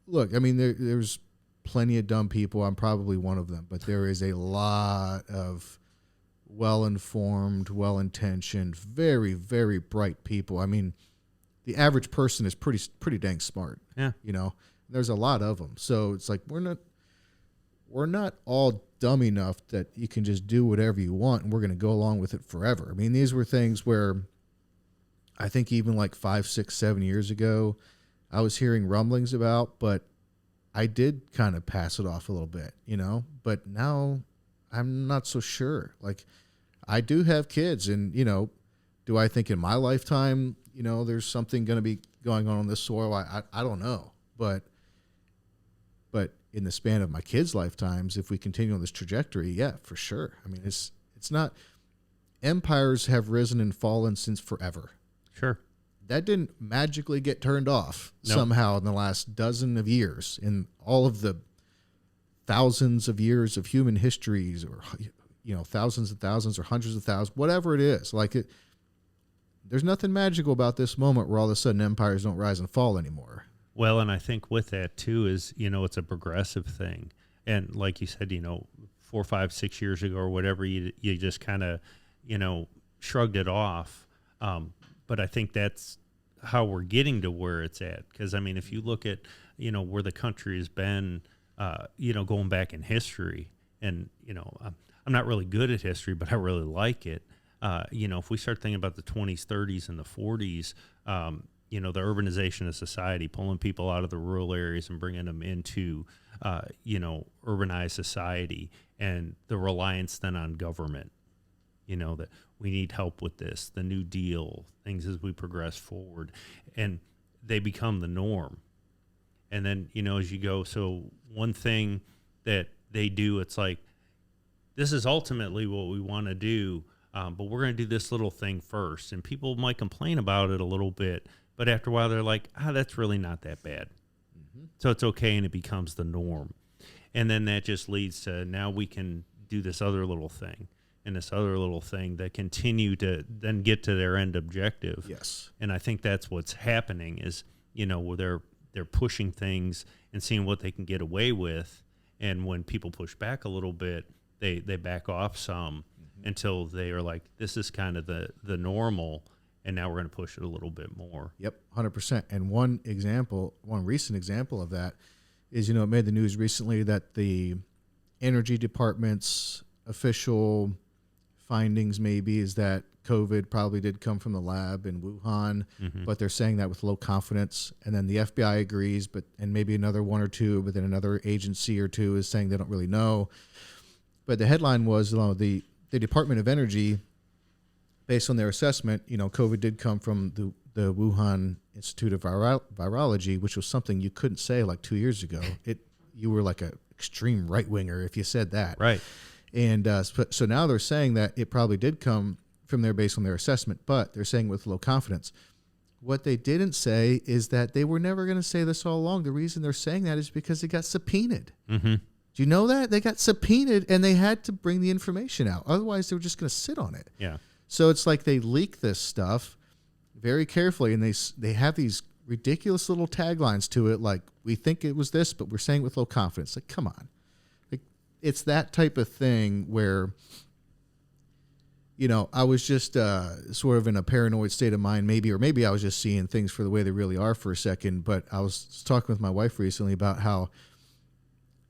Look, I mean, there's plenty of dumb people. I'm probably one of them, but there is a lot of well-informed, well-intentioned, very, very bright people. I mean, the average person is pretty dang smart. Yeah. You know, there's a lot of them. So it's like, we're not all dumb enough that you can just do whatever you want and we're going to go along with it forever. I mean, these were things where I think even like 5, 6, 7 years ago, I was hearing rumblings about, but I did kind of pass it off a little bit, you know, but now I'm not so sure. Like, I do have kids, and, you know, do I think in my lifetime, you know, there's something going to be going on this soil? I don't know. But in the span of my kids' lifetimes, if we continue on this trajectory, yeah, for sure. I mean, it's not, empires have risen and fallen since forever. Sure. That didn't magically get turned off somehow in the last dozen of years, in all of the thousands of years of human histories, or, you know, thousands and thousands or hundreds of thousands, whatever it is. Like, there's nothing magical about this moment where all of a sudden empires don't rise and fall anymore. Well, and I think with that too is, you know, it's a progressive thing. And like you said, you know, 4, 5, 6 years ago or whatever, you just kind of, you know, shrugged it off. But I think that's how we're getting to where it's at. Because, I mean, if you look at, you know, where the country has been, you know, going back in history, and, you know, I'm not really good at history, but I really like it. You know, if we start thinking about the 20s, 30s, and the 40s, you know, the urbanization of society, pulling people out of the rural areas and bringing them into, you know, urbanized society, and the reliance then on government, you know, that we need help with this, the New Deal, things as we progress forward, and they become the norm. And then, you know, as you go, so one thing that they do, it's like, this is ultimately what we want to do, but we're going to do this little thing first. And people might complain about it a little bit, but after a while they're like, that's really not that bad. Mm-hmm. So it's okay, and it becomes the norm. And then that just leads to, now we can do this other little thing and this other little thing that continue to then get to their end objective. Yes. And I think that's what's happening is, you know, where they're pushing things and seeing what they can get away with. And when people push back a little bit, they back off some, mm-hmm. until they are like, this is kind of the normal, and now we're going to push it a little bit more. Yep, 100%. And one recent example of that is, you know, it made the news recently that the Energy Department's official findings maybe is that COVID probably did come from the lab in Wuhan, mm-hmm. but they're saying that with low confidence. And then the FBI agrees, and maybe another one or two, but then another agency or two is saying they don't really know. But the headline was, you know, the Department of Energy, based on their assessment, you know, COVID did come from the Wuhan Institute of Virology, which was something you couldn't say like 2 years ago. You were like an extreme right-winger if you said that. Right. And so now they're saying that it probably did come from there based on their assessment, but they're saying with low confidence. What they didn't say is that they were never going to say this all along. The reason they're saying that is because it got subpoenaed. Mm-hmm. Do you know that? They got subpoenaed, and they had to bring the information out. Otherwise, they were just going to sit on it. Yeah. So it's like they leak this stuff very carefully, and they have these ridiculous little taglines to it, like, we think it was this, but we're saying it with low confidence. Like, come on. Like, it's that type of thing where, you know, I was just sort of in a paranoid state of mind, maybe I was just seeing things for the way they really are for a second. But I was talking with my wife recently about how,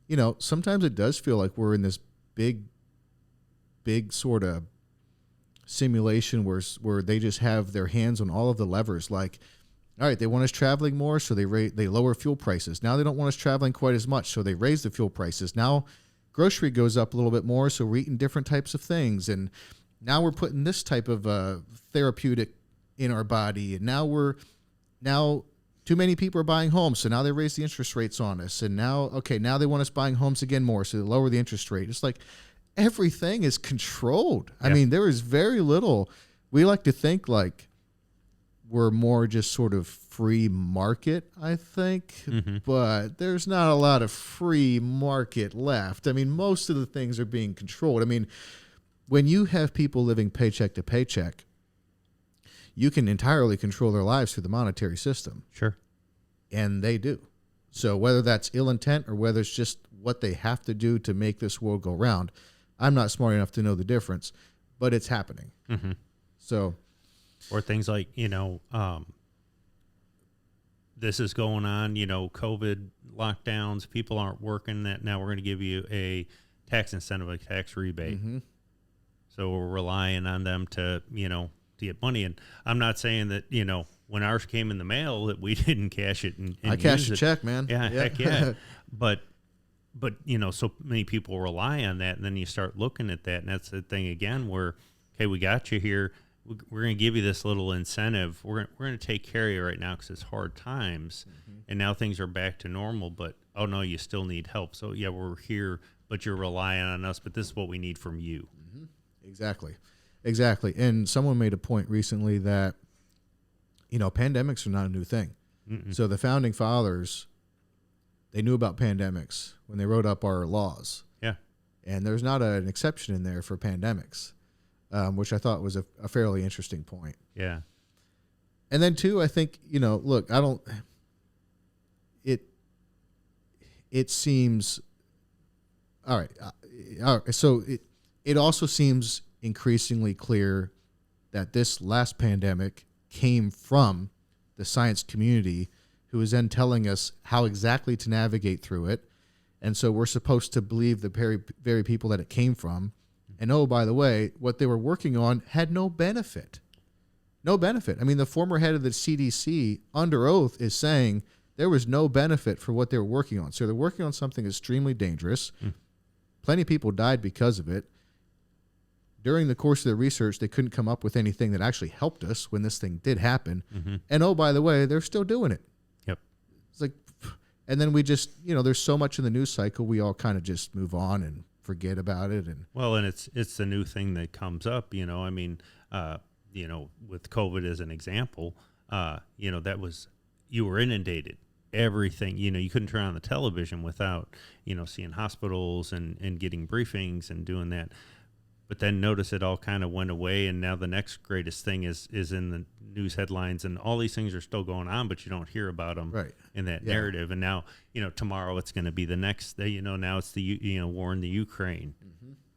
you know, sometimes it does feel like we're in this big sort of simulation where they just have their hands on all of the levers. Like, all right, they want us traveling more, so they lower fuel prices. Now they don't want us traveling quite as much, so they raise the fuel prices. Now grocery goes up a little bit more, so we're eating different types of things. And now we're putting this type of therapeutic in our body. And now too many people are buying homes, so now they raise the interest rates on us. And now they want us buying homes again more, so they lower the interest rate. It's like everything is controlled. Yep. I mean, there is very little. We like to think like we're more just sort of free market, I think, mm-hmm. but there's not a lot of free market left. I mean, most of the things are being controlled. I mean, when you have people living paycheck to paycheck, you can entirely control their lives through the monetary system. Sure. And they do. So whether that's ill intent or whether it's just what they have to do to make this world go round, I'm not smart enough to know the difference, but it's happening. Mm-hmm. So, or things like, this is going on, COVID lockdowns, people aren't working, that now we're going to give you a tax incentive, a tax rebate. mm-hmm. So we're relying on them to get money. And I'm not saying that, when ours came in the mail that we didn't cash it. And I cashed a check, man. Yeah, heck yeah. But so many people rely on that, and then you start looking at that, and that's the thing again where, okay, we got you here. We're going to give you this little incentive. We're going to take care of you right now because it's hard times, and now things are back to normal. But oh no, you still need help. So yeah, we're here, but you're relying on us. But this is what we need from you. Mm-hmm. Exactly. And someone made a point recently that pandemics are not a new thing. Mm-mm. So the founding fathers, they knew about pandemics when they wrote up our laws. Yeah, and there's not an exception in there for pandemics. Which I thought was a fairly interesting point. Yeah. And then too, I think, look, it seems, all right. So it also seems increasingly clear that this last pandemic came from the science community, who is then telling us how exactly to navigate through it. And so we're supposed to believe the very, very people that it came from. And oh, by the way, what they were working on had no benefit. No benefit. I mean, the former head of the CDC under oath is saying there was no benefit for what they were working on. So they're working on something extremely dangerous. Plenty of people died because of it. During the course of their research, they couldn't come up with anything that actually helped us when this thing did happen. Mm-hmm. And oh, by the way, they're still doing it. Yep. It's like, and then we just, there's so much in the news cycle, we all kind of just move on and forget about it. And it's the new thing that comes up, with COVID as an example, that was, you were inundated. Everything, you couldn't turn on the television without, seeing hospitals and getting briefings and doing that. But then notice it all kind of went away, and now the next greatest thing is in the news headlines, and all these things are still going on, but you don't hear about them in that narrative. And now, tomorrow it's going to be the next, now it's the war in the Ukraine,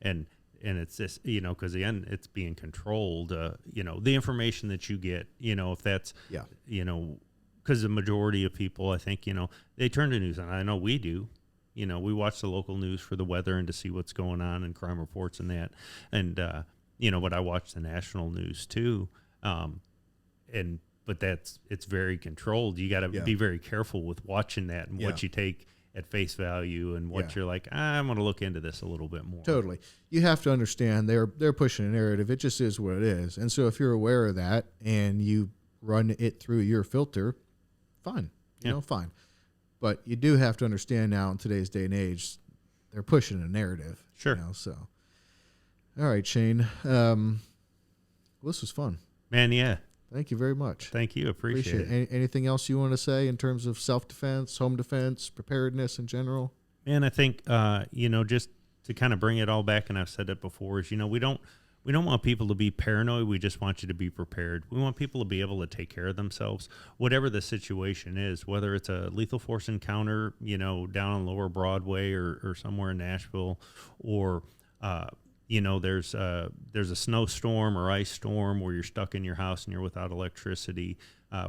and it's this, because again, it's being controlled. The information that you get, if that's, because the majority of people, I think, they turn to news, and I know we do. We watch the local news for the weather and to see what's going on and crime reports and that. And, but I watch the national news too. But it's very controlled. You got to be very careful with watching that and what you take at face value and what you're like, I'm going to look into this a little bit more. Totally. You have to understand they're pushing a narrative. It just is what it is. And so if you're aware of that and you run it through your filter, fine, fine. But you do have to understand now in today's day and age, they're pushing a narrative. Sure. So, all right, Shane. Well, this was fun. Man, yeah. Thank you very much. Thank you. Appreciate it. Anything else you want to say in terms of self-defense, home defense, preparedness in general? Man, I think, just to kind of bring it all back, and I've said it before, is, we don't want people to be paranoid. We just want you to be prepared. We want people to be able to take care of themselves, whatever the situation is, whether it's a lethal force encounter, down on Lower Broadway or somewhere in Nashville, or, there's a snowstorm or ice storm where you're stuck in your house and you're without electricity.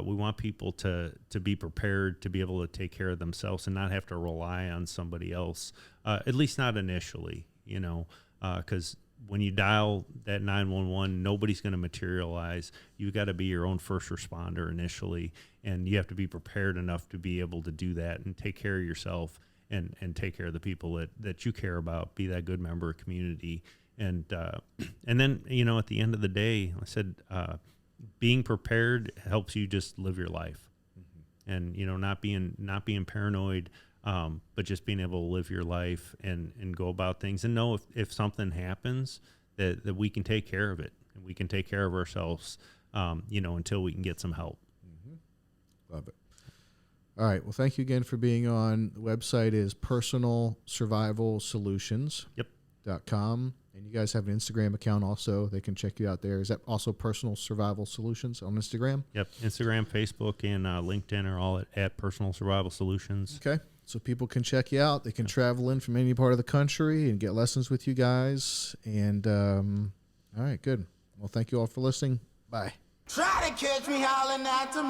We want people to be prepared to be able to take care of themselves and not have to rely on somebody else, at least not initially, because when you dial that 911, nobody's going to materialize. You got to be your own first responder initially, and you have to be prepared enough to be able to do that and take care of yourself and take care of the people that you care about. Be that good member of community, and then at the end of the day, I said being prepared helps you just live your life, and not being paranoid. But just being able to live your life and go about things and know if something happens that we can take care of it and we can take care of ourselves, until we can get some help. Love it. All right. Well, thank you again for being on. The website is personalsurvivalsolutions.com. And you guys have an Instagram account also. They can check you out there. Is that also Personal Survival Solutions on Instagram? Yep. Instagram, Facebook, and LinkedIn are all at Personal Survival Solutions. Okay. so people can check you out. They can travel in from any part of the country and get lessons with you guys. And all right, good. Well, thank you all for listening. Bye. Try to catch me howling at the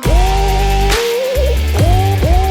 moon.